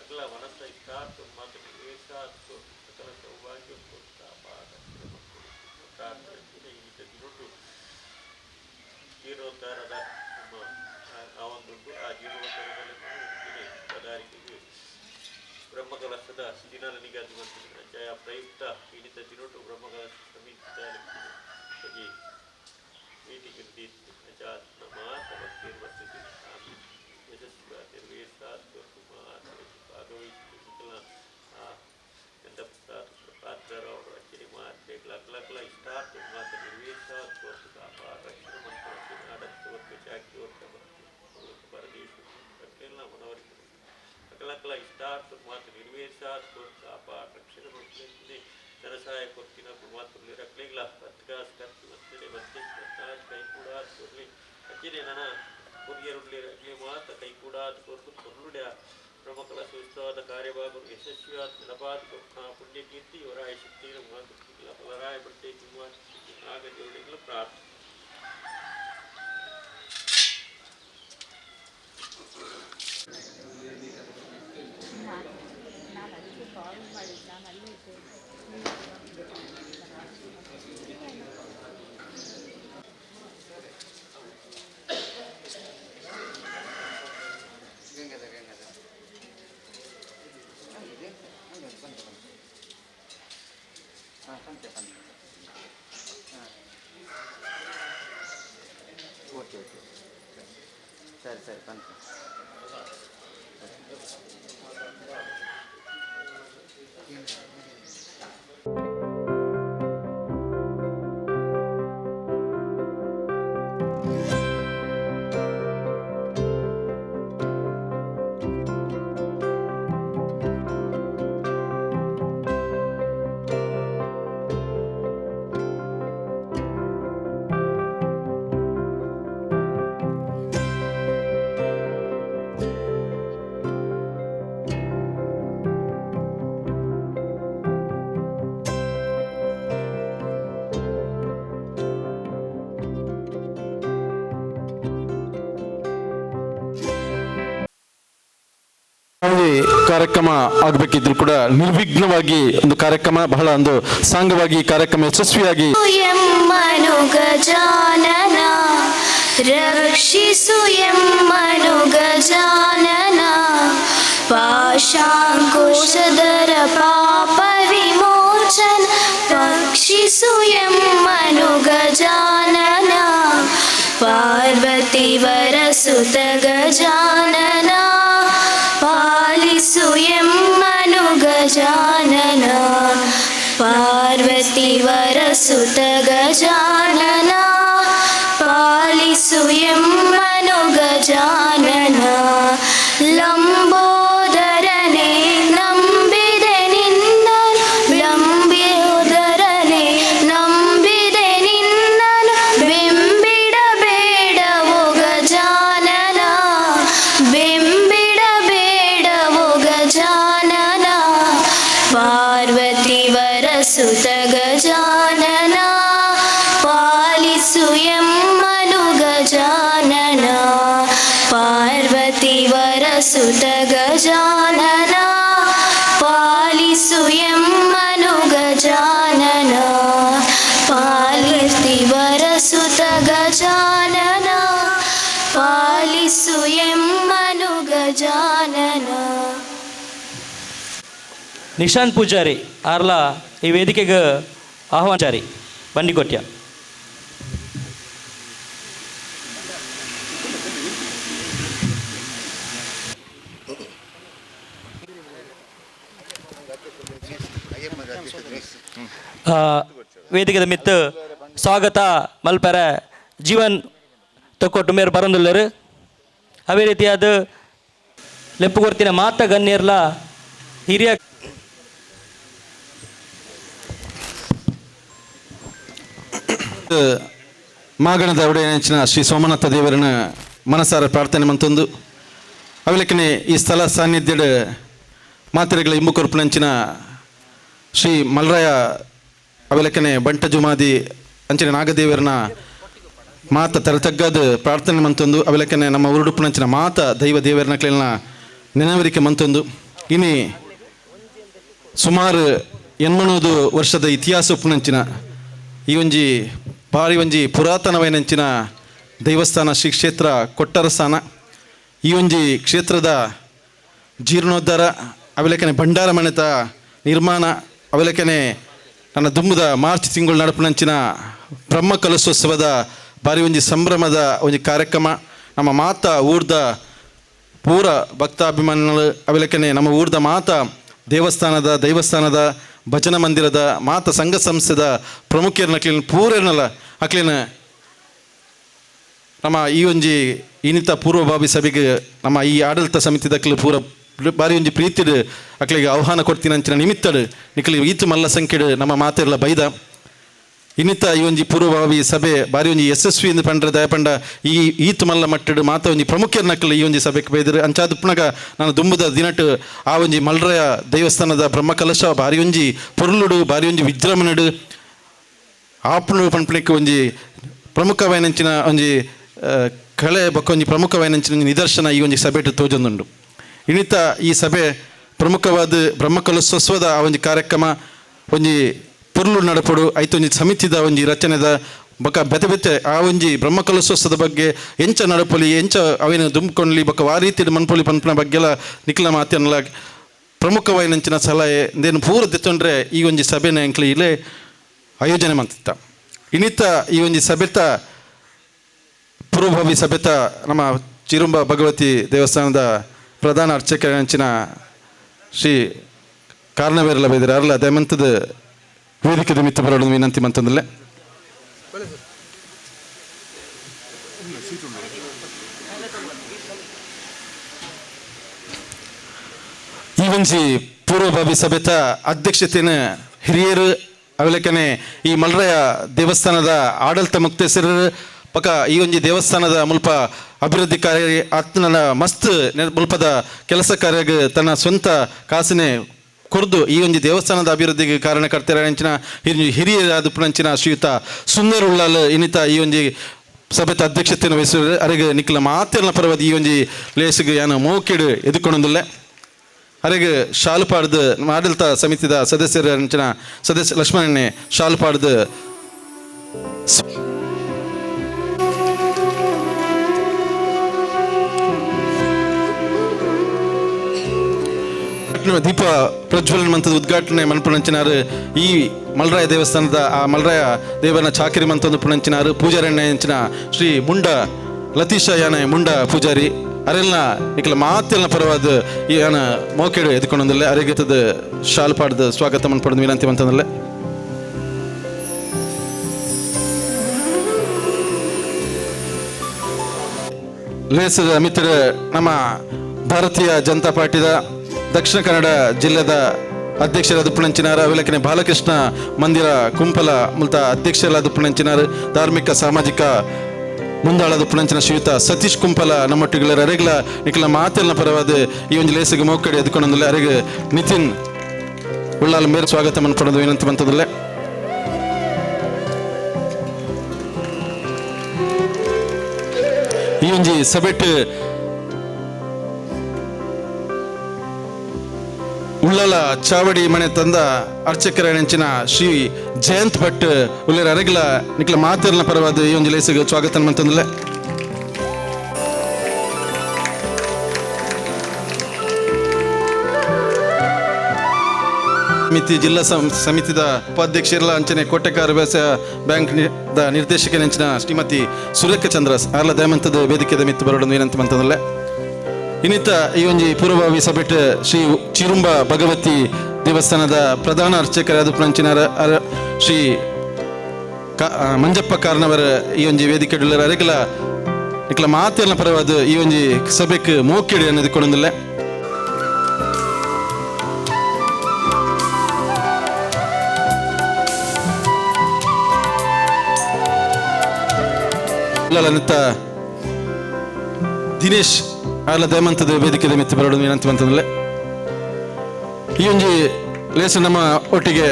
अगला मनसा स्टार्ट मात्र साथ सकल सौभाग्य ಜೀರ್ಣೋದ್ಧಾರದ ಆ ಒಂದು ಆ ಜೀರ್ಣೋದ್ಧಾರದಲ್ಲಿ ಪದಾರಿಕೆಗೆ ಬ್ರಹ್ಮಕಲಶದ ದಿನ ನಿಗದಿವಂತ ಜಯ ಪ್ರಯುಕ್ತ ಪೀಡಿತ ತಿರುಟು ಬ್ರಹ್ಮಕಲಶ ಸಮಿತಿ ಮೀಟಿಂಗ್ ಜಾತ್ನ ಮಾತ್ರ ವರ್ತಿಸಿ ಯಶಸ್ವಿ ನಿರ್ವೇಶಾತ್ಮ ಭಾಗವಹಿಸಿದ ಪಾತ್ರರವರು ರಚನೆ ಮಾತ್ರ ಲಕ್ಲ ಇಷ್ಟಾರ್ಥ ಮಾತ್ರ ನಿರ್ವೇಶಾತ್ಮ ರಕ್ಷಣೆ ಮತ್ತು ಆಡತ್ವರ್ಗ ಜಾಗ್ಯವರ್ಗ ಮತ್ತು ಪರದೇಶ ಮನವರಿಕೆ ಅಕಲಕಲ ಇಷ್ಟಾರ್ಥ ಮಾತ್ರ ನಿರ್ವೇಶಾತ್ಮ ರಕ್ಷಣೆ ಮತ್ತು ಜನಸಹಾಯ ಕೊರ್ತಿನ ಮಾತುಗಳು ರಕ್ಲಿಗ್ಲ ಪತ್ರಿಕಾಸ್ ಖರ್ಚು ಮತ್ತೆ ಮತ್ತೆ ಕೈ ಕೂಡ ಕೊರ್ಲಿ ಅಜ್ಜಿನೇ ನನ್ನ ಕೊರಿಯರುಡ್ಲಿ ರಕ್ಲಿ ಮಾತ ಕೈ ಕೂಡ ಕೊರ್ತು ಕೊರ್ಲುಡ್ಯ ಪ್ರಮುಖ ಸುಸ್ಥವಾದ ಕಾರ್ಯಭಾಗರು ಯಶಸ್ವಿಯಾದ ನೆನಪಾದ ಪುಣ್ಯಕೀರ್ತಿ ಇವರಾಯ ಶಕ್ತಿ ಫಲರಾಯ ಬಟ್ಟೆ ಆಗದಿರಲಿಲ್ಲ ಪ್ರಾರ್ಥನೆ ಓಕೆ ಸರಿ ಸರಿ ಬಂತು ಕಾರ್ಯಕ್ರಮ ಆಗಬೇಕಿದ್ರು ಕೂಡ ನಿರ್ವಿಘ್ನವಾಗಿ ಒಂದು ಕಾರ್ಯಕ್ರಮ ಬಹಳ ಒಂದು ಸಾಂಗವಾಗಿ ಕಾರ್ಯಕ್ರಮ ಯಶಸ್ವಿಯಾಗಿ ಗಜಾನನ ರಕ್ಷಿಸು ಎಮ್ಮನು ಗಜಾನನ ಪಾಶಾಂಕುಶಧರ ಪಾಪ ವಿಮೋಚನ ರಕ್ಷಿಸು ಎಮ್ಮನು ಗಜಾನನ ಪಾರ್ವತಿ ವರಸುತ ಗಜಾನನ ಪಾಲಿಸು ಎಮ್ಮನು ಗಜಾನನ ಪಾರ್ವತಿ ವರಸುತ ಗಜಾನನ ಪಾಲಿಸು ಎಮ್ಮನು ಗಜಾನನ ಲಂಬೋದರನೆ ನಂಬಿದೆ ನಿನ್ನನು ಲಂಬೋದರನೆ ನಂಬಿದೆ ನಿನ್ನನು ಬೆಂಬಿಡಬೇಡವೋ ಗಜಾನನ ಬೆಂಬಿಡಬೇಡವೋ ಗಜಾನನ ಪಾರ್ವತಿ ವರಸುತ ಗಜಾನನ ಪಾಲಿಸು ಎಮ್ಮನು ಗಜಾನನ ಪಾರ್ವತಿ ವರಸುತ ಗಜಾನನ ಪಾಲಿಸು ಎಮ್ಮನು ಗಜಾನನ ಪಾರ್ವತಿ ವರಸುತ ಗಜಾನನ ಪಾಲಿಸು ಎಮ್ಮನು ಗಜಾನನ. ನಿಶಾಂತ್ ಪೂಜಾರಿ ಆರ್ಲ ಈ ವೇದಿಕೆಗೆ ಆಹ್ವಾನಚಾರಿ ಬಂಡಿಕೊಟ್ಯ. ವೇದಿಕೆ ಮಿತ್ತು ಸ್ವಾಗತ ಮಲ್ಪರ ಜೀವನ್ ತೊಕ್ಕೊಟ್ಟು ಮೇರೆ ಬರಂದುಲ್ಲರು ಅವೇ ರೀತಿಯಾದ ಲೆಪ್ಪು ಕೊರ್ತಿನ ಮಾತ ಗಣ್ಯರ್ಲ ಹಿರಿಯ ಮಾಗಣದ ಒಡೆಯಂಚಿನ ಶ್ರೀ ಸೋಮನಾಥ ದೇವರನ್ನ ಮನಸಾರ ಪ್ರಾರ್ಥನೆ ಮಂತೊಂದು ಅವಲಕ್ಕನೆ ಈ ಸ್ಥಳ ಸಾನ್ನಿಧ್ಯದ ಮಾತ್ರೆಗಳ ಇಂಬು ಕೊರ್ಪುನಂಚಿನ ಶ್ರೀ ಮಲ್ರಾಯ ಅವಲಕ್ಕನೆ ಬಂಟ ಜುಮಾದಿ ಅಂಚಿನ ನಾಗದೇವರನ್ನ ಮಾತ ತೆರತಗ್ಗದು ಪ್ರಾರ್ಥನೆ ಮಂತೊಂದು ಅವಲಕ್ಕನೆ ನಮ್ಮ ಉರುಡುಪುನಂಚಿನ ಮಾತ ದೈವ ದೇವರನಕ್ಲೆಲ್ಲ ನೆನವರಿಕೆ ಮಂತೊಂದು ಇನಿ ಸುಮಾರು 80 ವರ್ಷದ ಇತಿಹಾಸ ಉಪ್ಪುನಂಚಿನ ಈ ಒಂಜಿ ಭಾರಿ ಒಂಜಿ ಪುರಾತನವೈನಂಚಿನ ದೇವಸ್ಥಾನ ಶ್ರೀ ಕ್ಷೇತ್ರ ಕೊಟ್ಟರಸ್ಥಾನ. ಈ ಒಂಜಿ ಕ್ಷೇತ್ರದ ಜೀರ್ಣೋದ್ಧಾರ ಅವಲಕ್ಕನೆ ಭಂಡಾರ ಮನೆತ ನಿರ್ಮಾಣ ಅವಲಕ್ಕನೆ ನನ್ನ ದುಂಬುದ ಮಾರ್ಚ್ ತಿಂಗಳು ನಡಪುನಂಚಿನ ಬ್ರಹ್ಮ ಕಲಶೋತ್ಸವದ ಭಾರಿ ಒಂಜಿ ಸಂಭ್ರಮದ ಒಂಜಿ ಕಾರ್ಯಕ್ರಮ. ನಮ್ಮ ಮಾತ ಊರ್ದ ಪೂರ ಭಕ್ತಾಭಿಮಾನಿಗಳು ಅವಲಕ್ಕನೆ ನಮ್ಮ ಊರ್ದ ಮಾತ ದೈವಸ್ಥಾನದ ಭಜನ ಮಂದಿರದ ಮಾತ ಸಂಘ ಸಂಸ್ಥೆದ ಪ್ರಮುಖರನ್ನ ಅಕ್ಲಿನ ಪೂರನಲ್ಲ ಅಕ್ಲಿನ ನಮ್ಮ ಈ ಒಂಜಿ ಇನ್ನಿತ ಪೂರ್ವಭಾವಿ ಸಭೆಗೆ ನಮ್ಮ ಈ ಆಡಳಿತ ಸಮಿತಿ ದಕ್ಕಲು ಪೂರ ಬಾರಿ ಒಂಜಿ ಪ್ರೀತಿಡು ಅಕ್ಲಿಗೆ ಆಹ್ವಾನ ಕೊಡ್ತೀನಂಚಿನ ನಿಮಿತ್ತಡು ನಿಕ್ಲಿಗೆ ಈತು ಮಲ್ಲ ಸಂಖ್ಯೆಡು ನಮ್ಮ ಮಾತೆಲ್ಲ ಬೈದ ಇನ್ನಿತ ಈ ಒಂಜಿ ಪೂರ್ವಭಾವಿ ಸಭೆ ಬಾರಿ ಒಂಜಿ ಯಶಸ್ವಿ ಎಂದು ಪಂಡ್ರೆ ದಯಪಂಡ ಈ ಈತು ಮಲ್ಲ ಮಟ್ಟಡು ಮಾತ ಒಂಜಿ ಪ್ರಮುಖರ ನಕ್ಕಲು ಈ ಒಂಜಿ ಸಭೆಗೆ ಬೈದರು. ಅಂಚಾದ ಪುನಗ ನಾನು ದುಂಬುದ ದಿನಟು ಆ ಒಂಜಿ ಮಲ್ರಯ ದೇವಸ್ಥಾನದ ಬ್ರಹ್ಮಕಲಶ ಬಾರಿ ಒಂಜಿ ಪೊರ್ಲುಡು ಬಾರಿ ಒಂಜಿ ವಿಜೃಂಭಣೆಡು ಆಪುಣು ಪಂಪಣಿಕೆ ಒಂಜಿ ಪ್ರಮುಖವೈನಂಚಿನ ಒಂಜಿ ಕಳೆ ಬೊಕ್ಕ ಒಂಜಿ ಪ್ರಮುಖವೈನಂಚಿನ ನಿದರ್ಶನ ಈ ಒಂಜಿ ಸಭೆಟು ತೋಜೊಂದುಂಡು. ಇನ್ನಿತ ಈ ಸಭೆ ಪ್ರಮುಖವಾದ ಬ್ರಹ್ಮಕಲಶೋತ್ಸವದ ಆ ಒಂಜಿ ಕಾರ್ಯಕ್ರಮ ಒಂಜಿ ಪೊರ್ಲು ನಡಪಡು ಐತ ಒಂಜಿ ಸಮಿತಿದ ಒಂಜಿ ರಚನೆದ ಬೊಕ್ಕ ಬೆತೆ ಆ ಒಂಜಿ ಬ್ರಹ್ಮಕಲಶೋತ್ಸವದ ಬಗ್ಗೆ ಎಂಚ ನಡಪೊಲಿ ಎಂಚ ಅವೇನು ದುಂಬ್ಕೊಂಡ್ಲಿ ಬೊಕ್ಕ ವಾ ರೀತಿ ಮನ್ಪೊಲಿ ಪನ್ಪನ ಬಗ್ಗೆಲ್ಲ ನಿಕ್ಲ ಮಾತನ್ನಲ ಪ್ರಮುಖವೈನಂಚಿನ ಸಲಹೆ ಇಂದೇನು ಪೂರ ತೆತ್ತೊಂಡ್ರೆ ಈ ಒಂಜಿ ಸಭೆನ ಎಂಕ್ಲಿ ಇಲ್ಲೇ ಆಯೋಜನೆ ಮಾಡ್ತಿತ್ತ. ಇನ್ನಿತ ಈ ಒಂಜಿ ಸಭೆತ ಪೂರ್ವಭಾವಿ ಸಭೆತ ನಮ್ಮ ಚಿರುಂಬ ಭಗವತಿ ದೇವಸ್ಥಾನದ ಪ್ರಧಾನ ಅರ್ಚಕರಂಚಿನ ಶ್ರೀ ಕಾರಣವೇರೆಲ್ಲ ಬೈದರೆ ಅರಲ್ಲ ದಯಮಂತದ ವೇದಿಕೆ ನಿಮಿತ್ತ ಬರೋದು ವಿನಂತಿ ಮಂತಂದಲ್ಲೇ. ಈ ಒಂಜಿ ಪೂರ್ವಭಾವಿ ಸಭೆತ ಅಧ್ಯಕ್ಷತೆಯನ್ನು ಹಿರಿಯರು ಅವಲಕ್ಕನೆ ಈ ಮಲ್ರಯ ದೇವಸ್ಥಾನದ ಆಡಳಿತ ಮುಕ್ತೇಸರು ಪಕ್ಕ ಈ ಒಂಜಿ ದೇವಸ್ಥಾನದ ಮುಲ್ಪ ಅಭಿವೃದ್ಧಿ ಕಾರ್ಯ ಆತನ ಮಸ್ತ್ ಮುಲ್ಪದ ಕೆಲಸ ಕಾರ್ಯಗೆ ತನ್ನ ಸ್ವಂತ ಕಾಸಿನೇ ಕೊರ್ದು ಈ ಒಂಜಿ ದೇವಸ್ಥಾನದ ಅಭಿವೃದ್ಧಿಗೆ ಕಾರಣಕರ್ತರ ಅಂಚಿನ ಹಿರಿಯರಾದ ಪುಣಂಚಿನ ಶ್ರೀಯುತ ಸುಂದರ್ ಉಳ್ಳಾಲ್ ಇನ್ನಿತ ಈ ಒಂಜಿ ಸಭೆತ ಅಧ್ಯಕ್ಷತೆಯನ್ನು ವಹಿಸಿದ್ರೆ ಅರೆಗೆ ನಿಕ್ಲ ಮಾತೆಲ್ಲ ಪರವಾದ ಈ ಒಂಜಿ ಲೇಸಿಗೆ ಯಾನು ಮೋಕೆಡು ಎದುಕೊಂಡೊಂದಿಲ್ಲ ಅರೆಗೆ ಶಾಲು ಪಾಡ್ದು ಆಡಳಿತ ಸಮಿತಿದ ಸದಸ್ಯರ ಅಂಚಿನ ಸದಸ್ಯ ಲಕ್ಷ್ಮಣನೆ ಶಾಲು ಪಾಡ್ದು ದೀಪ ಪ್ರಜ್ವಲನ ಮಂತದ ಉದ್ಘಾಟನೆ ಮನ್ಪುಣಂಚಿನಾರು. ಈ ಮಲ್ರಾಯ ದೇವಸ್ಥಾನದ ಆ ಮಲ್ರಾಯ ದೇವನ ಚಾಕಿರಿ ಮಂತೊಂದು ಪುಣಂಚಿನಾರು. ಪೂಜಾರಣ್ಣ ಎಂಚಿನ ಶ್ರೀ ಮುಂಡ ಲತೀಶ ಯಾನ ಮುಂಡ ಪೂಜಾರಿ ಅರೆಲ್ಲ ನಿಕ್ಲ ಮಾತೆಲ್ಲ ಪರವಾದ ಈ ಯಾನ ಮೋಕೆಡು ಎದ್ಕೊಂಡೊಂದಿಲ್ಲ ಅರೆಗೆತದ ಶಾಲ್ ಪಾಡ್ದು ಸ್ವಾಗತ ಮನ್ಪಡ್ದು ವಿನಂತಿ ಮಂತಂದಲ್ಲ. ಲೇಸದ ಮಿತ್ರ ನಮ್ಮ ಭಾರತೀಯ ಜನತಾ ಪಾರ್ಟಿದ ದಕ್ಷಿಣ ಕನ್ನಡ ಜಿಲ್ಲೆದ ಅಧ್ಯಕ್ಷರಾದ ಪುಣಂಚಿನಾರ ಅವಲಕ್ಕನೆ ಬಾಲಕೃಷ್ಣ ಮಂದಿರ ಕುಂಪಲ ಮುಲ್ತ ಅಧ್ಯಕ್ಷರಾದ ಪುಣಂಚಿನಾರು. ಧಾರ್ಮಿಕ ಸಾಮಾಜಿಕ ಮುಂದಾಳದ ಪುಣಂಚಿನ ಶ್ರೀಯುತ ಸತೀಶ್ ಕುಂಪಲ ನಮ್ಮೊಟ್ಟಿಗಳ ಅರೆಗ್ಲ ನಿಕ್ಲ ಮಾತೆಲ್ಲ ಪರವಾದ ಈ ಒಂದು ಲೇಸಿಗೆ ಮೋಕಡಿ ಎದ್ಕೊಂಡೊಂದಿಲ್ಲ ಅರೆಗೆ ನಿತಿನ್ ಉಳ್ಳಾಲ ಮೇರೆ ಸ್ವಾಗತ ಮನ್ಪಡೋದು ವಿನಂತಿ ಬಂತದಲ್ಲೇ. ಈ ಒಂಜಿ ಸಭೆಟ್ ಉಳ್ಳಲ ಚಾವಡಿ ಮನೆ ತಂದ ಅರ್ಚಕರ ನೆಂಚಿನ ಶ್ರೀ ಜಯಂತ್ ಭಟ್ ಉಳ್ಳರ ಅರೆಗ್ಲ ನಿಕ್ಲ ಮಾತೆರ್ನ ಪರವಾದ ಈ ಒಂದು ಲೇಸಿಗೆ ಸ್ವಾಗತ ಮಂತಂದಲ್ಲ. ಸಮಿತಿ ಜಿಲ್ಲಾ ಸಮಿತಿದ ಉಪಾಧ್ಯಕ್ಷರಲ್ಲ ಅಂಚನೆ ಕೋಟೆಕಾರ ವ್ಯವಸಾಯ ಬ್ಯಾಂಕ್ ನಿರ್ದೇಶಕ ನೆಂಚಿನ ಶ್ರೀಮತಿ ಸುರೇಖ ಚಂದ್ರ ಆರ್ಲ ದಯಮಂತದ ವೇದಿಕೆದ ಮಿತ್ತು ಬರೋದು ವಿನಂತಿ ಮಂತಂದಲ್ಲ. ಇನ್ನಿತ ಈ ಒಂಜಿ ಪೂರ್ವಭಾವಿ ಸಭೆಟ್ ಶ್ರೀ ಚಿರುಂಬ ಭಗವತಿ ದೇವಸ್ಥಾನದ ಪ್ರಧಾನ ಅರ್ಚಕರಾದ ಪುಣಂಚಿನಾರ ಶ್ರೀ ಮಂಜಪ್ಪ ಕಾರ್ನವರ ಈ ಒಂಜಿ ವೇದಿಕೆ ಅರೆಗಲ ನಿಕ್ಲ ಮಾತೆಲ್ಲ ಪರವಾದ ಈ ಒಂಜಿ ಸಭೆಗೆ ಮೋಕೆಡು ಅನ್ನೋದು ಕೊಡೊಂದಿಲ್ಲ. ದಿನೇಶ್ ಆಲ ದಯಮಂತದ ವೇದಿಕೆ ಮಿತ್ತು ಬರೋದು ವಿನಂತಿ ಬಂತಂದಲ್ಲ. ಈ ಒಂಜಿ ಲೇಸು ನಮ್ಮ ಒಟ್ಟಿಗೆ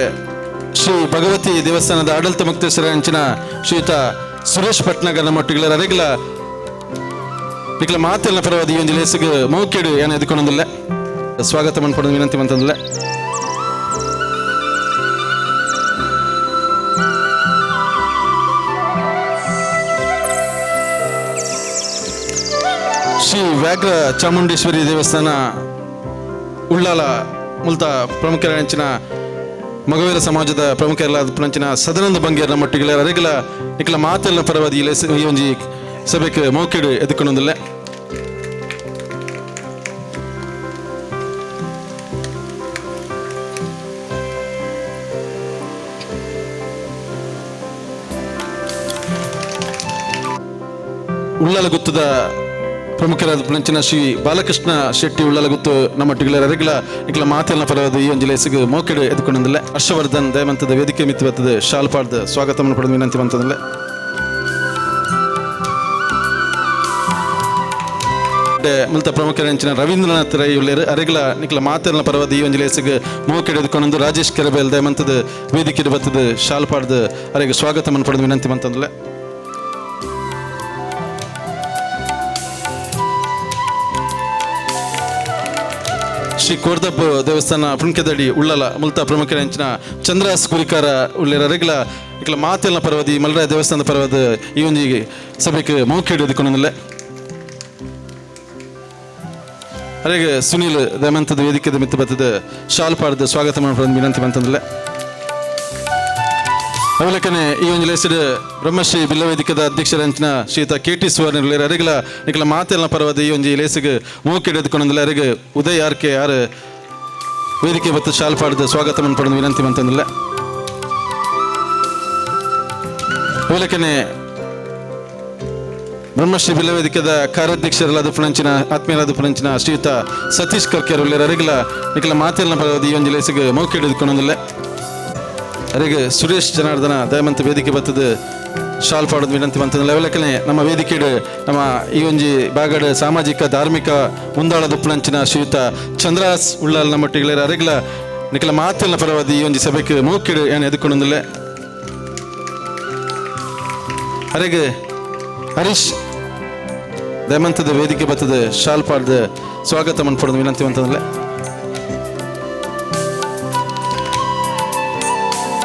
ಶ್ರೀ ಭಗವತಿ ದೇವಸ್ಥಾನದ ಆಡಳಿತ ಮುಕ್ತೇಶ್ವರ ಅಂಚಿನ ಶ್ರೀಯುತ ಸುರೇಶ್ ಪಟ್ನಗರ್ ನಮ್ಮೊಟ್ಟಿಗೆ ಅರೆಗ್ಲ ನಿಕ್ಲ ಮಾತೆಲ್ಲ ಪರವಾದ ಈ ಒಂದು ಲೇಸಿಗೆ ಮೌಕೆಡು ಏನು ಎದ್ಕೊಂಡೊಂದಿಲ್ಲ ಸ್ವಾಗತ ಮಾಡ್ಕೊಡೋದು ವಿನಂತಿ ಅಂತಂದಿಲ್ಲ. ಶ್ರೀ ವ್ಯಾಘ್ರ ಚಾಮುಂಡೇಶ್ವರಿ ದೇವಸ್ಥಾನ ಉಳ್ಳಾಲ ಮುಲ್ತ ಪ್ರಮುಖರಂಚಿನ ಮಗವೀರ ಸಮಾಜದ ಪ್ರಮುಖರೆಲ್ಲ ಪಂಚಿನ ಸದಾನಂದ ಬಂಗೇರ್ ನಮ್ಮೊಟ್ಟಿಗೆ ಅರೆಗಲ ನಿಕ್ಲ ಮಾತೆಲ್ಲ ಪರವಾದ ಈ ಒಂಜಿ ಸಭೆಗೆ ಮೌಕೆಡು ಎದ್ಕೊಂಡೊಂದಿಲ್ಲ. ಉಳ್ಳಾಲಗುತ್ತದ ಪ್ರಮುಖರಾದ ಪಂಚಿನ ಶ್ರೀ ಬಾಲಕೃಷ್ಣ ಶೆಟ್ಟಿ ಉಳ್ಳಾಲಗುತ್ತು ನಮ್ಮೊಟ್ಟಿಗೆ ಅರೆಗಲ ನಿಕ್ಲ ಮಾತೆಲ್ಲ ಪರವಾದ ಈ ಒಂದು ಲೇಸಿಗೆ ಮೌಕೆಡು ಎದ್ಕೊಂಡೊಂದಿಲ್ಲ. ಹರ್ಷವರ್ಧನ್ ದಯಮಂತದ ವೇದಿಕೆ ಮಿತ್ತು ಬರ್ತದೆ ಶಾಲ್ಪಾಡ್ದ ಸ್ವಾಗತವನ್ನು ಪಡೆದು ವಿನಂತಿ ಬಂತಂದಿಲ್ಲ. ಮುಲ್ತ ಪ್ರಮುಖರಂಚಿನ ರವೀಂದ್ರನಾಥ್ ರೈ ಉಳ್ಳೇರು ಅರೆಗಲ ನಿಕ್ಲ ಮಾತೆಲ್ಲ ಪರವಾದ ಈ ಒಂದು ಲೇಸಿಗೆ ಮೌಕೆಡು ಎದ್ಕೊಂಡು ರಾಜೇಶ್ ಕೆರಬೇಲ್ ದಯಮಂತದ ವೇದಿಕೆ ಬರ್ತದೆ ಶಾಲ್ಪಾಡ್ದ ಅರೆಗೆ ಸ್ವಾಗತವನ್ನು ಪಡೆದು ವಿನಂತಿ ಬಂತಂದಿಲ್ಲ. ಶ್ರೀ ಕೋರ್ದಬ್ಬ ದೇವಸ್ಥಾನ ಪುಣ್ಕದಡಿ ಉಳ್ಳಲ ಮುಲ್ತ ಪ್ರಮುಖರಂಚಿನ ಚಂದ್ರಾಸ್ ಗುರಿಕಾರ ಉಳ್ಳೇರ ಅರೆಗಲ ಇಕ್ಲ ಮಾತೆಲ್ಲ ಪರವಾದ ಈ ಮಲ್ರಾಯ ದೇವಸ್ಥಾನದ ಪರವಾದ ಈ ಒಂದು ಸಭೆಗೆ ಮೌಕೆಡು ಎದ್ಕೊಂಡೊಂದಿಲ್ಲ. ಅರೆಗೆ ಸುನೀಲ್ ದಯಮಂತದ ವೇದಿಕೆ ಮಿತ್ತು ಬರ್ತದೆ ಶಾಲ್ಪಾಡ್ದ ಸ್ವಾಗತ ಮಾಡ್ಕೊಂಡು ವಿನಂತಿ ಬಂತಂದಿಲ್ಲ. ಅವಲಕ್ಕನೆ ಈ ಒಂದು ಲೇಸಿಡ್ ಬ್ರಹ್ಮಶ್ರೀ ಬಿಲ್ಲ ವೇದಿಕೆದ ಅಧ್ಯಕ್ಷರಂಚಿನ ಶ್ರೀಯುತ KT ಸುವರ್ಣ ಅರೆಗಲ ನಿಕ್ಲ ಮಾತೆಲ್ಲ ಪರವಾದ ಈ ಒಂದು ಲೇಸಿಗೆ ಮೌಕೆಡು ಎದ್ಕೊಂಡೊಂದಿಲ್ಲ. ಅರೆಗೆ ಉದಯ್ ಆರ್ಕೆ ಯಾರು ವೇದಿಕೆ ಬತ್ತು ಶಾಲ್ಪಾಡ್ದ ಸ್ವಾಗತ ಮಾಡ್ಕೊಂಡು ವಿನಂತಿ ಬಂತಂದಿಲ್ಲ. ಅವಲಕ್ಕನೆ ಬ್ರಹ್ಮಶ್ರೀ ಬಿಲ್ಲ ವೇದಿಕೆದ ಕಾರ್ಯಾಧ್ಯಕ್ಷರಲ್ಲಾದ ಪುಣಂಚಿನ ಆತ್ಮೀಯರಾದ ಪುಣಂಚಿನ ಶ್ರೀಯುತ ಸತೀಶ್ ಕರ್ಕೇರ್ ಉಳ್ಳೇರ ಅರೆಗಲ ನಿಕ್ಲ ಮಾತೆಲ್ಲ ಪರವಾದ ಈ ಒಂದು ಲೇಸಿಗೆ ಮೌಕೆಡು ಎದ್ಕೊಂಡೊಂದಿಲ್ಲ. ಅರೆಗೆ ಸುರೇಶ್ ಜನಾರ್ದನ ದಯಮಂತ ವೇದಿಕೆ ಬರ್ತದೆ ಶಾಲ್ ಪಾಡೋದು ವಿನಂತಿ ಬಂತಂದಿಲ್ಲ. ಅವಲಕ್ಕನೆ ನಮ್ಮ ವೇದಿಕೆ ನಮ್ಮ ಈ ಒಂಜಿ ಬಾಗಡ ಸಾಮಾಜಿಕ ಧಾರ್ಮಿಕ ಮುಂದಾಳದ ಪುಣಂಚಿನ ಶ್ರೀಯುತ ಚಂದ್ರಾಸ್ ಉಳ್ಳಾಲ್ ನಮ್ಮೊಟ್ಟಿಗೆ ಅರೆಗಲ ನಿಕ್ಲ ಮಾತೆಲ್ಲ ಪರವಾದ ಈ ಒಂದು ಸಭೆಗೆ ಮೌಕೆಡು ಏನು ಎದ್ಕೊಂಡೊಂದಿಲ್ಲ. ಅರೆಗೆ ಹರೀಶ್ ದಯಮಂತದ ವೇದಿಕೆ ಬರ್ತದೆ ಶಾಲ್ ಪಾಡ್ದ ಸ್ವಾಗತ ಮಾಡ್ಕೊಡೋದು ವಿನಂತಿ ಬಂತಂದಿಲ್ಲ.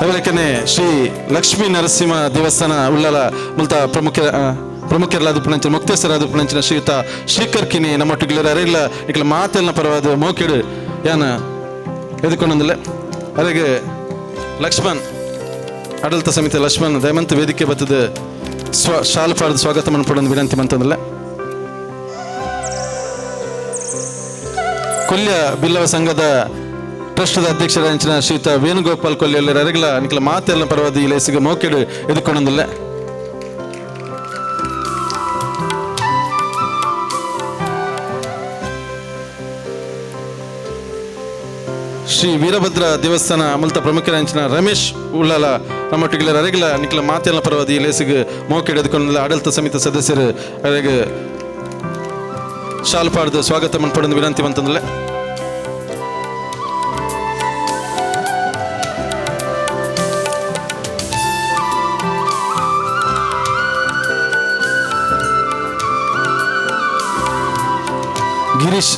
ಅವಲಕ್ಕನೆ ಶ್ರೀ ಲಕ್ಷ್ಮೀ ನರಸಿಂಹ ದೇವಸ್ಥಾನ ಉಳ್ಳಾಲ ಮುಲ್ತ ಪ್ರಮುಖರೆಲ್ಲಾದ ಪುಣಂಚಿನ ಮುಕ್ತೇಶ್ವರಾದ ಪುಣಂಚಿನ ಶ್ರೀಯುತ ಶ್ರೀಕರ್ ಕಿನಿ ನಮ್ಮೊಟ್ಟಿಗೆ ಅರೆಲ್ಲ ಇಕ್ಲ ಮಾತೆಲ್ಲ ಪರವಾದ ಮೌಕೆಡು ಯಾನ ಎದ್ಕೊಂಡೊಂದಿಲ್ಲ. ಅರೆಗೆ ಲಕ್ಷ್ಮಣ್ ಆಡಳಿತ ಸಮಿತಿ ಲಕ್ಷ್ಮಣ್ ದಯಮಂತ ವೇದಿಕೆ ಬರ್ತದೆ ಶಾಲ್ ಪಾಡ್ದ ಸ್ವಾಗತ ಮಾಡ್ಕೊಡೋದು ವಿನಂತಿ ಬಂತಂದಿಲ್ಲ. ಕೊಲ್ಯ ಬಿಲ್ಲವ ಸಂಘದ ಟ್ರಸ್ಟದ ಅಧ್ಯಕ್ಷರಂಚಿನ ಶ್ರೀಯುತ ವೇಣುಗೋಪಾಲ್ ಕೊಲ್ಲಿಯಲ್ಲಿ ಅರೆಗಲ ನಿಕ್ಲ ಮಾತೆಲ್ಲ ಪರವಾದ ಈ ಲೇಸಿಗೆ ಮೌಕೆಡು ಎದ್ಕೊಂಡೊಂದಿಲ್ಲ. ಶ್ರೀ ವೀರಭದ್ರ ದೇವಸ್ಥಾನ ಮುಲ್ತ ಪ್ರಮುಖರಂಚಿನ ರಮೇಶ್ ಉಳ್ಳಾಲ ನಮ್ಮೊಟ್ಟಿಗೆ ಅರೆಗಲ ನಿಕ್ಲ ಮಾತೆಲ್ಲ ಪರವಾದ ಈ ಲೇಸಿಗೆ ಮೌಕೆಡು ಎದ್ಕೊಂಡೊಂದಿಲ್ಲ. ಆಡಳಿತ ಸಮಿತಿ ಸದಸ್ಯರು ಅರೆಗೆ ಶಾಲ್ ಪಾಡ್ದು ಸ್ವಾಗತ ಮಾಡ್ಕೊಡೋದು ವಿನಂತಿ ಬಂತಂದಿಲ್ಲ. ಗಿರೀಶ್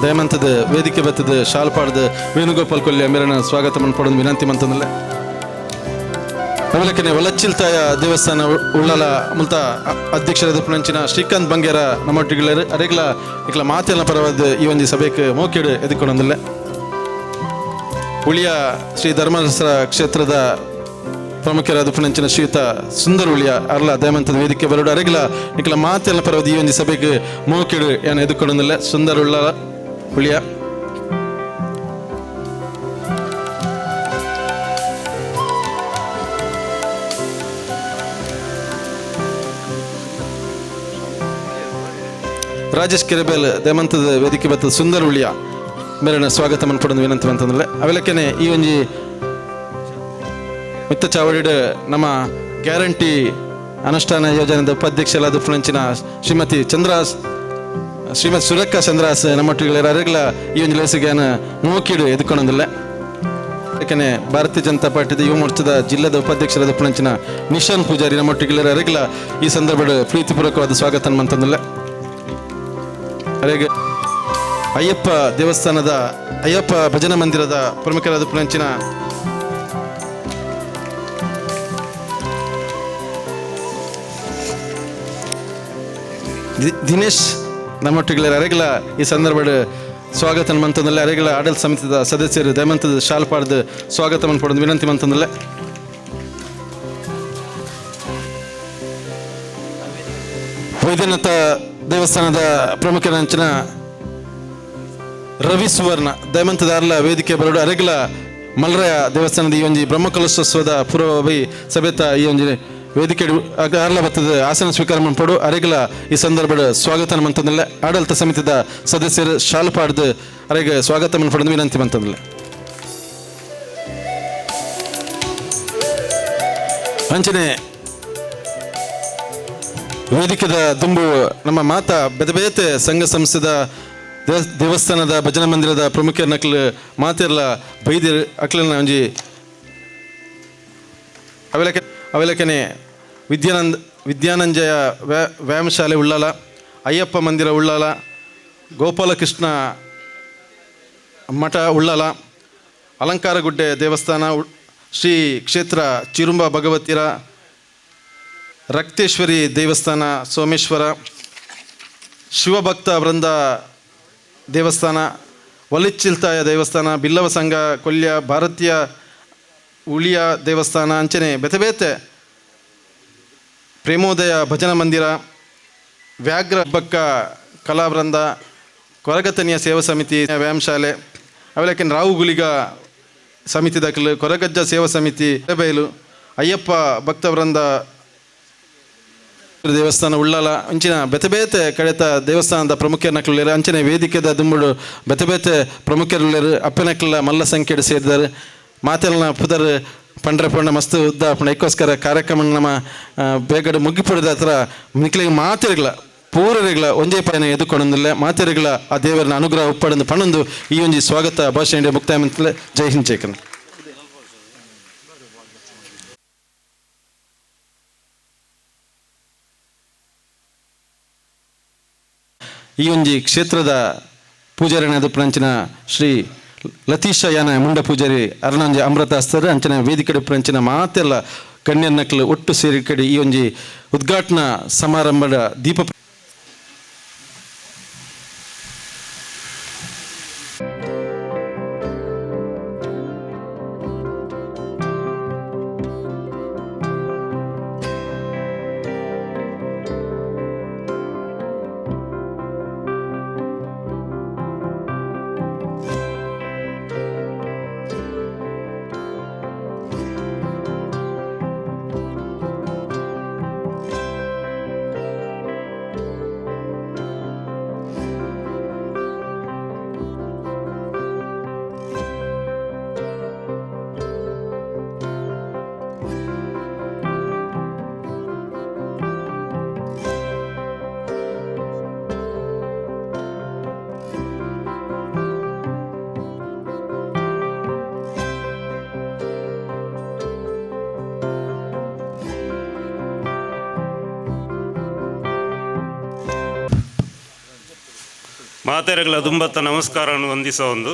ದಯಮಂತದ ವೇದಿಕೆ ಬರ್ತದೆ ಶಾಲ್ ಪಾಡ್ದ ವೇಣುಗೋಪಾಲ್ ಕೊಲ್ಲಿ ಮೇರನ ಸ್ವಾಗತ ಮಾಡ್ಕೊಡೋದು ವಿನಂತಿ ಬಂತಂದಿಲ್ಲ. ಅವಲಕ್ಕನೆ ಒಲಚ್ಚಿಲ್ತಾಯ ದೇವಸ್ಥಾನ ಉಳ್ಳಾಲ ಮುಲ್ತ ಅಧ್ಯಕ್ಷರಾದ ಪುಣಂಚಿನ ಶ್ರೀಕಾಂತ್ ಬಂಗೇರ ನಮ್ಮೊಟ್ಟಿಗೆ ಅರೆಗಲ ಇಕ್ಲ ಮಾತೆಲ್ಲ ಪರವಾದ ಈ ಒಂದು ಸಭೆಗೆ ಮೌಕೆಡು ಎದ್ಕೊಂಡೊಂದಿಲ್ಲ. ಉಳಿಯ ಶ್ರೀ ಧರ್ಮಸ್ಥಳ ಕ್ಷೇತ್ರದ ಪ್ರಮುಖರಾದ ಪುಣಂಚಿನ ಶ್ರೀಯುತ ಸುಂದರ್ ಉಳಿಯ ಅರ್ಲ ದಯಮಂತದ ವೇದಿಕೆ ಬರೋಡು ಅರೆಗಲ ನಿಕ್ಲ ಮಾತೆಲ್ಲ ಪರವಾದ ಈ ಒಂದು ಸಭೆಗೆ ಮೌಕೆಡು ಏನು ಎದ್ಕೊಂಡೊಂದಿಲ್ಲ. ಸುಂದರ್ ಉಳಿಯ ರಾಜೇಶ್ ಕೆರೆಬೇಲ್ ದಯಮಂತದ ವೇದಿಕೆ ಬರ್ತದೆ ಸುಂದರ್ ಉಳಿಯ ಮೇಲಿನ ಸ್ವಾಗತ ಮಾಡ್ಕೊಡೋದು ವಿನಂತಿ ಬಂತಂದಿಲ್ಲ. ಅವೆಲ್ಲಕ್ಕೇನೆ ಈ ಒಂಜಿ ಮಿತ್ತ ಚಾವಡಿಡ ನಮ್ಮ ಗ್ಯಾರಂಟಿ ಅನುಷ್ಠಾನ ಯೋಜನೆದ ಉಪಾಧ್ಯಕ್ಷರಾದ ಪುಣಂಚಿನ ಶ್ರೀಮತಿ ಸುರಕ್ಕ ಚಂದ್ರಾಸ್ ನಮ್ಮೊಟ್ಟಿಗೆ ಅರೆಗಲ ಈ ಒಂದು ಲೇಸಿಗೆ ಮೌಕೆಡು ಎದ್ಕೊಂಡೊಂದಿಲ್ಲ. ಯಾಕೆನೆ ಭಾರತೀಯ ಜನತಾ ಪಾರ್ಟಿದ ಯುವ ಮೋರ್ಚಾದ ಜಿಲ್ಲೆದ ಉಪಾಧ್ಯಕ್ಷರಾದ ಪುಣಂಚಿನ ನಿಶಾನ್ ಪೂಜಾರಿ ನಮ್ಮೊಟ್ಟಿಗೆ ಅರೆಗ್ಲ ಈ ಸಂದರ್ಭದ ಪ್ರೀತಿಪೂರ್ವಕವಾದ ಸ್ವಾಗತ ಮಂತಂದಲ್ಲ. ಅರೆಗೆ ಅಯ್ಯಪ್ಪ ಭಜನಾ ಮಂದಿರದ ಪ್ರಮುಖರಾದ ಪುಣಂಚಿನ ದಿನೇಶ್ ನಮ್ಮೊಟ್ಟಿಗೆ ಅರೆಗ್ಲ ಈ ಸಂದರ್ಭದ ಸ್ವಾಗತ ಮಂತಂದಲ್ಲ. ಅರೆಗಳ ಆಡಳಿತ ಸಮಿತಿದ ಸದಸ್ಯರು ದಯಮಂತದ ಶಾಲ್ ಪಾಡ್ದು ಸ್ವಾಗತ ಪಡೆದು ವಿನಂತಿ ಮಂತಂದಲ್ಲ. ವೈದ್ಯನಾಥ ದೇವಸ್ಥಾನದ ಪ್ರಮುಖರಂಚಿನ ರವಿ ಸುವರ್ಣ ದಯಮಂತದಾರ್ಲ ವೇದಿಕೆ ಬರಡು ಅರೆಗಳ ಮಲ್ರಾಯ ದೇವಸ್ಥಾನದ ಈ ಒಂಜಿ ಬ್ರಹ್ಮಕಲಶೋತ್ಸವದ ಪೂರ್ವಭಾವಿ ಸಭೆತ ಈ ಒಂಜಿ ವೇದಿಕೆ ಅರ್ಲ ಬತ್ತದ ಆಸನ ಸ್ವೀಕಾರ ಮಾಡ್ಪಡು ಅರೆಗಳ ಈ ಸಂದರ್ಭದ ಸ್ವಾಗತ ಮಂತಂದಿಲ್ಲ. ಆಡಳಿತ ಸಮಿತಿದ ಸದಸ್ಯರು ಶಾಲ್ ಪಾಡ್ದು ಅರೆಗೆ ಸ್ವಾಗತ ಮಾಡ್ಪಡೆದು ವಿನಂತಿ ಮಂತಂದಿಲ್ಲ. ಅಂಚನೆ ವೇದಿಕೆದ ದುಂಬು ನಮ್ಮ ಮಾತಾ ಬೆದಬೇತೆ ಸಂಘ ಸಂಸ್ಥೆದ ದೇವಸ್ಥಾನದ ಭಜನಾ ಮಂದಿರದ ಪ್ರಮುಖ ನಕಲು ಮಾತೆಲ್ಲ ಬೈದ್ಯರು ಅಕ್ಲನ ಒಂಜಿ ಅವೆಲಕನೆ ವಿದ್ಯಾನಂಜಯ ವ್ಯಾಯಾಮಶಾಲೆ ಉಳ್ಳಾಲ, ಅಯ್ಯಪ್ಪ ಮಂದಿರ ಉಳ್ಳಾಲ, ಗೋಪಾಲಕೃಷ್ಣ ಮಠ ಉಳ್ಳಾಲ, ಅಲಂಕಾರಗುಡ್ಡೆ ದೇವಸ್ಥಾನ, ಶ್ರೀ ಕ್ಷೇತ್ರ ಚಿರುಂಬ ಭಗವತಿರ, ರಕ್ತೇಶ್ವರಿ ದೇವಸ್ಥಾನ ಸೋಮೇಶ್ವರ, ಶಿವಭಕ್ತ ವೃಂದ ದೇವಸ್ಥಾನ, ಒಲಿಚಿಲ್ತಾಯ ದೇವಸ್ಥಾನ, ಬಿಲ್ಲವ ಸಂಘ ಕೊಲ್ಯ, ಭಾರತೀಯ ಉಳಿಯ ದೇವಸ್ಥಾನ ಅಂಚನೆ ಬೇತೆ ಪ್ರೇಮೋದಯ ಭಜನಾ ಮಂದಿರ, ವ್ಯಾಘ್ರ ಬಕ್ಕ ಕಲಾವೃಂದ, ಕೊರಗತನಿಯ ಸೇವಾ ಸಮಿತಿ ವ್ಯಾಯಾಮಶಾಲೆ, ಅವೆಲಕ್ಕೆ ರಾವು ಗುಲಿಗ ಸಮಿತಿ ದಾಖಲು, ಕೊರಗಜ್ಜ ಸೇವಾ ಸಮಿತಿ ಬಯಲು, ಅಯ್ಯಪ್ಪ ಭಕ್ತವೃಂದ ದೇವಸ್ಥಾನ ಉಳ್ಳಾಲ ಅಂಚಿನ ಬೆತೆಬೇತೆ ಕಡೆತ ದೇವಸ್ಥಾನದ ಪ್ರಮುಖ ನಕಲು ಅಂಚನೆ ವೇದಿಕೆದ ದುಂಬುಡು ಬೆತೆಬೇತೆ ಪ್ರಮುಖರು ಅಪ್ಪನಕಲ ಮಲ್ಲ ಸಂಖ್ಯೆಡು ಸೇರಿದ್ದಾರೆ. ಮಾತೆಲ್ಲ ಪುದರ್ ಪಂಡ್ರಪಣ್ಣ ಮಸ್ತ್ ಉದ್ದ ಇದಕ್ಕೋಸ್ಕರ ಕಾರ್ಯಕ್ರಮ ನಮ್ಮ ಬೇಗಡೆ ಮುಗಿಪಡಿದ ಹತ್ರ ನಿಕ್ಲಿಗೆ ಮಾತೆರೆಗಳ ಪೂರರೆಗಳ ಒಂದೇ ಪಯಣ ಎದುಕೊಂಡೊಂದಿಲ್ಲ. ಮಾತೆರೆಗಳ ಆ ದೇವರನ್ನ ಅನುಗ್ರಹ ಉಪ್ಪಡಂದು ಪಣಂದು ಈ ಒಂಜಿ ಸ್ವಾಗತ ಭಾಷಣ ಮುಕ್ತಾಯ ಮಂತಲೇ. ಜೈ ಹಿಂದ್ ಚೇಕನ್. ಈ ಒಂಜಿ ಕ್ಷೇತ್ರದ ಪೂಜಾರಿನಾದ ಪ್ರಂಚಿನ ಶ್ರೀ ಲತೀಶ ಯಾನ ಮುಂಡ ಪೂಜಾರಿ ಅರುಣಂಜ ಅಮೃತ ಹಸ್ತರ ಅಂಚನ ವೇದಿಕೆ ಪ್ರಂಚಿನ ಮಾತೆಲ್ಲ ಗಣ್ಯರ ನಕಲು ಒಟ್ಟು ಸೇರಿ ಕಡೆ ಈ ಒಂಜಿ ಉದ್ಘಾಟನಾ ಸಮಾರಂಭದ ದೀಪ ಮಾತೆರೆಗಳ ದುಂಬತ್ತ ನಮಸ್ಕಾರವನ್ನು ವಂದಿಸೋ ಒಂದು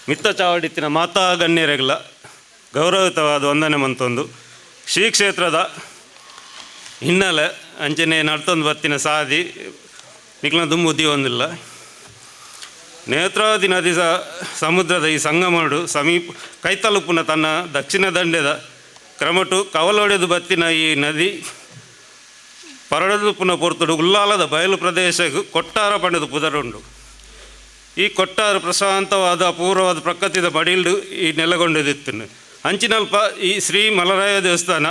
ಮಿತ್ತ ಚಾವಡಿತ್ತಿನ ಮಾತಾ ಗಣ್ಯರೆಗಳ ಗೌರವಿತವಾದ ವಂದನೆ ಮಂತೊಂದು ಶ್ರೀ ಕ್ಷೇತ್ರದ ಹಿನ್ನೆಲೆ ಅಂಚನೆ ನಡ್ತೊಂದು ಬತ್ತಿನ ಸಾದಿ ನಿಕ್ಲ ದುಂಬುದ್ದಿ ಹೊಂದಿಲ್ಲ. ನೇತ್ರಾವತಿ ನದಿ ಸಮುದ್ರದ ಈ ಸಂಗಮಡು ಸಮೀಪ ಕೈತಲುಪುನ ತನ್ನ ದಕ್ಷಿಣ ದಂಡೆದ ಕ್ರಮಟು ಕವಲೊಡೆದು ಬತ್ತಿನ ಈ ನದಿ ಪರಡದು ಪುನಃ ಪೊರ್ತುಡು ಉಲ್ಲಾಲದ ಬಯಲು ಪ್ರದೇಶಕ್ಕೂ ಕೊಟ್ಟಾರ ಪಂಡದು ಪುದರುಂಡು. ಈ ಕೊಟ್ಟಾರು ಪ್ರಶಾಂತವಾದ ಅಪೂರ್ವವಾದ ಪ್ರಕೃತಿದ ಬಡಿಲ್ಡು ಈ ನೆಲೆಗೊಂಡಿದ್ದಿತ್ತು. ಅಂಚಿನಲ್ಪ ಈ ಶ್ರೀ ಮಲರಾಯ ದೇವಸ್ಥಾನ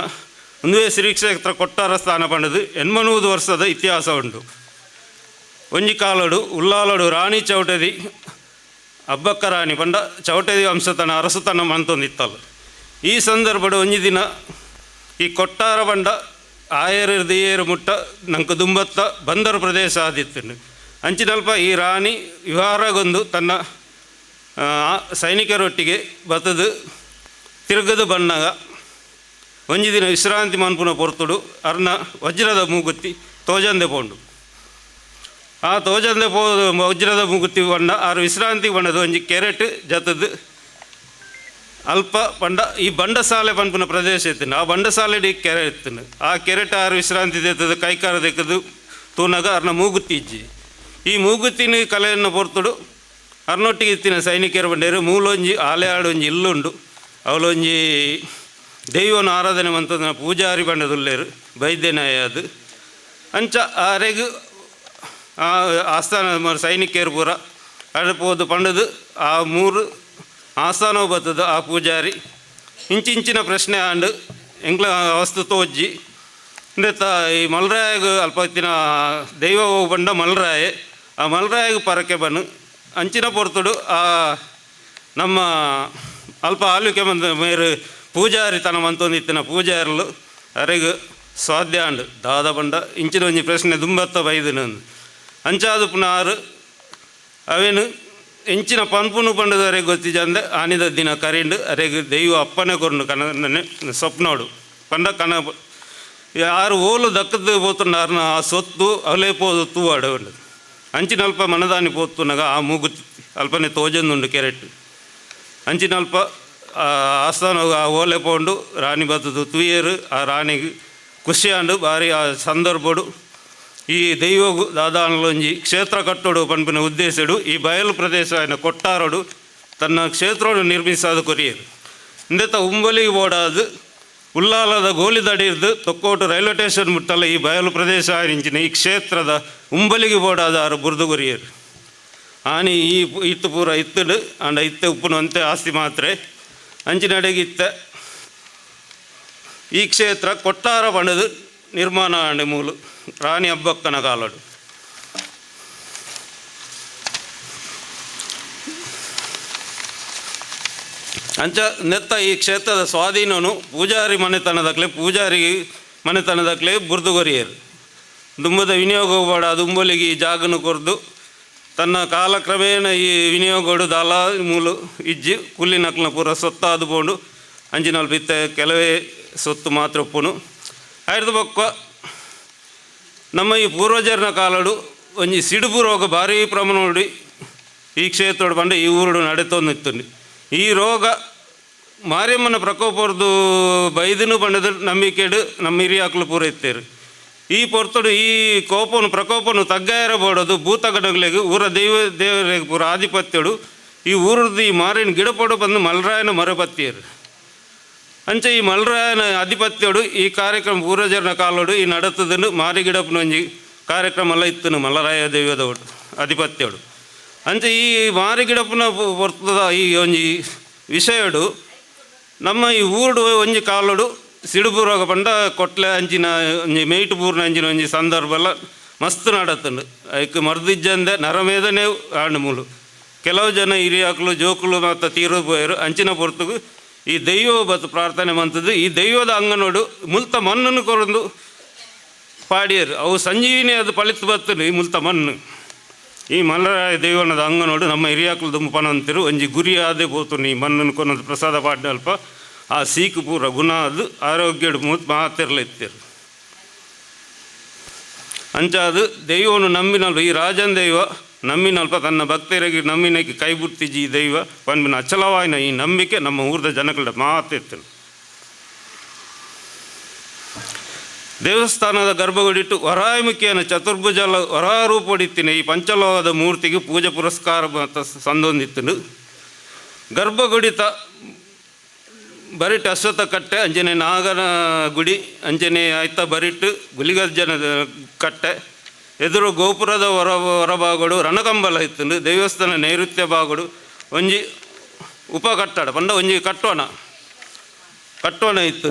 ಒಂದೇ ಶ್ರೀ ಕ್ಷೇತ್ರ ಕೊಟ್ಟಾರ ಸ್ಥಾನ ಪಂಡದು 80 ವರ್ಷದ ಇತಿಹಾಸ ಉಂಟು. ಒಂಜಿ ಕಾಲಡು ಉಲ್ಲಾಲಡು ರಾಣಿ ಚೌಟದಿ ಅಬ್ಬಕ್ಕ ರಾಣಿ ಪಂಡ ಚೌಟದಿ ವಂಶತನ ಅರಸುತನ ಮಂತೊಂದಿತ್ತಲ್ಲ. ಈ ಸಂದರ್ಭಡು ಒಂಜಿ ದಿನ ಈ ಕೊಟ್ಟಾರ ಪಂಡ ಆಯರು ಮುಟ್ಟ ನಂಗೆ ದುಂಬತ್ತ ಬಂದರು ಪ್ರದೇಶ ಆದಿತ್ತು. ಅಂಚಿನಲ್ಪ ಈ ರಾಣಿ ವಿಹಾರಗೊಂದು ತನ್ನ ಸೈನಿಕರೊಟ್ಟಿಗೆ ಬತ್ತದು ತಿರುಗದು ಬಣ್ಣಗ ಒಂಜಿ ದಿನ ವಿಶ್ರಾಂತಿ ಮನ್ಪುನ ಪೊರ್ತುಡು ಅರ್ನ ವಜ್ರದ ಮೂಗುತ್ತಿ ತೋಜಂದೆ ಪೋಂಡು. ಆ ತೋಜಂದೆ ವಜ್ರದ ಮೂಗುತ್ತಿ ಬಣ್ಣ ಆರು ವಿಶ್ರಾಂತಿ ಬಣ್ಣದ ಒಂಜಿ ಕೆರೆಟ್ ಜತದು ಅಲ್ಪ ಬಂಡ ಈ ಬಂಡಸಾಲೆ ಪನ್ಪುನ ಪ್ರದೇಶ ಇತ್ತು. ಆ ಬಂಡಸಾಲೆಡಿ ಕೆರೆ ಇತ್ತು. ಆ ಕೆರೆಟ್ ಆರು ವಿಶ್ರಾಂತಿ ತೆತ್ತದು ಕೈಕಾರ ತೆಕ್ಕದು ತೂನಾಗ ಅರ್ನ ಮೂಗುತ್ತಿ ಇಜ್ಜಿ. ಈ ಮೂಗುತ್ತಿನ ಕಲೆಯನ್ನು ಪೊರ್ತುಡು ಅರ್ನೊಟ್ಟಿಗೆ ಇತ್ತಿನ ಸೈನಿಕರು ಬಂಡೇರು ಮೂಲೊಂಜಿ ಆಲೆ ಆಡೊಂಜಿ ಇಲ್ಲುಂಡು. ಅವಳೊಂಜಿ ದೈವನ ಆರಾಧನೆ ಮಂತದ ಪೂಜಾರಿ ಬಂಡದುಲ್ಲೇರು ಬೈದ್ಯನಾಯ ಅದು ಅಂಚ ಆರೆಗು ಆಸ್ಥಾನ ಸೈನಿಕರು ಪೂರ ಅಡಪೋದು ಪಂಡದು ಆ ಮೂರು ಆಸ್ಥಾನವು ಬರ್ತದ. ಆ ಪೂಜಾರಿ ಇಂಚಿಂಚಿನ ಪ್ರಶ್ನೆ ಆಂಡು ಎಂಗ್ಲ ವಸ್ತು ತೋಜ್ಜಿ ಇಂದೆತ್ತ ಈ ಮಲ್ರಾಯಗ ಅಲ್ಪ ಇತ್ತಿನ ದೈವ ಬಂಡ ಮಲ್ರಾಯ. ಆ ಮಲ್ರಾಯಗ ಪರಕೆ ಬನ್ನು ಅಂಚಿನ ಪೊರ್ತುಡು ಆ ನಮ್ಮ ಅಲ್ಪ ಆಲುಕೆ ಬಂದ ಮೇರು ಪೂಜಾರಿ ತನ ಮಂತೊಂದಿತ್ತಿನ ಪೂಜಾರಲು ಅರೆಗು ಸ್ವಾಧ್ಯ ಆಂಡು ದಾದ ಬಂಡ ಇಂಚಿನ ಒಂಜಿ ಪ್ರಶ್ನೆ ದುಂಬತ್ತ ಬೈದನಂದು ಅಂಚಾದು ಪುನಃ ಆರು ಅವೇನು ಎಂಚಿನ ಪನ್ಪುನು ಪಂಡದವರೆಗೆ ಗೊತ್ತಿಜಂದೆ ಆನಿದ ದಿನ ಕರಿಂಡು ಅರೆಗೆ ದೈವ ಅಪ್ಪನೇ ಕೊರ್ನು ಕನ ಸ್ವಪ್ನೋಡು ಪಂಡ ಕನ ಯಾರು ಓಲು ದಕ್ಕದು ಪೋತುಂಡಾರನ ಆ ಸೊತ್ತು ಅವಲೇ ಪೋದು ತೂವಾಡು ಉಂಡು ಅಂಚಿನಲ್ಪ ಮನದಾನಿ ಪೋತುನಾಗ ಆ ಮೂಗುತ್ತಿ ಅಲ್ಪನೇ ತೋಜಂದುಂಡು ಕೆರೆಟ್ ಅಂಚಿನಲ್ಪ ಆಸ್ಥಾನ ಆ ಓಲೆ ಪೋಂಡು ರಾಣಿ ಬತ್ತದು ತುಯ್ಯರು ಆ ರಾಣಿಗೆ ಖುಷಿಯಾಂಡು ಭಾರಿ ಆ ಸಂದರ್ಭಡು ಈ ದೈವಗು ದಾದಾನಲೊಂಜಿ ಕ್ಷೇತ್ರ ಕಟ್ಟೋಡು ಪನ್ಪಿನ ಉದ್ದೇಶಡು ಈ ಬಯಲು ಪ್ರದೇಶ ಆಯ್ನ ಕೊಟ್ಟಾರೋಡು ತನ್ನ ಕ್ಷೇತ್ರವನ್ನು ನಿರ್ಮಿಸಾದ ಕೊರಿಯರು ಇಂದೆತ್ತ ಉಂಬಲಿಗೆ ಓಡಾದು ಉಲ್ಲಾಲದ ಗೋಲಿದಡಿರ್ದು ತೊಕ್ಕೋಟು ರೈಲ್ವೆ ಸ್ಟೇಷನ್ ಮುಟ್ಟಲ್ಲ ಈ ಬಯಲು ಪ್ರದೇಶ ಆಯ್ನಿಂಚಿನ ಈ ಕ್ಷೇತ್ರದ ಉಂಬಲಿಗೆ ಓಡಾದ ಆರು ಬುರ್ದು ಕೊರಿಯರು ಆನಿ ಈ ಇತ್ತು ಪೂರ ಇತ್ತಡು ಅಂಡ ಇತ್ತೆ ಉಪ್ಪುನಂತೆ ಆಸ್ತಿ ಮಾತ್ರ ಅಂಚಿನಡೆಗಿತ್ತ ಈ ಕ್ಷೇತ್ರ ಕೊಟ್ಟಾರ ಬಣ್ಣದು ನಿರ್ಮಾಣ ಆಂಡೆ ಮೂಲು ರಾಣಿ ಹಬ್ಬಕ್ಕನ ಕಾಲಡು ಅಂಚ ನೆತ್ತ ಈ ಕ್ಷೇತ್ರದ ಸ್ವಾಧೀನನು ಪೂಜಾರಿ ಮನೆತನದಕ್ಲೆ ಪೂಜಾರಿ ಮನೆತನದಕ್ಲೆ ಬುರ್ದುಗೊರಿಯರು ದುಂಬದ ವಿನಿಯೋಗ ಬಾಡ ದುಂಬಲಿಗೆ ಈ ಜಾಗನು ಕೊರ್ದು ತನ್ನ ಕಾಲಕ್ರಮೇಣ ಈ ವಿನಿಯೋಗಡು ದಾಲ ಮೂಲು ಇಜ್ಜಿ ಕುಲ್ಲಿನಕ್ಲನ ಪೂರ ಸೊತ್ತಾದು ಬೋಂಡು ಅಂಚಿನಲ್ಲಿ ಬಿತ್ತ ಕೆಲವೇ ಸೊತ್ತು ಮಾತ್ರ ಒಪ್ಪುನು ಆಯ್ದು ಬೊಕ್ಕ ನಮ್ಮ ಈ ಪೂರ್ವಜರನ ಕಾಲಡು ಒಂಜಿ ಸಿಡುಬು ರೋಗ ಭಾರಿ ಪ್ರಮಾಣ ಈ ಕ್ಷೇತ್ರ ಬಂದು ಈ ಊರುಡು ನಡೆತೊಂದಿತ್ತು. ಈ ರೋಗ ಮಾರಿಯಮ್ಮನ ಪ್ರಕೋಪರ್ದು ಬೈದನು ಬಂಡದು ನಂಬಿಕೆಡು ನಮ್ಮ ಹಿರಿಯಾಕ್ಲು ಪೂರ ಇತ್ತೇರು. ಈ ಪೊರ್ತುಡು ಈ ಪ್ರಕೋಪನು ತಗ್ಗಾಯರ ಬೋಡೋದು ಭೂತಗಡಗಳಿಗೆ ಊರ ದೇವರಿಗೆ ಪೂರ ಆಧಿಪತ್ಯಡು ಈ ಊರದ್ದು ಈ ಮಾರಿನ ಗಿಡಪಡು ಬಂದು ಮಲ್ರಾಯನ ಮರಪತ್ತಿಯರು ಅಂಚೆ ಈ ಮಲ್ರಾಯನ ಆಧಿಪತ್ಯಡು ಈ ಕಾರ್ಯಕ್ರಮ ಪೂರ್ವಜರನ ಕಾಲೋಡು ಈ ನಡತದನ್ನು ಮಾರಿ ಗಿಡಪನ ಒಂಜಿ ಕಾರ್ಯಕ್ರಮ ಎಲ್ಲ ಇತ್ತು ಮಲ್ಲರಾಯ ದೈವದವಡು ಆಧಿಪತ್ಯಡು ಅಂಚೆ ಈ ಮಾರಿ ಗಿಡಪನ ಬರ್ತದ ಈ ಒಂಜಿ ವಿಷಯಡು ನಮ್ಮ ಈ ಊರು ಒಂಜಿ ಕಾಲೋಡು ಸಿಡುಬು ರೋಗ ಪಂಡ ಕೊಟ್ಲೆ ಅಂಚಿನ ಒಂಜಿ ಮೇಯ್ಟು ಪೂರ್ಣ ಅಂಚಿನ ಒಂಜಿ ಸಂದರ್ಭ ಎಲ್ಲ ಮಸ್ತ್ ನಡತ್ತಂಡು ಅದಕ್ಕೆ ಮರ್ದಿಜ್ಜಂದೆ ನರಮೇದನೆ ಆಂಡು ಮೂಲು ಕೆಲವು ಜನ ಹಿರಿಯಾಕ್ಲು ಜೋಕುಲು ಮತ್ತು ತೀರೋದು ಪೋಯರು ಅಂಚಿನ ಪೊರ್ತುಗು ಈ ದೈವ ಬತ್ತು ಪ್ರಾರ್ಥನೆ ಮಂತದ್ದು ಈ ದೈವದ ಅಂಗನೋಡು ಮುಲ್ತ ಮಣ್ಣನ್ನು ಕೊರಂದು ಪಾಡಿಯರು ಅವು ಸಂಜೀವಿನಿ ಅದು ಪಳಿತು ಬತ್ತನು ಈ ಮುಲ್ತ ಮಣ್ಣು ಈ ಮಲ್ಲರಾಯ ದೈವನದ ಅಂಗನೋಡು ನಮ್ಮ ಹಿರಿಯಾಕ್ಲು ದುಂಪನ ಅಂತಿರು ಒಂಜಿ ಗುರಿ ಆದೇ ಪೋತು ಈ ಮಣ್ಣನ್ನು ಕೊನದು ಪ್ರಸಾದ ಪಾಡ್ಯ ಅಲ್ಪ ಆ ಸೀಕು ಪೂರ ಗುಣ ಅದು ಆರೋಗ್ಯಡು ಮೂತ್ ಮಾತಿರಲು ಇತ್ತಿರು ಅಂಚಾದು ದೈವನು ನಂಬಿನಲ್ವ ಈ ರಾಜನ್ ದೈವ ನಂಬಿನಲ್ಪ ತನ್ನ ಭಕ್ತರಿಗೆ ನಂಬಿನಕ್ಕೆ ಕೈ ಬುತ್ತಿಜಿ ದೈವ ಪನ್ಬಿನ ಅಚಲವಾಯಿನ ಈ ನಂಬಿಕೆ ನಮ್ಮ ಊರದ ಜನಗಳ ಮಾತಿರ್ತನು. ದೇವಸ್ಥಾನದ ಗರ್ಭಗುಡಿಟ್ಟು ವರಾಯಮುಖಿಯನ್ನು ಚತುರ್ಭುಜಲ ವರಾರೂಪೊಡಿತ್ತಿನ ಈ ಪಂಚಲೋಹದ ಮೂರ್ತಿಗೆ ಪೂಜೆ ಪುರಸ್ಕಾರ ಸಂದೊಂದಿತ್ತು. ಗರ್ಭಗುಡಿತ ಬರಿಟ್ಟು ಅಶ್ವತ್ಥ ಕಟ್ಟೆ ಅಂಜನೆ ನಾಗನ ಗುಡಿ ಅಂಜನೆ ಆಯ್ತ ಬರಿಟ್ಟು ಗುಲಿಗರ್ಜನ ಕಟ್ಟೆ ಎದುರು ಗೋಪುರದ ಹೊರಭಾಗಡು ರಣಕಂಬಲ ಇತ್ತು. ದೇವಸ್ಥಾನ ನೈಋತ್ಯ ಭಾಗಡು ಒಂಜಿ ಉಪಕಟ್ಟಡ ಪಂಡ ಒಂಜಿ ಕಟ್ಟೋಣ ಇತ್ತು.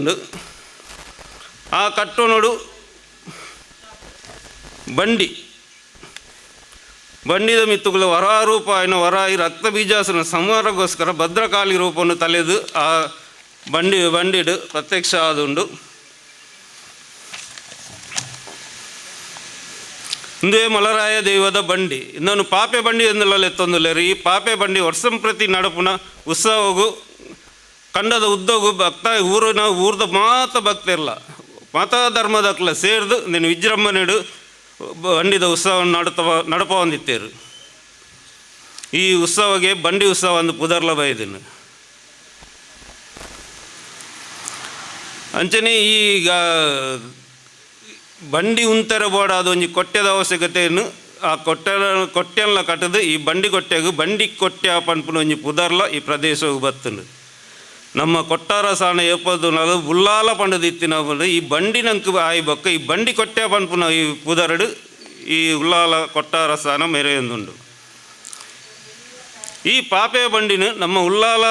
ಆ ಕಟ್ಟೋನಡು ಬಂಡಿದ ಮಿತ್ತುಗಳು ವರಾರೂಪ ಆಯ್ನ ವರಾಯಿ ರಕ್ತ ಬೀಜಾಸನ ಸಂಹಾರಗೋಸ್ಕರ ಭದ್ರಕಾಳಿ ರೂಪವನ್ನು ತಲೆದು ಆ ಬಂಡಿಡು ಪ್ರತ್ಯಕ್ಷ ಆದುಂಡು. ಇಂದುವೆ ಮಲರಾಯ ದೈವದ ಬಂಡಿ ಇನ್ನೊಂದು ಪಾಪೆ ಬಂಡಿ ಎಂದೆಲ್ಲ ಎತ್ತೊಂದುಲ್ಲೇರು. ಈ ಪಾಪೆ ಬಂಡಿ ವರ್ಷಂ ಪ್ರತಿ ನಡಪುನ ಉತ್ಸವಗೂ ಕಂಡದ ಉದ್ದಗೂ ಭಕ್ತ ಊರ್ದ ಮಾತ ಭಕ್ತ ಇರಲ್ಲ ಮತ ಧರ್ಮದಕ್ಲ ಸೇರಿದು ನೀನು ವಿಜೃಂಭಣೆಡು ಬಂಡಿದ ಉತ್ಸವವನ್ನು ನಡಪ ಹೊಂದಿತ್ತೇರು. ಈ ಉತ್ಸವಗೆ ಬಂಡಿ ಉತ್ಸವ ಅಂದು ಪುದರ್ಲ ಬೈದಿನ ಅಂಚನೆ ಈಗ ಬಂಡಿ ಉಂತರ ಬೋಡ ಅದು ಒಂಜಿ ಕೊಟ್ಟೆದ ಅವಶ್ಯಕತೆಯನ್ನು ಆ ಕೊಟ್ಟೆಲ್ಲ ಕಟ್ಟದು ಈ ಬಂಡಿ ಕೊಟ್ಟೆಗೂ ಬಂಡಿ ಕೊಟ್ಟೆ ಪನ್ಪುನ ಒಂಜಿ ಪುದರ್ಲ ಈ ಪ್ರದೇಶವು ಬತ್ತುಂಡು. ನಮ್ಮ ಕೊಟ್ಟಾರ ಸಾಣ ಏಪದು ನಲು ಬುಲ್ಲಾಲ ಪಂಡದಿತ್ತಿನ ಈ ಬಂಡಿ ನಂಕು ಆಯಿ ಬೊಕ್ಕ ಈ ಬಂಡಿ ಕೊಟ್ಟೆ ಪನ್ಪುನ ಈ ಪುದರಡು ಈ ಉಲ್ಲಾಲ ಕೊಟ್ಟಾರ ಸಾಣ ಮೆರೆಯೊಂದುಂಡು. ಈ ಪಾಪೆ ಬಂಡಿನ ನಮ್ಮ ಉಲ್ಲಾಲ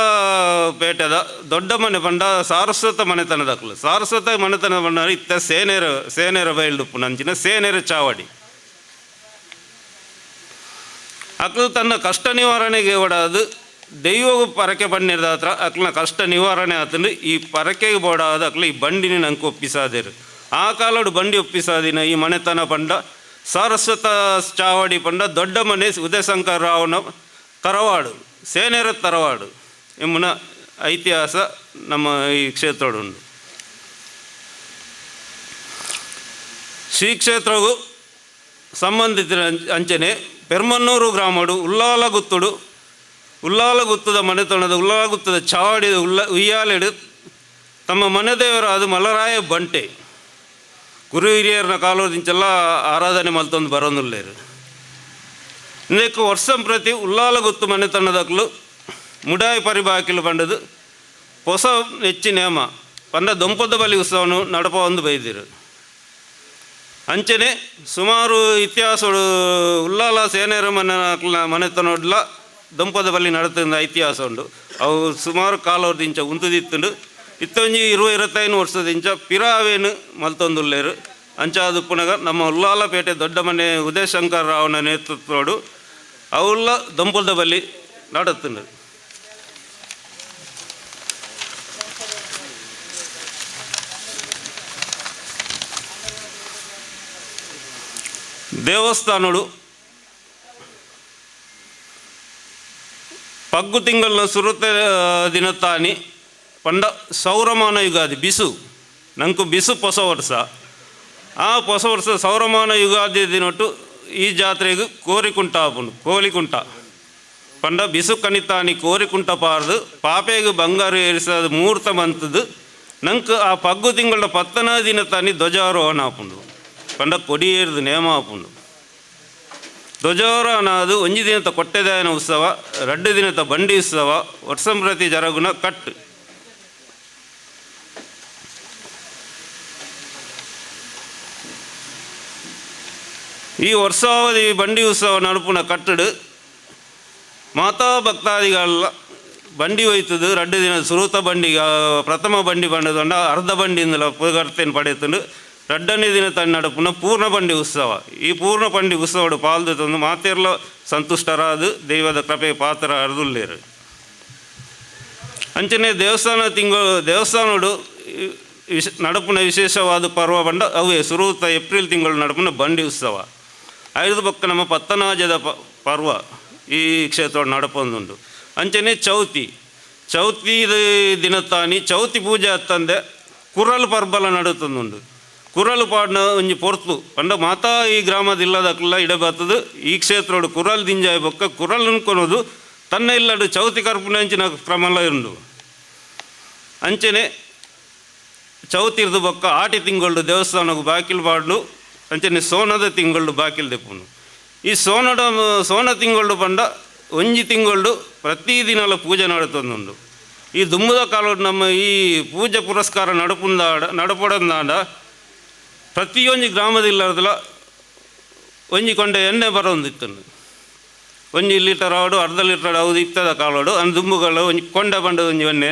ಪೇಟೆದ ದೊಡ್ಡ ಮನೆ ಪಂಡ ಸಾರಸ್ವತ ಮನೆತನದಕ್ಲು ಸಾರಸ್ವತ ಮನೆತನ ಪಂಡ ಇತ್ತ ಸೇನೆರ ಬಯಲ್ಡುಪ್ಪು ನಂಚಿನ ಸೇನೆರ ಚಾವಡಿ ಅಕ್ಲು ತನ್ನ ಕಷ್ಟ ನಿವಾರಣೆಗೆ ಓಡಾದು ದೈವವು ಪರಕೆ ಬಂದಿರದ ಹತ್ರ ಅಕ್ಲನ ಕಷ್ಟ ನಿವಾರಣೆ ಆತಂದು ಈ ಪರಕೆಗೆ ಬೋಡಾದ ಅಕ್ಲು ಈ ಬಂಡಿನ ನಂಗೆ ಒಪ್ಪಿಸಾದೇರು. ಆ ಕಾಲಡು ಬಂಡಿ ಒಪ್ಪಿಸಾದಿನ ಈ ಮನೆತನ ಪಂಡ ಸಾರಸ್ವತ ಚಾವಡಿ ಪಂಡ ದೊಡ್ಡ ಮನೆ ಉದಯಶಂಕರ ರಾವನ ತರವಾಡು ಸೇನೆರ ತರವಾಡು ಎಂಬುನ ಇತಿಹಾಸ ನಮ್ಮ ಈ ಕ್ಷೇತ್ರಡುಂಡು. ಶ್ರೀ ಕ್ಷೇತ್ರವು ಸಂಬಂಧಿತ ಅಂಚನೆ ಪೆರ್ಮನ್ನೂರು ಗ್ರಾಮಡು ಉಲ್ಲಾಲ ಗುತ್ತದ ಮನೆತನದ ಉಲ್ಲಾಲ ಗುತ್ತದ ಚಾವಡಿ ಉಯ್ಯಾಲೆಡು ತಮ್ಮ ಮನೆದೇವರಾದ ಮಲರಾಯ ಬಂಟೆ ಗುರು ಹಿರಿಯರನ್ನ ಕಾಲೋದಿಂಚೆಲ್ಲ ಆರಾಧನೆ ಮಲ್ತೊಂದು ಬರೋನುಲ್ಲೇರು. ಇದಕ್ಕೆ ವರ್ಷಂ ಪ್ರತಿ ಉಲ್ಲಾಲ ಗುತ್ತು ಮನೆತನದಕ್ಲು ಮುಡಾಯಿ ಪರಿಬಾಕಿಲು ಪಂಡದು ಹೊಸ ಹೆಚ್ಚಿ ನೇಮ ಪಂಡ ದೊಂಪದ ಬಲಿ ಉತ್ಸವನು ನಡಪ ಒಂದು ಬೈದಿರು. ಅಂಚನೆ ಸುಮಾರು ಇತಿಹಾಸಗಳು ಉಲ್ಲಾಲ ಸೇನೆರ ಮನೆತನೋಡ್ಲ ದೊಂಪದ ಬಲಿ ನಡತಂದ ಇತಿಹಾಸ ಉಂಡು. ಅವು ಸುಮಾರು ಕಾಲದಿಂದ ಉಂತದಿತ್ತುಂಡು ಇತ್ತೊಂಜಿ 20-25 ವರ್ಷದಿಂಚ ಪಿರಾವೇನು ಮಲ್ತೊಂದುಲ್ಲೇರು. ಅಂಚಾದು ಪುನಗ ನಮ್ಮ ಉಲ್ಲಾಲಪೇಟೆ ದೊಡ್ಡ ಮನೆ ಉದಯಶಂಕರ ರಾವನ ನೇತೃತ್ವಡು ಅವುಲ್ಲ ದೊಂಪದ ಬಲಿ ನಡತ್ತುಂಡು. ದೇವಸ್ಥಾನಗಳು ಪಗ್ಗು ತಿಂಗಳ ಸುರುತ ದಿನತಾನಿ ಪಂಡ ಸೌರಮಾನ ಯುಗಾದಿ ಬಿಸು ನಂಕು ಬಿಸು ಹೊಸ ವರ್ಷ. ಆ ಹೊಸ ವರ್ಷ ಸೌರಮಾನ ಯುಗಾದಿ ದಿನೊಟ್ಟು ಈ ಜಾತ್ರೆಗೆ ಕೋಲಿಕುಂಟ ಪಂಡ ಬಿಸು ಕಣಿತಾನಿ ಕೋರಿಕುಂಟ ಪಾರ್ದು ಪಾಪೆಗೆ ಬಂಗಾರು ಏರಿಸದ ಮುಹೂರ್ತ ಬಂತದ್ದು ನಂಗೆ ಆ ಪಗ್ಗು ತಿಂಗಳ 10ನೇ ದಿನ ತಾನಿ ಧ್ವಜಾರೋಹಣ ಆಪುಂಡು ಪಂಡ ಕೊಡಿ ಏರಿದು ನೇಮ ಆಪುಂಡು. ಧ್ವಜಾರೋಹಣ ಅದು 1 ದಿನದ ಕೊಟ್ಟೆದಾಯನ ಉತ್ಸವ 2 ದಿನದ ಬಂಡಿ ಉತ್ಸವ ವರ್ಷಂ ಪ್ರತಿ ಜರಗುನ ಕಟ್ಟು. ಈ ವರ್ಷಾವಧಿ ಬಂಡಿ ಉತ್ಸವ ನಡುಪುನ ಕಟ್ಟಡು ಮಾತಾ ಭಕ್ತಾದಿಗಳ ಬಂಡಿ ಹೋಯ್ತದು 2 ದಿನ ಸುರುತ ಬಂಡಿಗೆ ಪ್ರಥಮ ಬಂಡಿ ಬಂಡದೊಂಡ ಅರ್ಧ ಬಂಡಿಯಿಂದಲ ಪುಗರ್ತೇನು ಪಡೆಯುತ್ತಂಡು 2ನೇ ದಿನ ತನ್ನ ನಡುಪುನ ಪೂರ್ಣ ಬಂಡಿ ಉತ್ಸವ. ಈ ಪೂರ್ಣ ಬಂಡಿ ಉತ್ಸವಡು ಪಾಲ್ದು ತಂದು ಮಾತೆರ್ಲ ಸಂತುಷ್ಟರಾದು ದೈವದ ಕೃಪೆ ಪಾತ್ರ ಅರ್ದುಲ್ಲೇರು. ಅಂಚನೆ ದೇವಸ್ಥಾನಡು ನಡುಪುನ ವಿಶೇಷವಾದ ಪರ್ವ ಬಂಡ ಅವೇ ಸುರುತ ಏಪ್ರಿಲ್ ತಿಂಗಳು ನಡುಪುನ ಬಂಡಿ ಉತ್ಸವ. 5 ಪಕ್ಕ ನಮ್ಮ ಪತ್ತನಾಜದ ಪರ್ವ ಈ ಕ್ಷೇತ್ರ ನಡಪೊಂದುಂಡು. ಅಂಚನೆ ಚೌತಿ ದಿನತಾನಿ ಚೌತಿ ಪೂಜೆ ಹತ್ತಂದೆ ಕುರಲು ಪರ್ಬಲ ನಡುತ್ತೊಂದುಂಡು. ಕುರಲು ಪಾಡ್ನ ಒಂಜಿ ಪೊರ್ತು ಪಂಡ ಮಾತಾ ಈ ಗ್ರಾಮದಿಲ್ಲದಕ್ಕೆಲ್ಲ ಇಡಬತ್ತದು ಈ ಕ್ಷೇತ್ರಡು ಕುರಲ್ ದಿಂಜಾಯ ಬೊಕ್ಕ ಕುರಲ್ ಅನ್ಕೊಳೋದು ತನ್ನ ಇಲ್ಲಡು ಚೌತಿ ಕರ್ಪುನಂಚಿನ ಕ್ರಮಲ್ಲ ಉಂಡು. ಅಂಚನೆ ಚೌತಿರ್ದು ಬೊಕ್ಕ ಆಟಿ ತಿಂಗಳು ದೇವಸ್ಥಾನಕ್ಕೆ ಬಾಕಿಲು ಪಾಡ್ಲು ಅಂಚನೆ ಸೋನದ ತಿಂಗಳು ಬಾಕಿಲು ದೆಪ್ಪುನು. ಈ ಸೋನ ತಿಂಗಳು ಪಂಡ 1 ತಿಂಗಳು ಪ್ರತಿದಿನಲ ಪೂಜೆ ನಡುತ್ತೊಂದುಂಡು. ಈ ದುಂಬದ ಕಾಲೋಡು ನಮ್ಮ ಈ ಪೂಜೆ ಪುರಸ್ಕಾರ ನಡಪೊಡಂದಾಂಡ ಪ್ರತಿಯೊಂದು ಗ್ರಾಮದಿಲ್ಲದಲ್ಲ 1 ಕೊಂಡೆ ಎಣ್ಣೆ ಬರೋಂದಿತ್ತಂಡು. 1 ಲೀಟರ್ ಆಡು 1/2 ಲೀಟರ್ ಹೌದು ಇತ್ತದ ಕಾಲೋಡು ಅಂದು ದುಂಬುಗಳು 1 ಕೊಂಡೆ ಬಂಡ 1 ಎಣ್ಣೆ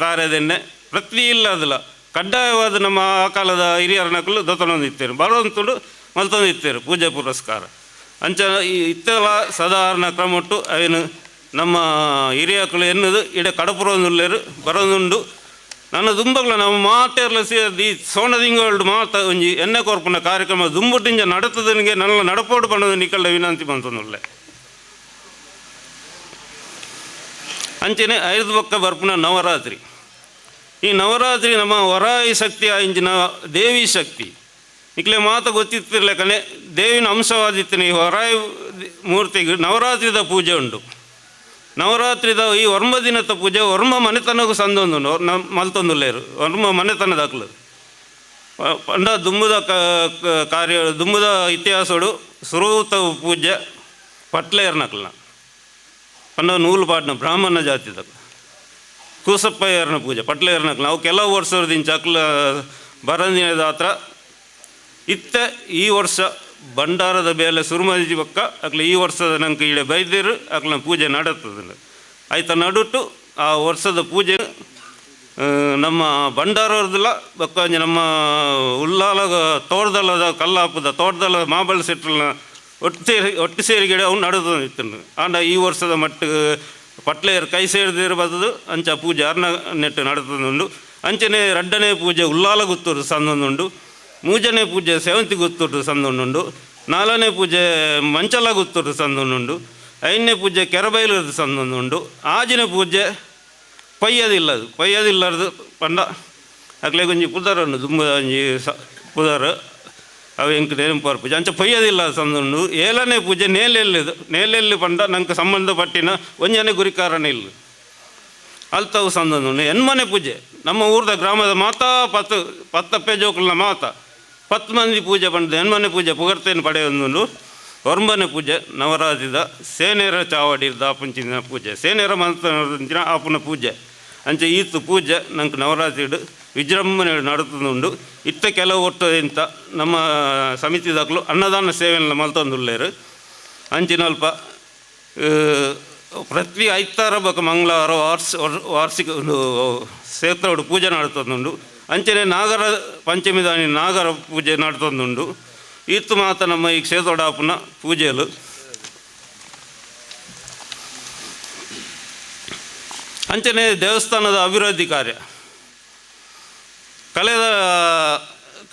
ತಾರೆದೆಣ್ಣೆ ಪ್ರತಿ ಇಲ್ಲದಲ್ಲ ಕಡ್ಡಾಯವಾದ ನಮ್ಮ ಆ ಕಾಲದ ಹಿರಿಯರ ನಕಲು ದೊತ್ತೊಂದಿತ್ತೇರು ಬರೋಂತುಡು ಮಲ್ತೊಂದಿತ್ತೇರು ಪೂಜೆ ಪುರಸ್ಕಾರ ಅಂಚ ಇತ್ತೆಲ್ಲ ಸಾಧಾರಣ ಕ್ರಮಟ್ಟು ಅವೇನು ನಮ್ಮ ಹಿರಿಯಕಲು ಎನ್ನುವುದು ಇಡೆ ಕಡಪುರೊಂದುಲ್ಲೇರು ಬರೋದುಂಡು. ನನ್ನ ದುಂಬಗಳ ನಮ್ಮ ಮಾತೆಲ್ಲ ಸೇರಿ ಸೋಣದಿಂಗಳು ಮಾತ ಒಂಜಿ ಎಣ್ಣೆ ಕೊರ್ಪುನ ಕಾರ್ಯಕ್ರಮ ದುಂಬುಟ್ಟಿಂಜ ನಡತದನಿಗೆ ನನ್ನ ನಡಪೋಡು ಪಣ್ಣದು ನಿಕಲ್ಡ ವಿನಂತಿ ಬಂತನುಲ್ಲೆ ಅಂಚನೆ 5 ಪಕ್ಕ ಬರ್ಪುನ ನವರಾತ್ರಿ. ಈ ನವರಾತ್ರಿ ನಮ್ಮ ವರಾಯಿ ಶಕ್ತಿ ಇಂಚಿನ ದೇವಿ ಶಕ್ತಿ ಇಕ್ಲೆ ಮಾತ ಗೊತ್ತಿತ್ತಿರಲೆ ಕಣೆ ದೇವಿನ ಅಂಶವಾದಿತ್ತಿನ ಈ ವರಾಯಿ ಮೂರ್ತಿಗೆ ನವರಾತ್ರಿದ ಪೂಜೆ ಉಂಟು. ನವರಾತ್ರಿದ ಈ 9 ದಿನದ ಪೂಜೆ ವರ್ಮ ಮನೆತನಗೂ ಸಂದೊಂದು ಮಲ್ತೊಂದುಲ್ಲೇರು ವರ್ಮ ಮನೆತನದಾಕ್ಲು ಪಂಡ ದುಂಬುದ ಕಾರ್ಯ ದುಂಬುದ ಇತಿಹಾಸಡು ಸುರೂತ ಪೂಜೆ ಪಟ್ಲೇರ್ನಕ್ಲ ಪಂಡ ನೂಲು ಪಾಡ್ನ ಬ್ರಾಹ್ಮಣ ಜಾತಿದ ಕೂಸಪ್ಪಯ್ಯರ್ನ ಪೂಜೆ ಪಟ್ಲೇರ್ನಕ್ಲ ಅವು ಕೆಲವು ವರ್ಷದಿಂದ ಅಕ್ಲ ಬರಂದಿನದ ಹತ್ರ ಇತ್ತೆ ಈ ವರ್ಷ ಭಂಡಾರದ ಬೇಲೆ ಸುರುಮದಿ ಪಕ್ಕ ಅಕ್ಲ ಈ ವರ್ಷದ ನಂಗೆ ಇಡೆ ಬೈದ್ಯರು ಅಕ್ಲ ಪೂಜೆ ನಡತದ ಆಯ್ತಾ ನಡುಟ್ಟು ಆ ವರ್ಷದ ಪೂಜೆ ನಮ್ಮ ಭಂಡಾರದಲ್ಲ ಬಕ್ಕ ನಮ್ಮ ಉಲ್ಲಾಲ ತೋಟದಲ್ಲದ ಕಲ್ಲಾಪದ ತೋಟದಲ್ಲ ಮಾಬಳ ಸೆಟ್ರಲ್ನ ಒಟ್ಟು ಸೇರಿ ಗಿಡ ಅವ್ನು ನಡೋದು ಇತ್ತು ಆಂಡ ಈ ವರ್ಷದ ಮಟ್ಟ ಪಟ್ಲೆಯರು ಕೈ ಸೇರಿದಿರು ಬದದು ಅಂಚ ಪೂಜೆ ಅರ್ನ ನೆಟ್ಟು ನಡತದುಂಡು ಅಂಚನೆ 2ನೇ ಪೂಜೆ ಉಲ್ಲಾಲ ಗುತ್ತೂರು ಸಂದೊಂದುಂಡು 3ನೇ ಪೂಜೆ ಸೇವಂತಿ ಗುತ್ತೂರು ಸಂದೊಂದುಂಡು 4ನೇ ಪೂಜೆ ಮಂಚಲ ಗುತ್ತೂರು ಸಂದೊಂದುಂಡು 5ನೇ ಪೂಜೆ ಕೆರಬೈಲದ ಸಂದೊಂದುಂಡು 6ನೇ ಪೂಜೆ ಪಯ್ಯದಿಲ್ಲದು ಪಂಡ ಅಕ್ಲೆ ಕೊಂಚಿ ಪುದರನ್ನು ದುಂಬ ಒಂಜಿ ಪುದರ್ ಅವು ಎಂಕ್ ನೆನಪಾರ ಪೂಜೆ ಅಂಚ ಪಯ್ಯದಿಲ್ಲ ಸಂದುಂಡು 7ನೇ ಪೂಜೆ ನೇಲೆಲ್ಲಿ ಪಂಡ ನಂಗೆ ಸಂಬಂಧಪಟ್ಟಿನ ಒಂಜನೆ ಗುರಿಕಾರಣ ಇಲ್ಲ ಅಲ್ತವು ಸಂದೊಂದು ಎನ್ಮನೆ ಪೂಜೆ ನಮ್ಮ ಊರದ ಗ್ರಾಮದ ಮಾತಾ 10 ಜೋಕಲ್ನ ಮಾತ 10 ಮಂದಿ ಪೂಜೆ ಪಂಡ ಎನ್ಮನೆ ಪೂಜೆ ಪುಗರ್ತೇನು ಪಡೆಯೊಂದು 9ನೇ ಪೂಜೆ ನವರಾತ್ರಿದ ಸೇನೆರ ಚಾವಡಿದ ಆಪುಂಚಿನ ಪೂಜೆ ಸೇನೆರ ಮಂತ್ರ ಆಪುನ ಪೂಜೆ ಅಂಚೆ ಈತು ಪೂಜೆ ನಂಗೆ ನವರಾತ್ರಿಡು ವಿಜೃಂಭಣೆ ನಡುತ್ತುಂಡು ಇತ್ತ ಕೆಲವು ಒಟ್ಟು ಇಂತ ನಮ್ಮ ಸಮಿತಿದಾಗಲು ಅನ್ನದಾನ ಸೇವೆಯನ್ನು ಮಲ್ತೊಂದುಲ್ಲೇರು ಅಂಚಿನಲ್ಪ ಪ್ರತಿ ಐತಾರ ಬಕ ಮಂಗಳವಾರ ವಾರ್ಷಿಕ ಒಂದು ಕ್ಷೇತ್ರಡು ಪೂಜೆ ನಡುತ್ತೊಂದುಂಡು ಅಂಚನೆ ನಾಗರ ಪಂಚಮಿ ದಾನಿ ನಾಗರ ಪೂಜೆ ನಡುತ್ತೊಂದುಂಡು ಈತು ಮಾತ ನಮ್ಮ ಈ ಕ್ಷೇತ್ರಡಾಪುನ ಪೂಜೆಲು ಅಂಚನೆ ದೇವಸ್ಥಾನದ ಅಭಿವೃದ್ಧಿ ಕಾರ್ಯ ಕಳೆದ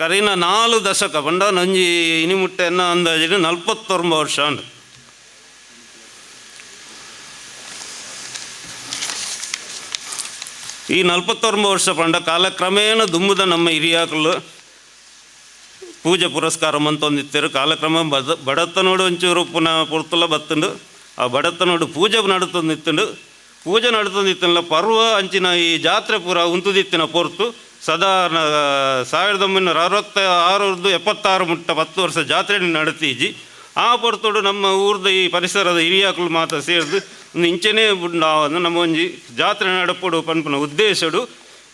ಕರೀನ 4 ದಶಕ ಪಂಡ ನಂಜಿ ಇನಿಮುಟ್ಟೆನ್ನ ಅಂದಾಜಿನ 49 ವರ್ಷ ಅಂಡು ಈ 49 ವರ್ಷ ಪಂಡ ಕಾಲಕ್ರಮೇಣ ದುಂಬುದ ನಮ್ಮ ಹಿರಿಯಾಕಲು ಪೂಜೆ ಪುರಸ್ಕಾರ ಮಂತೊಂದಿತ್ತೇರು ಕಾಲಕ್ರಮ ಬಡತನೋಡು ಒಂಚೂರು ಪುನಃ ಪುರ್ತುಲ ಬತ್ತುಂಡು ಆ ಬಡತನೋಡು ಪೂಜೆ ನಡುತ್ತೊಂದಿತ್ತುಂಡು ಪೂಜೆ ನಡುತ್ತೊಂದಿತ್ತಲ್ಲ ಪರ್ವ ಅಂಚಿನ ಈ ಜಾತ್ರೆ ಪೂರ ಉಂತುದಿತ್ತಿನ ಪೊರ್ತು ಸಾಧಾರಣ 1966 76 ಮುಟ್ಟ 10 ವರ್ಷ ಜಾತ್ರೆ ನಡತೀಜಿ ಆ ಪೊರ್ತೋಡು ನಮ್ಮ ಊರ್ದ ಈ ಪರಿಸರದ ಹಿರಿಯಾಕಲು ಮಾತ ಸೇರಿದು ಒಂದು ಇಂಚನೇ ಬುಂಡಾವನ್ನು ನಮ್ಮ ಒಂಜಿ ಜಾತ್ರೆ ನಡಪೋಡು ಪನ್ಪನ ಉದ್ದೇಶಡು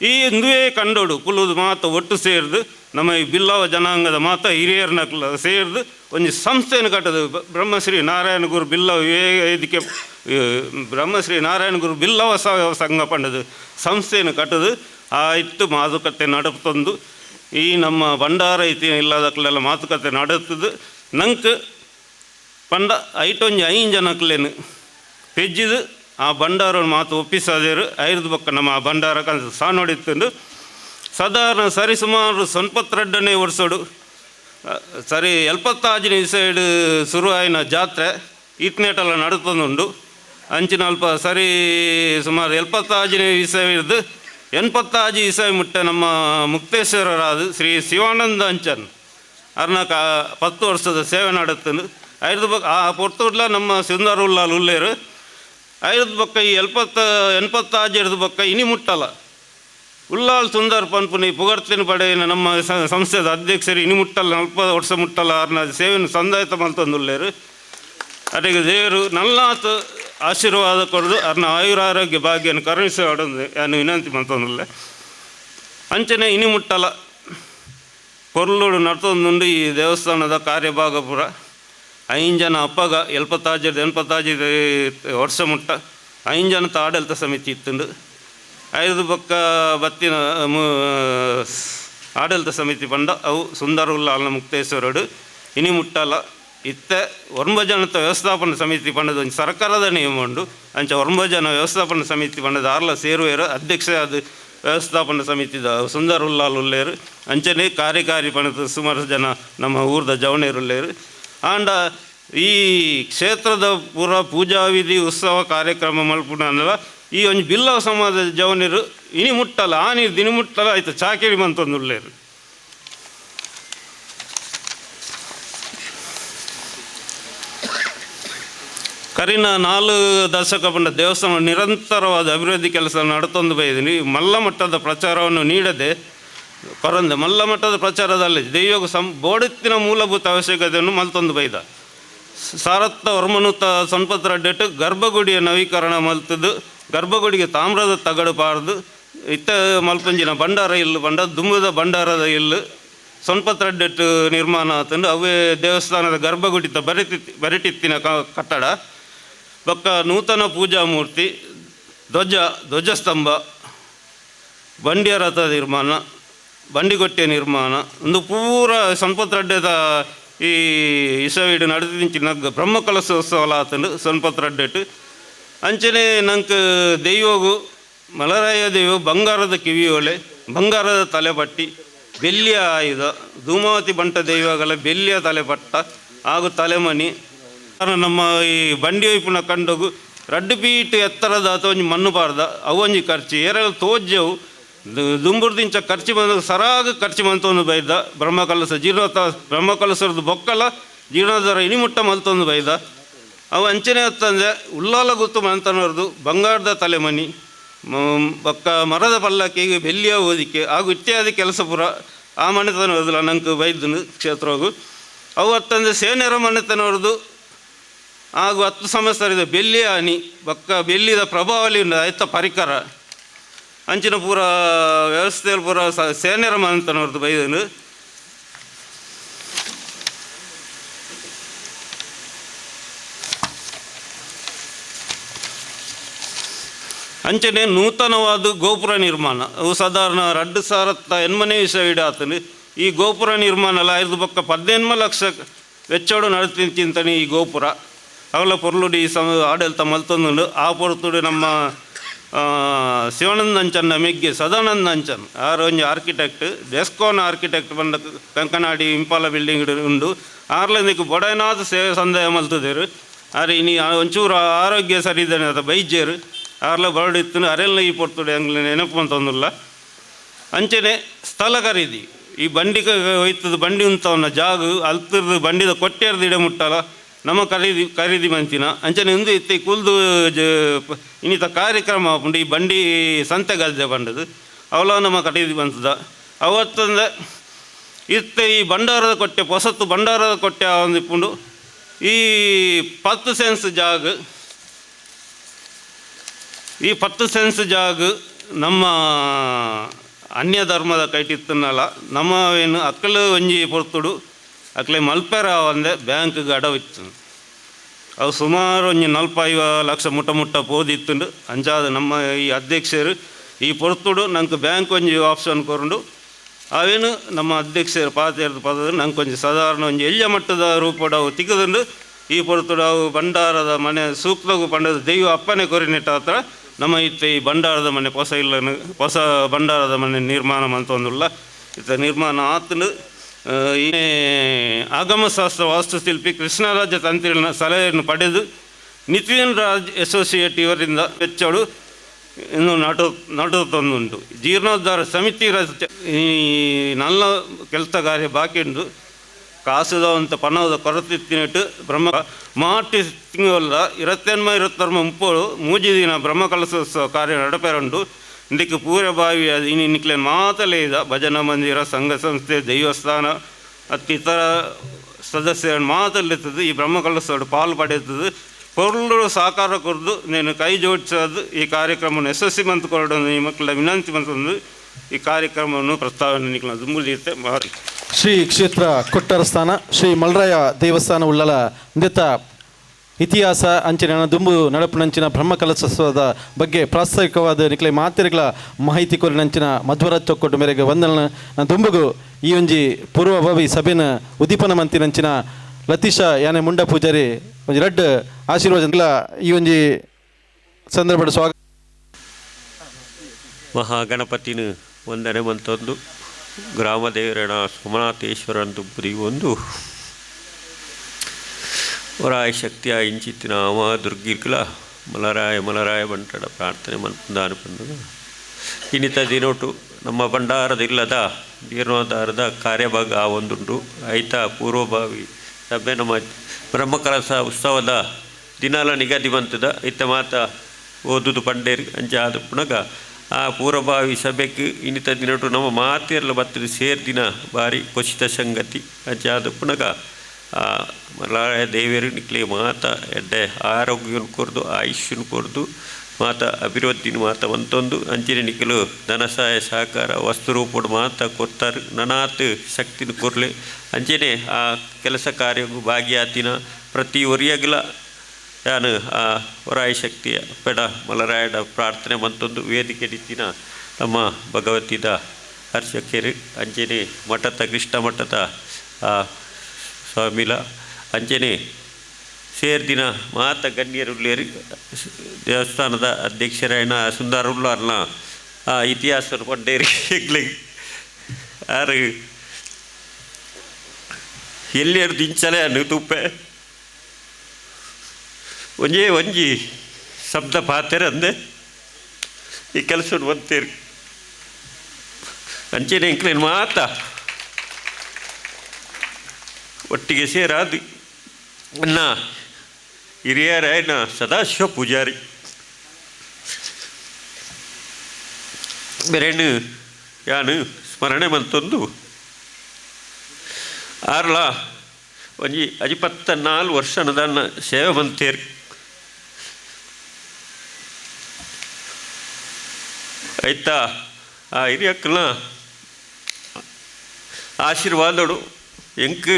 ಈ ಇಂದುವೇ ಕಂಡೋಡು ಕುಲುದು ಮಾತ ಒಟ್ಟು ಸೇರಿದು ನಮ್ಮ ಈ ಬಿಲ್ಲವ ಜನಾಂಗದ ಮಾತ ಹಿರಿಯರ್ನಕ್ಲ ಸೇರಿದು ಒಂದು ಸಂಸ್ಥೆಯನ್ನು ಕಟ್ಟದು ಬ್ರಹ್ಮಶ್ರೀ ನಾರಾಯಣ ಗುರು ಬಿಲ್ಲವ ವೇದಿಕೆ ಬ್ರಹ್ಮಶ್ರೀ ನಾರಾಯಣ ಗುರು ಬಿಲ್ಲವ ಸಂಘ ಪಂಡದು ಸಂಸ್ಥೆಯನ್ನು ಕಟ್ಟದು ಆ ಇಟ್ಟು ಮಾತುಕತೆ ನಡುತ್ತೊಂದು ಈ ನಮ್ಮ ಭಂಡಾರ ಐತಿ ಇಲ್ಲದಕ್ಲೆಲ್ಲ ಮಾತುಕತೆ ನಡುತ್ತದು ನಂಗೆ ಪಂಡ ಐಟೊಂಜಿ 5 ಜನಕ್ಲೇನು ಪೆಜ್ಜಿದು ಆ ಭಂಡಾರ ಮಾತು ಒಪ್ಪಿಸದೇರು 5 ಪಕ್ಕ ನಮ್ಮ ಆ ಭಂಡಾರ ಸಾನೋಡಿತ್ತುಂಡು ಸಾಧಾರಣ ಸರಿ ಸುಮಾರು 92ನೇ ವರ್ಷಡು ಸರಿ 75ನೇ ಸೈಡ್ ಶುರು ಆಯ್ನ ಜಾತ್ರೆ ಈತ್ನೇಟೆಲ್ಲ ನಡುತ್ತೊಂದುಂಡು ಅಂಚಿನ ಅಲ್ಪ ಸರಿ ಸುಮಾರು 75ನೇ ಇಸವಿರ್ದು 85 ಇಸವಿ ಮುಟ್ಟೆ ನಮ್ಮ ಮುಕ್ತೇಶ್ವರರಾದ ಶ್ರೀ ಶಿವಾನಂದ ಅಂಚನ್ ಅರ್ನ 10 ವರ್ಷದ ಸೇವೆ ನಡುತ್ತುಂಡು 5 ಪಕ್ಕ ಆ ಪೊರ್ತುಡ್ಲ ನಮ್ಮ ಸುಂದರುಲ್ಲಾಲ್ ಉಲ್ಲೇರು 5 ಪಕ್ಕ ಈ 85 ಪಕ್ಕ ಇನಿ ಮುಟ್ಟಲ್ಲ ಉಲ್ಲಾಲ್ ಸುಂದರ್ ಪನ್ಪುನಿ ಪುಗರ್ತಿನ ಪಡೆಯಿನ ನಮ್ಮ ಸಂಸ್ಥೆದ ಅಧ್ಯಕ್ಷರು ಇನಿ ಮುಟ್ಟಲ್ಲ 40 ವರ್ಷ ಮುಟ್ಟಲ್ಲ ಅರ್ನ ಸೇವೆಯನ್ನು ಸಂದಾಯಿತ ಮಲ್ತೊಂದುಲ್ಲೇರು ಅಲ್ಲಿಗೆ ದೇವರು ನಲ್ಲಾತು ಆಶೀರ್ವಾದ ಕೊಡೋದು ಅರ್ನ ಆಯುರಾರೋಗ್ಯ ಭಾಗ್ಯನ ಕರುಣಿಸಿ ಆಡೋದು ನಾನು ವಿನಂತಿ ಮಲ್ತೊಂದುಲ್ಲ ಅಂಚನೆ ಇನಿ ಮುಟ್ಟಲ್ಲ ಪೊರ್ಲುಡು ನಡ್ತೊಂದುಂಡು ಈ ದೇವಸ್ಥಾನದ ಕಾರ್ಯಭಾಗ ಪೂರ 5 ಜನ ಅಪ್ಪಗ 85 ವರ್ಷ ಮುಟ್ಟ 5 ಜನದ ಆಡಳಿತ ಸಮಿತಿ ಇತ್ತುಂಡು 5 ಪಕ್ಕ ಬತ್ತಿನ ಆಡಳಿತ ಸಮಿತಿ ಪಂಡ ಅವು ಸುಂದರುಲ್ಲಾಲ್ನ ಮುಕ್ತೇಶ್ವರಡು ಇನಿ ಮುಟ್ಟಲ್ಲ ಇತ್ತೆ 9 ಜನದ ವ್ಯವಸ್ಥಾಪನಾ ಸಮಿತಿ ಪಂಡದ ಒಂದು ಸರ್ಕಾರದ ನಿಯಮ ಉಂಡು ಅಂಚ 9 ಜನ ವ್ಯವಸ್ಥಾಪನಾ ಸಮಿತಿ ಪಂಡದ ಆರ್ಲ ಸೇರುವೆರು ಅಧ್ಯಕ್ಷ ಅದು ವ್ಯವಸ್ಥಾಪನಾ ಸಮಿತಿದ ಸುಂದರ್ ಉಲ್ಲಾಲ್ ಉಲ್ಲೇರು ಅಂಚನೆ ಕಾರ್ಯಕಾರಿ ಪಣದ ಸುಮಾರು ಜನ ನಮ್ಮ ಊರದ ಜವನೇರುಲ್ಲೇರು ಆಂಡ ಈ ಕ್ಷೇತ್ರದ ಪೂರ ಪೂಜಾ ವಿಧಿ ಉತ್ಸವ ಕಾರ್ಯಕ್ರಮ ಮಲ್ಪುನಲ್ಲ ಈ ಒಂದು ಬಿಲ್ಲವ ಸಮಾಜದ ಜವನರು ಇನಿ ಮುಟ್ಟಲ್ಲ ಆ ನೀರು ದಿನ ಮುಟ್ಟಲ್ಲ ಆಯ್ತು ಚಾಕೇರಿ ಮಂತೊಂದು ಉಳ್ಳೇರು ಕರಿನ 4 ದಶಕ ಬಂದ ದೇವಸ್ಥಾನ ನಿರಂತರವಾದ ಅಭಿವೃದ್ಧಿ ಕೆಲಸ ನಡ್ತೊಂದು ಬೈದೀನಿ. ಮಲ್ಲ ಮಟ್ಟದ ಪ್ರಚಾರವನ್ನು ನೀಡದೆ ಕೊರಂದೆ ಮಲ್ಲ ಮಟ್ಟದ ಪ್ರಚಾರದಲ್ಲಿ ದೈವಗ ಬೋಡಿತ್ತಿನ ಮೂಲಭೂತ ಅವಶ್ಯಕತೆಯನ್ನು ಮಲ್ತೊಂದು ಬೈದ ಸಾರತ್ತ ಹೊರಮನುತ ಸಂಪತ್ತರ ಡೆಟ್ ಗರ್ಭಗುಡಿಯ ನವೀಕರಣ ಮಲ್ತದ್ದು ಗರ್ಭಗುಡಿಗೆ ತಾಮ್ರದ ತಗಡು ಪಾರ್ದು ಇತ್ತ ಮಲ್ಪಂಜಿನ ಭಂಡಾರ ಇಲ್ಲು ಬಂಡ ದುಂಬದ ಭಂಡಾರದ ಇಲ್ಲು ಸೊನ್ಪತ್ರ ಡೆಟ್ ನಿರ್ಮಾಣ ಆತಂದು ಅವೇ ದೇವಸ್ಥಾನದ ಗರ್ಭಗುಡಿತ ಬರಿಟಿತ್ತಿನ ಕಟ್ಟಡ ಬೊಕ್ಕ ನೂತನ ಪೂಜಾ ಮೂರ್ತಿ ಧ್ವಜಸ್ತಂಭ ಬಂಡಿಯ ರಥ ನಿರ್ಮಾಣ ಬಂಡಿಗೊಟ್ಟೆ ನಿರ್ಮಾಣ ಒಂದು ಪೂರ ಸೊನ್ಪತ್ರಡ್ಡೆದ ಈ ಇಸವೀಡು ನಡೆದಿಂಚಿನ ಬ್ರಹ್ಮಕಲಶೋತ್ಸವ ಆತಂಡು ಸೊನ್ಪತ್ರಡ್ಡೆಟ್ ಅಂಚನೆ ನಂಗೆ ದೈವಗು ಮಲರಾಯ ದೈವ ಬಂಗಾರದ ಕಿವಿಯೋಲೆ ಬಂಗಾರದ ತಲೆಪಟ್ಟಿ ಬೆಳ್ಳಿಯ ಆಯುಧ ಧೂಮಾವತಿ ಬಂಟ ದೈವಗಳ ಬೆಳ್ಳಿಯ ತಲೆಪಟ್ಟ ಹಾಗೂ ತಲೆಮಣಿ ನಮ್ಮ ಈ ಬಂಡಿ ವೈಪುನ ಕಂಡೋಗು ರಡ್ಡು ಪೀಟ್ ಎತ್ತರದ ಅಥವಾ ಒಂಜಿ ಮಣ್ಣು ಪಾರ್ದ ಅವೊಂಜಿ ಖರ್ಚು ಏರೆಲ್ಲ ತೋಜ್ಯವು ದುಂಬುರ್ದಿಂಚ ಖರ್ಚು ಬಂದ ಸರಾಗ ಖರ್ಚು ಮಂತೊಂದು ಬೈದ ಬ್ರಹ್ಮಕಲಶ ಬ್ರಹ್ಮಕಲಶರದ್ದು ಬೊಕ್ಕಲ ಜೀರ್ಣೋದ್ಧಾರ ಇನಿಮುಟ್ಟ ಮಲ್ತೊಂದು ಬೈದ ಅವು ಅಂಚನೆ ಹೊತ್ತಂದರೆ ಉಲ್ಲಾಲ ಗುತ್ತು ಮಂತನವ್ರದ್ದು ಬಂಗಾರದ ತಲೆಮಣಿ ಬೊಕ್ಕ ಮರದ ಪಲ್ಲಕ್ಕಿಗೆ ಬೆಳ್ಳಿಯ ಓದಿಕೆ ಹಾಗೂ ಇತ್ಯಾದಿ ಕೆಲಸ ಪುರ ಆ ಮನೆತನವ್ರದ್ದು ನಂಗೆ ಬೈದನು ಕ್ಷೇತ್ರವು ಅವು ಹೊತ್ತಂದರೆ ಸೇನೆರ ಮನೆತನವ್ರದ್ದು ಹಾಗೂ 10 ಸಂವತ್ಸರದ ಬೆಳ್ಳಿಯ ಹನಿ ಬೊಕ್ಕ ಬೆಳ್ಳಿದ ಪ್ರಭಾವಲಿ ಆಯ್ತ ಪರಿಕರ ಅಂಚಿನ ಪೂರ ವ್ಯವಸ್ಥೆಯಲ್ಲಿ ಪೂರ ಸೇನೆರ ಮನೆತನವ್ರದ್ದು ಬೈದನು ಅಂಚನೆ ನೂತನವಾದ ಗೋಪುರ ನಿರ್ಮಾಣ ಅವು ಸಾಧಾರಣ 2,000 ಎನ್ಮನೆ ವಿಷಯ ಆತನು ಈ ಗೋಪುರ ನಿರ್ಮಾಣ ಎಲ್ಲ 18 ಲಕ್ಷ ವೆಚ್ಚೋಡು ನಡೆತಿಂತಾನೆ ಈ ಗೋಪುರ ಅವಳ ಪೊರ್ಲುಡಿ ಆಡಳಿತ ಮಲ್ತೊಂದು ಆ ಪೊರ್ತುಡು ನಮ್ಮ ಶಿವಾನಂದ ಅಂಚನ್ನ ಮೆಗ್ಗೆ ಸದಾನಂದ ಅಂಚನ್ ಆರು ಒಂಜಿ ಆರ್ಕಿಟೆಕ್ಟ್ ಡೆಸ್ಕೋನ್ ಆರ್ಕಿಟೆಕ್ಟ್ ಬಂದ ಕಂಕನಾಡಿ ಇಂಪಾಲ ಬಿಲ್ಡಿಂಗ್ ಉಂಡು ಆರ್ಲಿಂದಕ್ಕೆ ಬೊಡನಾದ ಸೇವೆ ಸಂದಾಯ ಮಲ್ತದೇರು ಆರೆ ಇನಿ ಒಂಚೂರು ಆರೋಗ್ಯ ಸರಿ ಇದ್ದಾನೆ ಅದ ಬೈಜೇರು ಆರ್ಲ ಬರಡಿತ್ತು ಅರೆಲ್ಲ ಈ ಪೊರ್ತುಡೆ ಹಂಗೆ ನೆನಪು ಅಂತಂದಿಲ್ಲ ಅಂಚನೆ ಸ್ಥಳ ಖರೀದಿ ಈ ಬಂಡಿಗೆ ಹೋಯ್ತದ ಬಂಡಿ ಉಂತವನ್ನ ಜಾಗ ಅಲ್ತಿರ್ದು ಬಂಡಿದ ಕೊಟ್ಟೆರ್ದು ಇಡ ಮುಟ್ಟಲ್ಲ ನಮ್ಮ ಖರೀದಿ ಮಂತಿನ ಅಂಚನೆ ಒಂದು ಇತ್ತೆ ಕುಲ್ದು ಇನ್ನಿತ ಕಾರ್ಯಕ್ರಮ ಹಾಕೊಂಡು ಈ ಬಂಡಿ ಸಂತೆ ಗಲ್ದೆ ಬಂಡದು ಅವಳ ನಮ್ಮ ಖರೀದಿ ಬಂತದ ಅವತ್ತಂದ್ರೆ ಇತ್ತೆ ಈ ಭಂಡಾರದ ಕೊಟ್ಟೆ ಹೊಸತ್ತು ಭಂಡಾರದ ಕೊಟ್ಟೆ ಒಂದು ಇಪ್ಪುಂಡು ಈ 10 ಸೆನ್ಸ್ ಜಾಗ ಈ 10 ಸೆನ್ಸ್ ಜಾಗ ನಮ್ಮ ಅನ್ಯ ಧರ್ಮದ ಕೈಟಿತ್ತನಲ್ಲ ನಮ್ಮವೇನು ಅಕ್ಕಲು ಒಂಜಿ ಪೊರ್ತುಡು ಅಕ್ಲೆ ಮಲ್ಪೆರ ಒಂದೆ ಬ್ಯಾಂಕ್ಗೆ ಅಡವಿತ್ತು ಅವು ಸುಮಾರು ಒಂಜಿ 45 ಲಕ್ಷ ಮುಟ್ಟ ಪೋದಿತ್ತು ಅಂಚಾದ ನಮ್ಮ ಈ ಅಧ್ಯಕ್ಷರು ಈ ಪೊರ್ತುಡು ನಂಗೆ ಬ್ಯಾಂಕ್ ಒಂಜಿ ಆಪ್ಷನ್ ಕೊರಂಡು ಅವೇನು ನಮ್ಮ ಅಧ್ಯಕ್ಷರು ಪಾತೆರ್ದು ಪದ ನಂಗೆ ಒಂಜಿ ಸಾಧಾರಣ ಒಂಜಿ ಎಳ್ಳ ಮಟ್ಟದ ರೂಪಡು ಅವು ತಿಕ್ಕದಂಡು ಈ ಪೊರ್ತುಡು ಅವು ಭಂಡಾರದ ಮನೆ ಸೂಕ್ತಗೂ ಪಂಡದ ದೈವ ಅಪ್ಪನೆ ಕೊರಿನೆಟ್ಟ ಹತ್ರ ನಮ್ಮ ಇತ್ತೆ ಈ ಭಂಡಾರದ ಮನೆ ಹೊಸ ಭಂಡಾರದ ಮನೆ ನಿರ್ಮಾಣ ಮಂತೊಂದುಲ್ಲ ಇತ್ತ ನಿರ್ಮಾಣ ಆತನು ಈ ಆಗಮಶಾಸ್ತ್ರ ವಾಸ್ತುಶಿಲ್ಪಿ ಕೃಷ್ಣರಾಜ ತಂತ್ರಿನ ಸಲಹೆಯನ್ನು ಪಡೆದು ನಿತಿನ್ ರಾಜ್ ಅಸೋಸಿಯೇಟ್ ಇವರಿಂದ ವೆಚ್ಚಗಳು ಇನ್ನು ನಡುತ್ತೊಂದುಂಟು ಜೀರ್ಣೋದ್ಧಾರ ಸಮಿತಿ ಈ ನಲ್ಲ ಕೆಲಸ ಕಾರ್ಯ ಬಾಕಿ ಉಂಟು ಕಾಸುದ ಅಂತ ಪಣದ ಕೊರತಿತ್ತಿನಿಟ್ಟು ಬ್ರಹ್ಮ ಮಾರ್ಚ್ ತಿಂಗಳ 28-26 ಮೂಜಿ ದಿನ ಬ್ರಹ್ಮಕಲಶೋತ್ಸವ ಕಾರ್ಯ ನಡಪೆರಂಡು ಇಂದಕ್ಕೆ ಪೂರ ಬಾವಿ ಅದು ಇನ್ನಿಕ್ಲೆ ಮಾತಲೇ ಇದ ಭಜನಾ ಮಂದಿರ ಸಂಘ ಸಂಸ್ಥೆ ದೈವಸ್ಥಾನ ಇತರ ಸದಸ್ಯರನ್ನು ಮಾತಲ್ಲಿರ್ತದೆ ಈ ಬ್ರಹ್ಮಕಲಶೋಡು ಪಾಲು ಪಡೆಯುತ್ತದೆ ಪೊರ್ಲು ಸಾಕಾರ ಕೊರ್ದು నేను ಕೈ ಜೋಡಿಸೋದು ಈ ಕಾರ್ಯಕ್ರಮವನ್ನು ಯಶಸ್ವಿ ಮಂತ್ ಕೊರಡೋದು ಈ ಮಕ್ಕಳ ವಿನಂತಿ ಮಂತಂದು ಈ ಕಾರ್ಯಕ್ರಮವನ್ನು ಪ್ರಸ್ತಾವನೆ ನಿಕ್ಲ ದುಂಬುಲಿರುತ್ತೆ ಮಾರಿ ಶ್ರೀ ಕ್ಷೇತ್ರ ಕೊಟ್ಟರಸ್ಥಾನ ಶ್ರೀ ಮಲ್ರಾಯ ದೇವಸ್ಥಾನ ಉಳ್ಳಲ ನಿತ ಇತಿಹಾಸ ಅಂಚಿನ ದುಂಬು ನಡಪುನಂಚಿನ ಬ್ರಹ್ಮಕಲಶೋತ್ಸವದ ಬಗ್ಗೆ ಪ್ರಾಸ್ತಾವಿಕವಾದ ನಿಕ್ಲೆ ಮಾತೆರೆಗಳ ಮಾಹಿತಿ ಕೊರಿನಂಚಿನ ಮಧ್ವರಾಜ್ ಚೊಕ್ಕೊಟ್ಟು ಮೇರೆಗೆ ವಂದನ ದುಂಬುಗು ಈ ಒಂಜಿ ಪೂರ್ವಭಾವಿ ಸಭೆನ ಉದ್ದೀಪನ ಮಂತಿನಂಚಿನ ಲತೀಶಾ ಯಾನೆ ಮುಂಡ ಪೂಜಾರಿ ಒಂಜಿ ರಡ್ಡ್ ಆಶೀರ್ವಾದ ಈ ಒಂಜಿ ಸಂದರ್ಭದ ಸ್ವಾಗತ ಮಹಾಗಣಪತಿನ ವಂದನೆ ಮಂತೊಂದು ಗ್ರಾಮ ದೇವರಣ ಸೋಮನಾಥೇಶ್ವರನ ದುಬ್ಬುದಿ ಒಂದು ವರಾಯ ಶಕ್ತಿಯ ಇಂಚಿತ್ತಿನ ಅವ ದುರ್ಗಿರ್ಕಲ ಮಲರಾಯ ಬಂಟಡ ಪ್ರಾರ್ಥನೆ ಮಲ್ಪುಂದಾನು ಬಂದದ ಇನ್ನಿತ ದಿನೊಟ್ಟು ನಮ್ಮ ಭಂಡಾರದಿಲ್ಲದ ಜೀರ್ಣೋದ್ಧಾರದ ಕಾರ್ಯಭಾಗ ಒಂದುಂಟು ಐತ ಪೂರ್ವಭಾವಿ ಸಭೆ ನಮ್ಮ ಬ್ರಹ್ಮಕಲಶ ಉತ್ಸವದ ದಿನಾಲ ನಿಗದಿ ಬಂತದ ಐತ ಮಾತ ಓದುದು ಪಂಡೇರಿ ಅಂಚಾದ ಪುನಗ ಆ ಪೂರ್ವಭಾವಿ ಸಭೆಗೆ ಇನ್ನಿತ ದಿನೊಟ್ಟು ನಮ್ಮ ಮಾತೆರ್ಲ ಬತ್ತದ ಸೇರ್ದಿನ ಬಾರಿ ಖುಷಿತ ಸಂಗತಿ ಅಂಚಾದ ಪುನಗ ಮಲರಾಯ ದೇವೇರು ನಿಕ್ಲೆ ಮಾತ ಎಡ್ಡೆ ಆರೋಗ್ಯನ ಕೊರ್ದು ಆಯುಷ್ಯನ ಕೊರ್ದು ಮಾತ ಅಭಿವೃದ್ಧಿನ ಮಾತ ಒಂತೊಂದು ಅಂಚಿನ ನಿಖಲು ಧನ ಸಹಾಯ ಸಹಕಾರ ವಸ್ತು ರೂಪದ ಮಾತ ಕೊಡ್ತಾರೆ ನನಾತ್ ಶಕ್ತಿನ ಕೊರ್ಲೆ ಅಂಚೆನೆ ಆ ಕೆಲಸ ಕಾರ್ಯಗೂ ಭಾಗಿಯಾತಿನ ಪ್ರತಿ ಒರಿಯಾಗಲ ನಾನು ಆ ವರಾಯ ಶಕ್ತಿಯ ಪೆಡ ಮಲರಾಯಡ ಪ್ರಾರ್ಥನೆ ಮಂತೊಂದು ವೇದಿಕೆ ನಿತ್ತಿನ ನಮ್ಮ ಭಗವತಿದ ಹರ್ಷಕೇರು ಅಂಚೆನೆ ಮಠದ ಕೃಷ್ಣ ಮಠದ ಸ್ವಾಮಿಲ ಅಂಚೆನೆ ಸೇರ್ದಿನ ಮಾತ ಗಣ್ಯರುಳ್ಳೇರಿ ದೇವಸ್ಥಾನದ ಅಧ್ಯಕ್ಷರಾಯಣ ಸುಂದರುಳ್ಳಾರ್ನ ಆ ಇತಿಹಾಸ ಕೊಂಡೇರಿ ಯಾರು ಎಲ್ಲಿಯರು ದಿಂಚಲೆ ಅನ್ನು ತುಪ್ಪೆ ಒಂಜಿ ಶಬ್ದ ಪಾತೆರೆ ಅಂದೆ ಈ ಕೆಲಸ ಒತ್ತೇರಿ ಅಂಚೆನೆ ಇಂಕ್ಲೇನು ಮಾತ ಒಟ್ಟಿಗೆ ಸೇರಾದು ಅನ್ನ ಹಿರಿಯರಾಯನ ಸದಾಶಿವ ಪೂಜಾರಿ ಬೇರೇನು ಯಾನು ಸ್ಮರಣೆ ಮಂತೊಂದು ಆರ್ಲ ಒಂಜಿ 24 ವರ್ಷನದನ್ನ ಸೇವೆ ಮಂತೇರಿ ಆಯ್ತಾ ಆ ಹಿರಿಯಕ್ಕನ ಆಶೀರ್ವಾದಡು ಎಂಕ್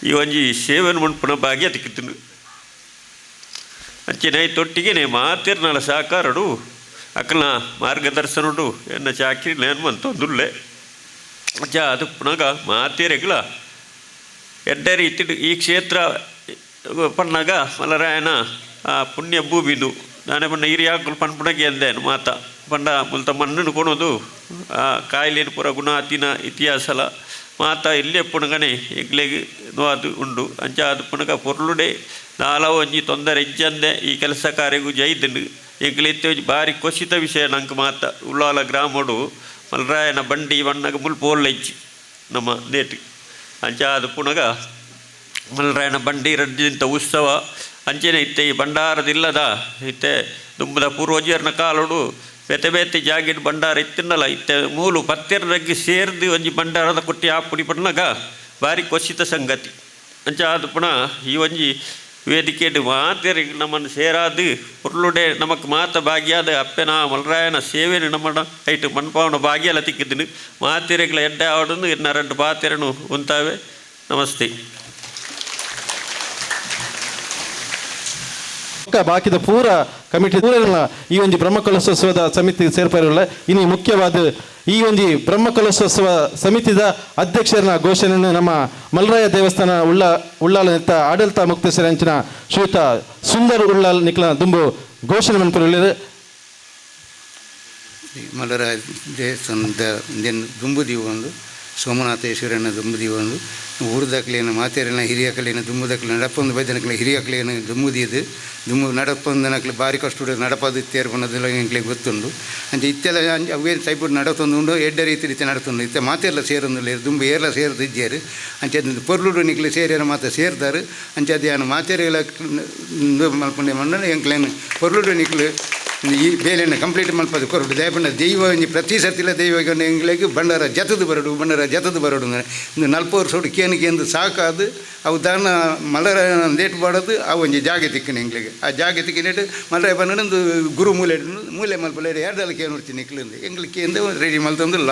ಈ ಒಂಜಿ ಸೇವೆನ ಮಣ್ಪುನ ಭಾಗ್ಯ ತಿಕ್ಕಿತ್ತು ಅಂಚೆನೆ ತೊಟ್ಟಿಗೆ ಮಾತಿರ್ನಳ ಸಹಕಾರಡು ಅಕ್ಕನ ಮಾರ್ಗದರ್ಶನಡು ಎನ್ನ ಚಾಕರಿ ನೇನು ಮಂತೊಂದುಲ್ಲೆ ಅಜ್ಜ ಅದು ಪುನಗ ಮಾತೇರೆಗಳ ಎಡ್ಡೆ ರೀತಿ ಈ ಕ್ಷೇತ್ರ ಪಣ್ಣಗ ಮಲರಾಯನ ಆ ಪುಣ್ಯ ಭೂಮಿದು ನಾನೇ ಪಣ್ಣ ಹಿರಿಯಾಕಲು ಪನ್ಪುಣಗೆ ಅಂದೇನು ಮಾತ ಪಂಡ ಮುಲ್ತ ಮಣ್ಣನ್ನು ಕೊಣೋದು ಆ ಕಾಯಿಲೆನ ಪುರ ಗುಣಾತಿನ ಇತಿಹಾಸಲ ಮಾತ ಇಲ್ಲೇ ಪುಣಗನೆ ಎಗ್ಲೆಗೆ ನೋದು ಉಂಡು ಅಂಚ ಅದು ಪುಣಗ ಪೊರ್ಲುಡೆ ನಾಲವು ಒಂಜಿ ತೊಂದರೆ ಇಜ್ಜಂದೆ ಈ ಕೆಲಸ ಕಾರ್ಯಗೂ ಜೈದನು ಎಗ್ಲೆತ್ತೆ ಭಾರಿ ಖುಷಿತ ವಿಷಯ ನಂಗೆ ಮಾತ ಉಳ್ಳಾಲ ಗ್ರಾಮಡು ಮಲರಾಯನ ಬಂಡಿ ಬಣ್ಣಗ ಮುಲ್ಪೋಲ್ಲ ಇಜ್ಜಿ ನಮ್ಮ ನೇಟಿ ಅಂಚ ಅದು ಪುಣಗ ಮಲರಾಯನ ಬಂಡಿ ರಡ್ಡಿಂತ ಉತ್ಸವ ಅಂಚೆನೆ ಇತ್ತೆ ಈ ಭಂಡಾರದಿಲ್ಲದ ಇತ್ತೆ ದುಂಬದ ಪೂರ್ವಜರ್ನ ಕಾಲಡು ಬೇತೆ ಬೇತೆ ಜಾಗಿನ ಭಂಡಾರ ಇತ್ತಿನ್ನಲ್ಲ ಇತ್ತೆ ಮೂಲು ಪತ್ತೆರಗಿ ಸೇರ್ದು ಒಂಜಿ ಭಂಡಾರದ ಕೊಟ್ಟಿ ಆಪುಡಿ ಪಣ್ಣಗ ಭಾರಿ ಖುಷಿತ ಸಂಗತಿ ಅಂಚ ಅದು ಪುನಃ ಈ ಒಂಜಿ ವೇದಿಕೆಡು ಮಾತೇರಿ ನಮ್ಮನ್ನು ಸೇರಾದು ಉರುಳುಡೆ ನಮಕ್ ಮಾತ ಭಾಗ್ಯಾದ ಅಪ್ಪೆನ ಮಲರಾಯನ ಸೇವೆನು ನಮ್ಮನ್ನ ಐಟು ಮನ್ಪಾವನ ಭಾಗ್ಯಲ್ಲ ತಿಕ್ಕಿದ್ದನು ಮಾತೇರಿಗಳ ಎಡ್ಡೆ ಆವಡನ್ನು ಇನ್ನ 2 ಪಾತೆರನು ಉಂತಾವೆ ನಮಸ್ತೆ ಬಾಕಿದ ಪೂರ ಕಮಿಟಿ ಈ ಒಂದು ಬ್ರಹ್ಮಕಲಶೋತ್ಸವದ ಸಮಿತಿ ಸೇರ್ಪಡಿಲ್ಲ ಇನ್ನು ಮುಖ್ಯವಾದ ಈ ಒಂದು ಬ್ರಹ್ಮಕಲಶೋತ್ಸವ ಸಮಿತಿದ ಅಧ್ಯಕ್ಷರನ್ನ ಘೋಷಣೆಯನ್ನು ನಮ್ಮ ಮಲರಾಯ ದೇವಸ್ಥಾನ ಉಳ್ಳಾಲ ಆಡಳಿತ ಮುಕ್ತೇಶ್ವರ ಅಂಚಿನ ಶ್ರೀಯುತ ಸುಂದರ್ ಉಳ್ಳಾಲ್ ನಿಕ್ಲ ದುಂಬು ಘೋಷಣೆ ಮಾಡ್ಕೊಳ್ಳಿ ಮಲರಾಯ ದೇವಸ್ಥಾನದ ದುಂಬುದೀವು ಒಂದು ಸೋಮನಾಥೇಶ್ವರನ ದುಂಬುದೀವು ಒಂದು ಊರ್ದಕ್ಲೇನು ಮಾತೇರಿನ ಹಿರಿಯಕಲೇನು ದುಂಬುದಕ್ಲೆ ನಡಪೊಂದು ಬೈದನಕ್ಲೆ ಹಿರಿಯಕಲೇನು ದುಂಬುದಿಯದು ದುಂಬು ನಡಪೊಂದನಕ್ಲೆ ಭಾರಿ ಕಷ್ಟ ನಡಪದು ತೇರ್ಪೊಂದೆಲ್ಲ ಎಂಕ್ಲೆ ಗೊತ್ತುಂಡು ಅಂಚೆ ಇತ್ತೆಲ್ಲ ಅವೇ ಟೈಪು ನಡತೊಂದು ಎಡ್ಡ ರೀತಿ ನಡತೊಂದು ಇತ್ತೆ ಮಾತೆಲ್ಲ ಸೇರೊಂದುಲ್ಲೇರು ದುಂಬು ಏರ್ಲ ಸೇರಿದ್ದು ಇದ್ದೇರು ಅಂಚೆ ಅದು ಪೊರ್ಲುಡು ನಿಕ್ಲೆ ಸೇರಿಯರ ಮಾತ ಸೇರ್ದಾರು ಅಂಚೆ ಅದು ಏನು ಮಾತೇರಿಗಳ ಮಲ್ಪೊಂಡೆ ಮಣ್ಣು ಎಂಕ್ಲೇನು ಪೊರ್ಲುಡು ನಿಕ್ಲು ಈ ಬೇಲೆಯನ್ನು ಕಂಪ್ಲೀಟ್ ಮಲ್ಪದು ಕೊರಡು ದಯಪಂಡ ದೈವ ಪ್ರತಿ ಸರ್ತಿಲ ದೈವ ಎಂಗ್ಲಿಗೆ ಬಂಡಾರ ಜತದು ಬರಡು ಇಂದು 40 ವರ್ಷ ಕೇನಿಗೆ ಎಂದು ಸಾಕಾದು ಅವು ದಾನ ಮಲರಾಯ ದೇಟ್ ಬಾಡೋದು ಅವು ಒಂಜಿ ಜಾಗ ತಿಕ್ಕನ ಎಂಗ್ಲಿಗೆ ಆ ಜಾಗ ತಿಕ್ಕಿನೇಟು ಮಲರಾಯ ಬಂದು ಗುರು ಮೂಲೆ ಮಲ್ಪಲೆ ಎರಡಲ್ಲ ಕೇನು ನೋಡ್ತೀನಿ ನಿಕ್ಲಿಂದ ಎಂಗ್ಲಿಕ್ಕೆ ಎಂದು ರೆಡಿ ಮಲ್ತೊಂದಿಲ್ಲ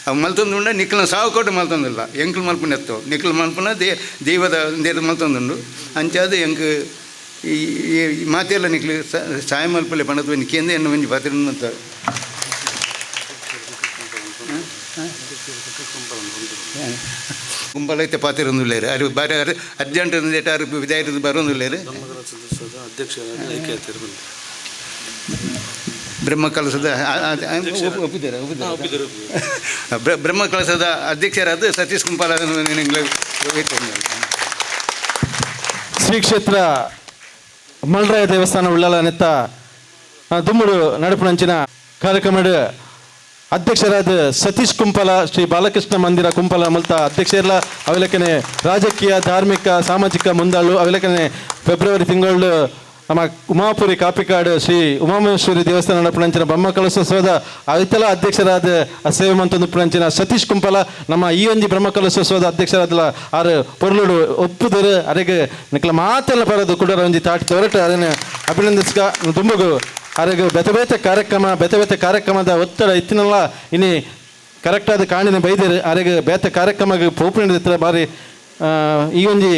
ಅವು ಮಲ್ತೊಂದುಂಡ ನಿಕ್ಲನ ಸಾವು ಕೊಟ್ಟು ಮಲ್ತೊಂದಿಲ್ಲ ಎಂಕ್ಲು ಮಲ್ಪನ ಎತ್ತೋ ನಿಕ್ಲು ಮಲ್ಪನ ದೈವದ ದೇದ ಮಲ್ತೊಂದುಂಡು ಅಂಚಾದು ಎಂಕ್ ಈ ಮಾತೆಲ್ಲ ನಿಕ್ಲು ಸಾಯ ಮಲ್ಪಲೆ ಪಣದು ನಿಕ್ಕಿಂದ ಎನ್ನು ಒಂಜಿ ಪಾತ್ರ ಅಂತ ಗುಂಪಲೈತೆ ಪಾತಿರೊಂದುಲ್ಲೇರು ಅದು ಬಾರಿ ಅರ್ಜೆಂಟ್ ಅಂದೇಟಾರು ವಿದಾಯದ ಬರೋಂದುಲ್ಲೇರು ಅಧ್ಯಕ್ಷ ಬ್ರಹ್ಮಕಲಶದ ಬ್ರಹ್ಮಕಲಶದ ಅಧ್ಯಕ್ಷರಾದ ಸತೀಶ್ ಕುಂಪಾಲ ಶ್ರೀ ಕ್ಷೇತ್ರ ಮಲ್ರಾಯ ದೇವಸ್ಥಾನ ಉಳ್ಳಾಲ ನೆತ್ತ ದುಮ್ಮುಡು ನಡುಪುನಂಚಿನ ಕಾರ್ಯಕ್ರಮದ ಅಧ್ಯಕ್ಷರಾದ ಸತೀಶ್ ಕುಂಪಲ ಶ್ರೀ ಬಾಲಕೃಷ್ಣ ಮಂದಿರ ಕುಂಪಲ ಮಲ್ತ ಅಧ್ಯಕ್ಷರಲ್ಲ ಅವೆಲಕನೆ ರಾಜಕೀಯ ಧಾರ್ಮಿಕ ಸಾಮಾಜಿಕ ಮುಂದಾಳು ಅವೆಲಕನೆ ಫೆಬ್ರವರಿ ತಿಂಗಳು ನಮ್ಮ ಉಮಾಪುರಿ ಕಾಪಿಕಾಡು ಶ್ರೀ ಉಮಾಮಹೇಶ್ವರಿ ದೇವಸ್ಥಾನ ನಡುಪುನಂಚಿನ ಬ್ರಹ್ಮಕಲಶೋತ್ಸವದ ಐತಲ ಅಧ್ಯಕ್ಷರಾದ ಸೇವೆ ಮಂತೊಂದು ಪುನಂಚಿನ ಸತೀಶ್ ಕುಂಪಲ ನಮ್ಮ ಈ ಒಂಜಿ ಬ್ರಹ್ಮಕಲಶೋತ್ಸವದ ಅಧ್ಯಕ್ಷರಾದಲ್ಲ ಆರು ಪೊರ್ಲುಡು ಒಪ್ಪುದರು ಅರೆಗೆ ನಿಕ್ಲ ಮಾತೆಲ್ಲ ಬರೋದು ಕೂಡ ಒಂಜಿ ತಾಟಿ ಹೊರಟು ಅದನ್ನು ಅಭಿನಂದಿಸ್ಕ ತುಂಬಗು ಅರೆಗೆ ಬೆತೆ ಕಾರ್ಯಕ್ರಮದ ಒತ್ತಡ ಇತ್ತಿನಲ್ಲ ಇನ್ನು ಕರೆಕ್ಟಾದ ಕಾಣಿನ ಬೈದರು ಅರೆಗೆ ಬೇತೆ ಕಾರ್ಯಕ್ರಮಕ್ಕೆ ಪೋಪುಣಿದ ಬಾರಿ ಈ ಒಂಜಿ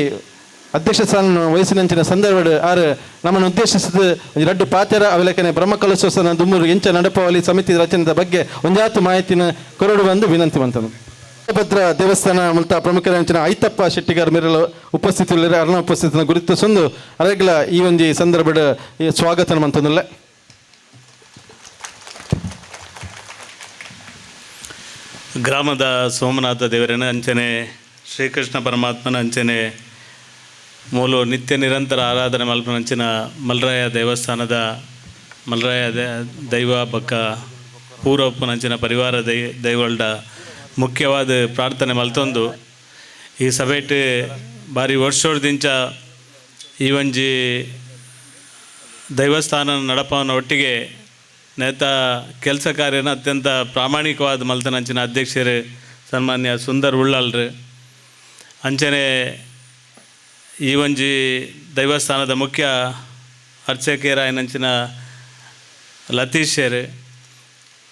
ಅಧ್ಯಕ್ಷ ಸ್ಥಾನ ವಯಸ್ಸಿನಂಚಿನ ಸಂದರ್ಭ ಆರು ನಮ್ಮನ್ನು ಉದ್ದೇಶಿಸಿದ ಒಂದು ರಡ್ಡು ಪಾತ್ಯರ ಅವಲೇಖನೆ ಬ್ರಹ್ಮಕಲಶೋತ್ಸವ ದುಮ್ಮೂರು ಎಂಚ ನಡಪಾವಳಿ ಸಮಿತಿ ರಚನೆದ ಬಗ್ಗೆ ಒಂಜಾತು ಮಾಹಿತಿನ ಕೊರಡು ಬಂದು ವಿನಂತಿ ಮಂತನು ಭದ್ರ ದೇವಸ್ಥಾನ ಮುಲ್ತ ಪ್ರಮುಖರಂಚಿನ ಐತಪ್ಪ ಶೆಟ್ಟಿಗಾರ್ ಮಿರಲು ಉಪಸ್ಥಿತಿಯಲ್ಲಿ ಅರ್ಣ ಉಪಸ್ಥಿತಿನ ಗುರುತಿಸೊಂದು ಅರೆಗ್ಲ ಈ ಒಂಜಿ ಸಂದರ್ಭದ ಸ್ವಾಗತ ಮಂತಂದಿಲ್ಲ. ಗ್ರಾಮದ ಸೋಮನಾಥ ದೇವರನ ಅಂಚನೆ ಶ್ರೀಕೃಷ್ಣ ಪರಮಾತ್ಮನ ಅಂಚನೆ ಮೂಲು ನಿತ್ಯ ನಿರಂತರ ಆರಾಧನೆ ಮಲ್ಪನಂಚಿನ ಮಲ್ರಾಯ ದೇವಸ್ಥಾನದ ಮಲ್ರಾಯ ದೈವ ಬಕ್ಕ ಪೂರ್ವಪ್ಪನಂಚಿನ ಪರಿವಾರ ದೈವಲ್ಡ ಮುಖ್ಯವಾದ ಪ್ರಾರ್ಥನೆ ಮಲ್ತೊಂದು ಈ ಸಭೆಟ್ ಬಾರಿ ವರ್ಷೋರ್ದಿಂಚ ಈ ಒಂಜಿ ದೈವಸ್ಥಾನ ನಡಪವನ ಒಟ್ಟಿಗೆ ನೇತ ಕೆಲಸ ಕಾರ್ಯನ ಅತ್ಯಂತ ಪ್ರಾಮಾಣಿಕವಾದ ಮಲ್ತನಂಚಿನ ಅಧ್ಯಕ್ಷರು ಸನ್ಮಾನ್ಯ ಸುಂದರ್ ಉಳ್ಳಾಲ್ರು ಅಂಚನೆ ಈ ಒಂಜಿ ದೈವಸ್ಥಾನದ ಮುಖ್ಯ ಅರ್ಚಕರಾಯನಂಚಿನ ಲತೀಶರು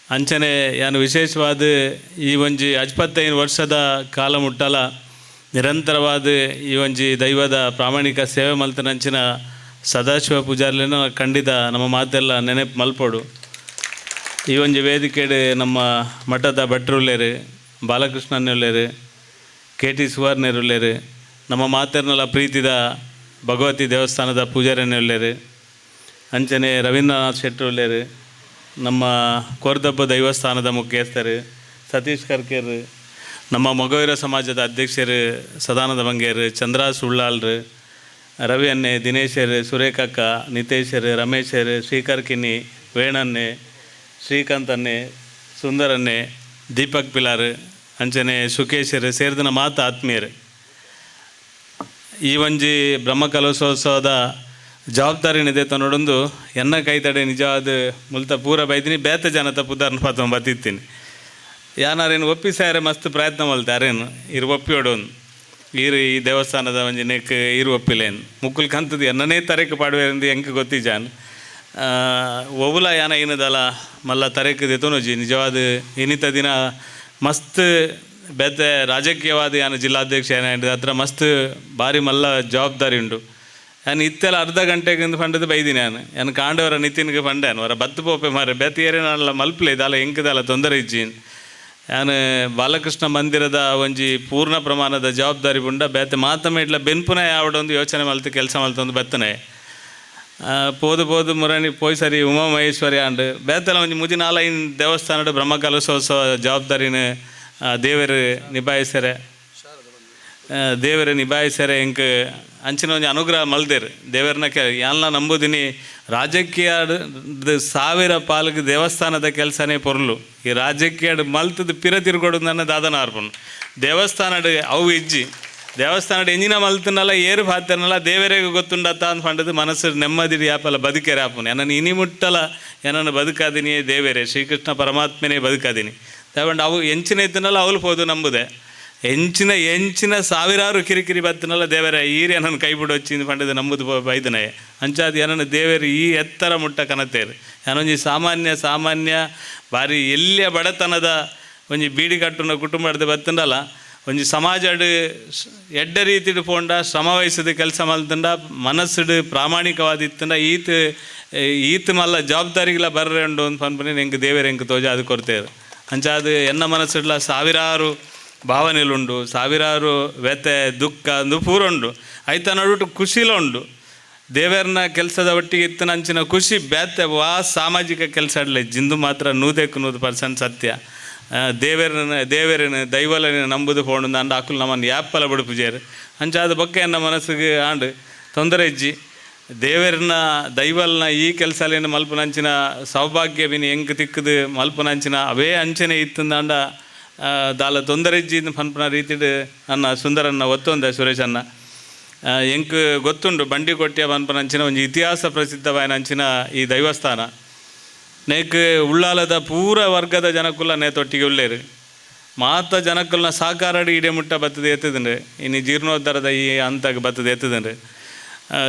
ಅಂಚನೆ ಯಾನು ವಿಶೇಷವಾದ ಈ ಒಂಜಿ 75 ವರ್ಷದ ಕಾಲ ಮುಟ್ಟಲ ನಿರಂತರವಾದ ಈ ಒಂಜಿ ದೈವದ ಪ್ರಾಮಾಣಿಕ ಸೇವೆ ಮಲ್ತನಂಚಿನ ಸದಾಶಿವ ಪೂಜಾರಿನ ಖಂಡಿತ ನಮ್ಮ ಮಾತೆಲ್ಲ ನೆನಪು ಮಲ್ಪೋಡು. ಈ ಒಂಜಿ ವೇದಿಕೆಡು ನಮ್ಮ ಮಠದ ಭಟ್ರುಲ್ಲೇರು ಬಾಲಕೃಷ್ಣನ್ನುಲ್ಲೇರು KT ಸುವರ್ಣರುಲ್ಲೇರು ನಮ್ಮ ಮಾತೆರ್ನಲ್ಲ ಪ್ರೀತಿದ ಭಗವತಿ ದೇವಸ್ಥಾನದ ಪೂಜಾರನ್ನುಲ್ಲೇರು ಅಂಚನೆ ರವೀಂದ್ರನಾಥ್ ಶೆಟ್ಟರುಲ್ಲೇರು ನಮ್ಮ ಕೋರ್ದಬ್ಬ ದೈವಸ್ಥಾನದ ಮುಖ್ಯಸ್ಥರು ಸತೀಶ್ ಕರ್ಕೇರು ನಮ್ಮ ಮೊಗವೀರ ಸಮಾಜದ ಅಧ್ಯಕ್ಷರು ಸದಾನಂದ ಬಂಗೇರು ಚಂದ್ರಾಸ್ ಉಳ್ಳಾಳ್ರು ರವಿ ಅನ್ನೆ ದಿನೇಶರು ಸುರೇಖಕ್ಕ ನಿತೇಶರು ರಮೇಶರು ಶ್ರೀಕರ್ ಕಿನ್ನಿ ವೇಣನ್ನೆ ಶ್ರೀಕಾಂತನ್ನೇ ಸುಂದರನ್ನೇ ದೀಪಕ್ ಪಿಲಾರು ಅಂಚನೆ ಸುಕೇಶರು ಸೇರಿದ ಮಾತು ಆತ್ಮೀಯರು ಈ ಒಂಜಿ ಬ್ರಹ್ಮಕಲಶೋತ್ಸವದ ಜವಾಬ್ದಾರಿ ನಿದೇತ ನೋಡೊಂದು ಎನ್ನ ಕೈತಡೆ ನಿಜವಾದ ಮುಲ್ತ ಪೂರ ಬೈತೀನಿ ಬೇತ ಜನತ ಪುದಾರ್ನ ಪಾತ್ರ ಬತ್ತಿತ್ತೀನಿ ಯಾನಾರೇನು ಒಪ್ಪಿಸಾರೆ ಮಸ್ತ್ ಪ್ರಯತ್ನ ಮಲ್ತಾರೇನು ಇರು ಒಪ್ಪಿಯೋಡೋನು ಈರು ಈ ದೇವಸ್ಥಾನದ ಒಂಜಿ ನೆಕ್ ಇರು ಒಪ್ಪಿಲೇನು ಮುಕ್ಕುಲ್ ಕಂತದ್ದು ಎನ್ನನೇ ತರೇಕು ಪಾಡುವೆಂದು ಹೆಂಗೆ ಗೊತ್ತಿಜಾನ್ ಒವುಲ ಯಾನ ಏನದಲ್ಲ ಮಲ್ಲ ತರೇಕು ದೆತೋನೋಜಿ ನಿಜವಾದ ಇನ್ನಿತ ದಿನ ಮಸ್ತ್ ಬೇತೆ ರಾಜಕೀಯವಾದ ಯಾನು ಜಿಲ್ಲಾಧ್ಯಕ್ಷ ಏನ ಹತ್ರ ಮಸ್ತ್ ಭಾರಿ ಮಲ್ಲ ಜವಾಬ್ದಾರಿ ಉಂಡು ನಾನು ಇತ್ತೆಲ್ಲ ಅರ್ಧ ಗಂಟೆಗಿಂದ ಫಂಡದು ಬೈದಿನಿ ನಾನು ಕಾಂಡವರ ನಿತಿನ್ಗೆ ಫಂಡೇನು ಅವರ ಬತ್ತು ಪೋಪೆ ಮಾರೆ ಬೇತೆ ಏರೇನಲ್ಲ ಮಲ್ಪಲೆ ಇದಲ್ಲ ಎಂಕದಲ್ಲ ತೊಂದರೆ ಇಜ್ಜಿನ್ ನಾನು ಬಾಲಕೃಷ್ಣ ಮಂದಿರದ ಒಂಜಿ ಪೂರ್ಣ ಪ್ರಮಾಣದ ಜವಾಬ್ದಾರಿ ಉಂಡ ಬೇತೆ ಮಾತಮೇಡ್ಲ ಬೆನ್ಪುನ ಯಾವಡೊಂದು ಯೋಚನೆ ಮಲ್ತು ಕೆಲಸ ಮಲ್ತೊಂದು ಬೆತ್ತನೆ ಪೋದು ಮುರಣಿ ಪೋಯ್ ಸರಿ ಉಮಾಮಹೇಶ್ವರಿ ಆಂಡ್ ಬೇತಲ್ಲ ಒಂಜಿ ಮುಜಿ ನಾಲೈನ್ ದೇವಸ್ಥಾನದ ಬ್ರಹ್ಮಕಲಶೋತ್ಸವ ಜವಾಬ್ದಾರಿನ ದೇವರು ನಿಭಾಯಿಸ್ಯಾರೆ ಎಂಕ್ ಅಂಚಿನ ಒಂಜಿ ಅನುಗ್ರಹ ಮಲ್ದೇರು ದೇವರನ್ನ ಯಾನ್ಲ ನಂಬುದಿನಿ ರಾಜಕೀಯದ 1000 ಪಾಲಿಗೆ ದೇವಸ್ಥಾನದ ಕೆಲಸನೇ ಪೊರ್ಲು ಈ ರಾಜಕೀಯ ಮಲ್ತದ ಪಿರ ತಿರ್ಗೊಡು ನನ್ನ ದಾದನ ಅರ್ಪಣೆ ದೇವಸ್ಥಾನದ ಅವು ಇಜ್ಜಿ ದೇವಸ್ಥಾನದ ಎಂಜಿನ ಮಲ್ತನಲ್ಲ ಏರು ಪಾತ್ರನಲ್ಲ ದೇವರಿಗೆ ಗೊತ್ತುಂಡತ್ತ ಅಂತ ಪಂಡದು ಮನಸ್ಸು ನೆಮ್ಮದಿ ಯಾಪಲ್ಲ ಬದುಕೆರೆ ಆಪುನೆ ಏನನ್ನು ಇನಿ ಮುಟ್ಟಲ ಏನನ್ನು ಬದುಕಾದಿನಿ ದೇವರೇ ಶ್ರೀಕೃಷ್ಣ ಪರಮಾತ್ಮನೇ ಬದುಕಾದಿನಿ ತಗೊಂಡು ಅವು ಎಂಚಿನ ಇದ್ದನಲ್ಲ ಅವಲು ಹೋದು ನಂಬುದೆ ಎಂಚಿನ ಸಾವಿರಾರು ಕಿರಿಕಿರಿ ಬತ್ತನಲ್ಲ ದೇವರ ಈರಿ ನನ್ನ ಕೈ ಬಿಡು వచ్చింది ಪಂಡದು ನಂಬುದು ಬೈದನೆ ಅಂಚಾದ ಏನನ್ನು ದೇವರು ಈ ಎತ್ತರ ಮುಟ್ಟ ಕನತೇರು ಏನೊಂಜಿ ಸಾಮಾನ್ಯ ಬಾರಿ ಎಲ್ಲಿಯ ಬಡತನದ ಒಂಜಿ ಬೀಡಿ ಕಟ್ಟುನ ಕುಟುಂಬದ ಬತ್ತಂಡಲ್ಲ ಒಂಜಿ ಸಮಾಜಡ್ ಎಡ್ಡ ರೀತಿಡ್ ಪೋಂಡ ಶ್ರಮ ವಹಿಸಿದ ಕೆಲಸ ಮಲ್ತಂಡ ಮನಸ್ಸುಡು ಪ್ರಾಮಾಣಿಕವಾದಿತ್ತಂಡ ಈತ್ ಮಲ್ಲ ಜವಾಬ್ದಾರಿಗಳ ಬರ್ರೆ ಉಂಡು ಅಂತ ಪನ್ಪನಿ ಹೆಂಗೆ ದೇವರ ಹೆಂಗೆ ತೋಜ ಅದು ಕೊಡ್ತೇವೆ ಅಂಚಾದ ಎನ್ನ ಮನಸ್ಸುಡ್ಲ ಸಾವಿರಾರು ಭಾವನೆಲುಂಡು ಸಾವಿರಾರು ವ್ಯತೆ ದುಃಖ ಅಂದು ಪೂರ ಉಂಡು ಐತ ನಡುಟು ಖುಷಿಲ ಉಂಡು ದೇವರನ್ನ ಕೆಲಸದ ಒಟ್ಟಿಗೆ ಇತ್ತನ ಅಂಚಿನ ಖುಷಿ ಬ್ಯಾತೆ ಸಾಮಾಜಿಕ ಕೆಲಸ ಆಡಲಿ ಜಿಂದು ಮಾತ್ರ 100% ಸತ್ಯ. ದೇವರನ್ನ ದೈವಲನ ನಂಬುದು ಪೋಂಡು ಅಂಡ ಅಕ್ಕಲು ನಮ್ಮನ್ನು ಯಾಪ್ಪಲ ಬಡುಪುಜೇರು ಅಂಚಾದ ಬಗ್ಗೆ ನನ್ನ ಮನಸ್ಸಿಗೆ ಆಂಡು ತೊಂದರೆ ಇಜ್ಜಿ ದೇವರನ್ನ ದೈವಲ್ನ ಈ ಕೆಲಸಲೇನು ಮಲ್ಪನಂಚಿನ ಸೌಭಾಗ್ಯ ಬಿನಿ ಹೆಂಗೆ ತಿಕ್ಕದು ಮಲ್ಪನಂಚಿನ ಅವೇ ಅಂಚನೆ ಇತ್ತಂದಾಂಡ ದಾಲ ತೊಂದರೆ ಇಜ್ಜಿ ಪನ್ಪನ ರೀತಿಡು ನನ್ನ ಸುಂದರನ್ನ ಒತ್ತೊಂದೆ ಸುರೇಶನ್ನ ಎಂಕ್ ಗೊತ್ತುಂಡು ಬಂಡಿಕೊಟ್ಟಿಯ ಪನ್ಪನಂಚಿನ ಒಂದು ಇತಿಹಾಸ ಪ್ರಸಿದ್ಧವಾಯಿನ ಅಂಚಿನ ಈ ದೈವಸ್ಥಾನ ನೇಕ್ ಉಳ್ಳಾಲದ ಪೂರ ವರ್ಗದ ಜನಕ್ಕುಲ್ಲ ನೇತೊಟ್ಟಿಗೆ ಉಳ್ಳೇರು ಮಾತ ಜನಕ್ಕಲ್ನ ಸಾಕಾರಡಿ ಇಡೆ ಮುಟ್ಟ ಬತ್ತದ ಎತ್ತದಂಡ್ರೆ ಇನ್ನು ಜೀರ್ಣೋದ್ಧಾರದ ಈ ಹಂತಕ್ಕೆ ಬತ್ತದ ಎತ್ತದಂಡ್ರೆ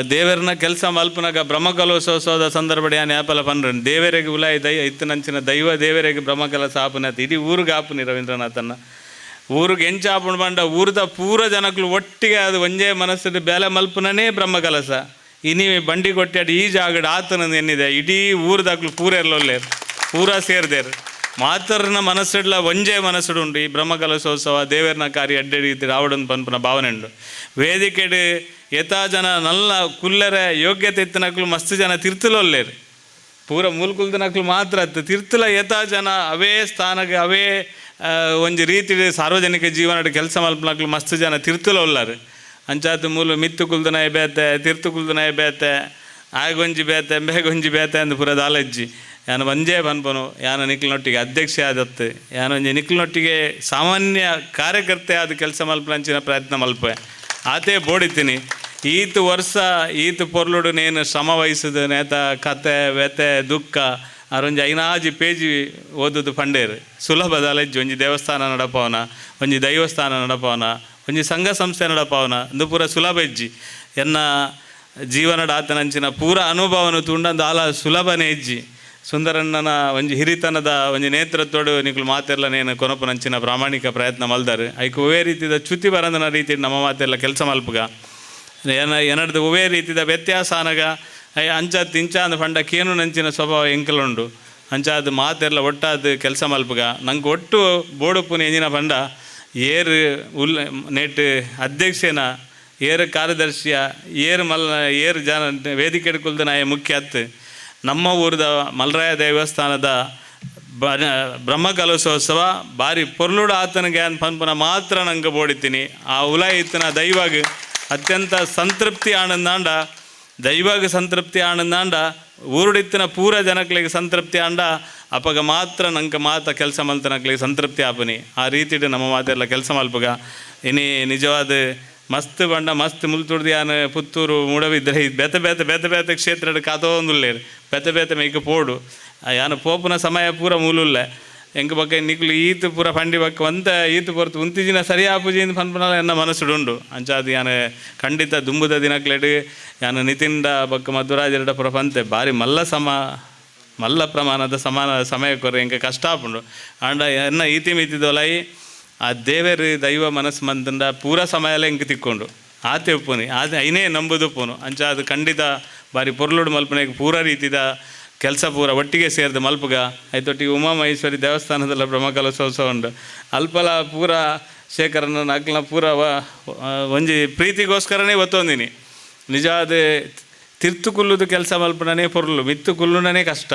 ದೇವರನ್ನ ಕೆಲಸ ಮಲ್ಪನಾಗ ಬ್ರಹ್ಮಕಲೋತ್ಸವದ ಸಂದರ್ಭ ಯಾನ್ ಯಾಪಲ ಪನ್ರ ದೇವರಿಗೆ ಉಲಾಯಿ ಇತ್ತನಂಚಿನ ದೈವ ದೇವರಿಗೆ ಬ್ರಹ್ಮಕಲಸ ಆಪುನತ್ ಇಡೀ ಊರಿಗೆ ಆಪುನಿ ರವೀಂದ್ರನಾಥನ್ನ ಊರಿಗೆ ಎಂಚ ಆಪುಣ ಬಂಡ ಊರದ ಪೂರ ಜನಕ್ಕಳು ಒಟ್ಟಿಗೆ ಅದು ಒಂಜೇ ಮನಸ್ಸು ಬೇಲೆ ಮಲ್ಪನೇ ಬ್ರಹ್ಮಕಲಸ ಇನಿ ಬಂಡಿ ಕೊಟ್ಟಾಡಿ ಈ ಜಾಗಡ್ ಆತನದು ಏನಿದೆ ಇಡೀ ಊರದಾಗ್ಲು ಪೂರ ಎಲ್ಲೊಲ್ಲೇರು ಪೂರ ಸೇರ್ದೇರು ಮಾತರ್ನ ಮನಸ್ಸಿಡ್ಲ ಒಂಜೇ ಮನಸ್ಸುಡುಂಡು ಈ ಬ್ರಹ್ಮಕಲಶೋತ್ಸವ ದೇವರನ ಕಾರ್ಯ ಅಡ್ಡೆ ರೀತಿ ರಾವಡನ್ ಪನ್ಪನ ಭಾವನೆ ಉಂಡು ವೇದಿಕೆಡು ಯಥಾ ಜನ ನಲ್ಲ ಕುಲ್ಲರ ಯೋಗ್ಯತೆ ಇತ್ತನಕ್ಲು ಮಸ್ತ್ ಜನ ತಿರ್ತಲೊಲ್ಲೇರು ಪೂರ ಮೂಲ್ಕುಲ್ದನಕ್ಲು ಮಾತ್ರ ತಿರ್ತಲ ಯಥಾ ಜನ ಅವೇ ಸ್ಥಾನಕ್ಕೆ ಅವೇ ಒಂಜಿ ರೀತಿ ಸಾರ್ವಜನಿಕ ಜೀವನ ಕೆಲಸ ಮಲ್ಪನಕ್ಲು ಮಸ್ತ್ ಜನ ತಿರ್ತಲೊಲ್ಲಾರು ಅಂಚಾತು ಮೂಲು ಮಿತ್ತು ಕುಲ್ದನಾಯ ಬೇತೆ ತಿರ್ತು ಕುಲ್ದನಾಯ ಬೇತೆ ಆಗೊಂಜಿ ಬೇತೆ ಬೇಗೊಂಜಿ ಬೇತೆ ಅಂದು ಪೂರ ದಾಲಜ್ಜಿ ಯಾನು ಒಂಜೇ ಪನ್ಪನು ಯಾನು ನಿಕ್ಲಿನೊಟ್ಟಿಗೆ ಅಧ್ಯಕ್ಷೆ ಆದತ್ತು ಯಾನೊಂಜಿ ನಿಕ್ಲಿನೊಟ್ಟಿಗೆ ಸಾಮಾನ್ಯ ಕಾರ್ಯಕರ್ತೆ ಆದ ಕೆಲಸ ಮಲ್ಪನಂಚಿನ ಪ್ರಯತ್ನ ಮಲ್ಪೆ ಆತೇ ಬೋಡಿತೀನಿ ಈತು ವರ್ಷ ಈತು ಪೊರ್ಲುಡು ನೇನು ಶ್ರಮ ವಹಿಸೋದು ನೇತ ಕತೆ ವ್ಯತೆ ದುಃಖ ಅರೊಂಜಿ ಐನಾಜಿ ಪೇಜಿ ಓದುದು ಪಂಡೇರು ಸುಲಭದಲ್ಲಜ್ಜಿ ಒಂಜಿ ದೇವಸ್ಥಾನ ನಡಪವನ ಒಂಜಿ ದೈವಸ್ಥಾನ ನಡಪವನ ಒಂಜಿ ಸಂಘ ಸಂಸ್ಥೆ ನಡಪವನ ಇಂದು ಪೂರ ಸುಲಭ ಇಜ್ಜಿ ಎನ್ನ ಜೀವನದ ಆತನಂಚಿನ ಪೂರ ಅನುಭವನು ತುಂಡಂದು ಆಲ ಸುಲಭನೇ ಇಜ್ಜಿ ಸುಂದರಣ್ಣನ ಒಂಜಿ ಹಿರಿತನದ ಒಂಜಿ ನೇತೃತ್ವಡು ನಿಕ್ಲು ಮಾತೆಲ್ಲ ನೇನು ಕೊನಪನಂಚಿನ ಪ್ರಾಮಾಣಿಕ ಪ್ರಯತ್ನ ಮಲ್ದಾರು ಐಕ್ ಒವೇ ರೀತಿದ ಚ್ಯುತಿ ಬರಂದನ ರೀತಿ ನಮ್ಮ ಮಾತೆಲ್ಲ ಕೆಲಸ ಮಲ್ಪಗ ಏನಡ್ದು ಒವೇ ರೀತಿದ ವ್ಯತ್ಯಾಸ ಅನಗ ಅಂಚಾದ ಇಂಚ ಅಂದ ಪಂಡ ಕೇನು ನಂಚಿನ ಸ್ವಭಾವ ಎಂಕಲುಂಡು ಅಂಚಾದ ಮಾತೆಲ್ಲ ಒಟ್ಟಾದ ಕೆಲಸ ಮಲ್ಪಗ ನಂಗೆ ಒಟ್ಟು ಬೋಡುಪುನ ಎಂಜಿನ ಪಂಡ ಏರು ನೆಟ್ ಅಧ್ಯಕ್ಷನ ಏರು ಕಾರ್ಯದರ್ಶಿಯ ಏರು ಜನ ವೇದಿಕೆ ಕುಲ್ದ ನಾಯ ಮುಖ್ಯ ಹತ್ತು ನಮ್ಮ ಊರದ ಮಲ್ರಾಯ ದೇವಸ್ಥಾನದ ಬ್ರಹ್ಮಕಲಶೋತ್ಸವ ಬಾರಿ ಪೊರ್ಲುಡು ಆತನಿಗೆ ಅನ್ ಪನ್ಪುನ ಮಾತ್ರ ನಂಗೆ ಬೋಡಿತೀನಿ ಆ ಉಲಾಯಿ ಇತ್ತನ ದೈವಾಗ ಅತ್ಯಂತ ಸಂತೃಪ್ತಿ ಆನಂದಾಂಡ ದೈವಾಗ ಸಂತೃಪ್ತಿ ಆನಂದಾಂಡ ಊರುಡಿತ್ತಿನ ಪೂರ ಜನಕ್ಲಿಗೆ ಸಂತೃಪ್ತಿ ಆಂಡ ಅಪಗ ಮಾತ್ರ ನಂಗೆ ಮಾತ ಕೆಲಸ ಮಲ್ತನಕ್ಲಿಗೆ ಸಂತೃಪ್ತಿ ಆಪನಿ ಆ ರೀತಿಡು ನಮ್ಮ ಮಾತೆಲ್ಲ ಕೆಲಸ ಮಲ್ಪಗ ಇನಿ ನಿಜವಾದ ಮಸ್ತ್ ಬಂಡ ಮಸ್ತ್ ಮುಲ್ತುಡ್ದು ಯಾನು ಪುತ್ತೂರು ಮೂಡವಿದ್ರೆ ಬೇತೆ ಬೇತೆ ಬೇತೆ ಬೇತೆ ಕ್ಷೇತ್ರ ಕಾತೋಂದುಲ್ಲೇರು ಬೇತೆ ಬೇತೆ ಮೇಯ್ಕೆ ಪೋಡು ಯಾನು ಪೋಪುನ ಸಮಯ ಪೂರ ಮೂಲುಲ್ಲ ಎಂಕ ಬಗ್ಗೆ ನಿಕ್ಲು ಈತು ಪೂರ ಪಂಡಿ ಬಕ್ಕ ಒಂತ ಈತು ಪೊರ್ತು ಉಂತಿಜಿನ ಸರಿಯಾಪುಜಿಂದ ಪನ್ಪನ ಎನ್ನ ಮನಸ್ಸುಡುಂಡು ಅಂಚಾದ ಯಾನು ಖಂಡಿತ ದುಂಬುದ ದಿನಕ್ಲೆಡು ಯಾನು ನಿತಿಂಡ ಬಕ್ಕ ಮಧುರಾಜರಡ ಪುರ ಪಂತೆ ಬಾರಿ ಮಲ್ಲ ಪ್ರಮಾಣದ ಸಮಾನ ಸಮಯ ಕೊರ ಎಂಕ ಕಷ್ಟ ಆಪುಂಡು ಆಂಡ ಎನ್ನ ಈತಿ ಮಿತಿದೊಲೈ ಆ ದೇವರು ದೈವ ಮನಸ್ಸು ಮಂತಂಡ ಪೂರ ಸಮಯಲ್ಲ ಎಂಕ ತಿಕ್ಕೊಂಡು ಆತೆ ಉಪ್ಪುನಿ ಆತ ಐನೇ ನಂಬುದು ಉಪ್ಪುನು ಅಂಚ ಅದು ಖಂಡಿತ ಬಾರಿ ಪೊರ್ಲುಡು ಮಲ್ಪನೆಗೆ ಪೂರ ರೀತಿದ ಕೆಲಸ ಪೂರ ಒಟ್ಟಿಗೆ ಸೇರಿದ ಮಲ್ಪಗ ಐತೊಟ್ಟಿಗೆ ಉಮಾಮಹೇಶ್ವರಿ ದೇವಸ್ಥಾನದಲ್ಲ ಬ್ರಹ್ಮಕಲಶೋತ್ಸವ ಉಂಡು ಅಲ್ಪಲ ಪೂರ ಶೇಖರನ ಅಕ್ಲ ಪೂರ ಒಂಜಿ ಪ್ರೀತಿಗೋಸ್ಕರನೇ ಒತ್ತೊಂದಿನಿ ನಿಜವಾದ ತಿರ್ತು ಕುಲ್ಲುದು ಕೆಲಸ ಮಲ್ಪನೇ ಪೊರ್ಲು ಮಿತ್ತು ಕುಲ್ಲುನೇ ಕಷ್ಟ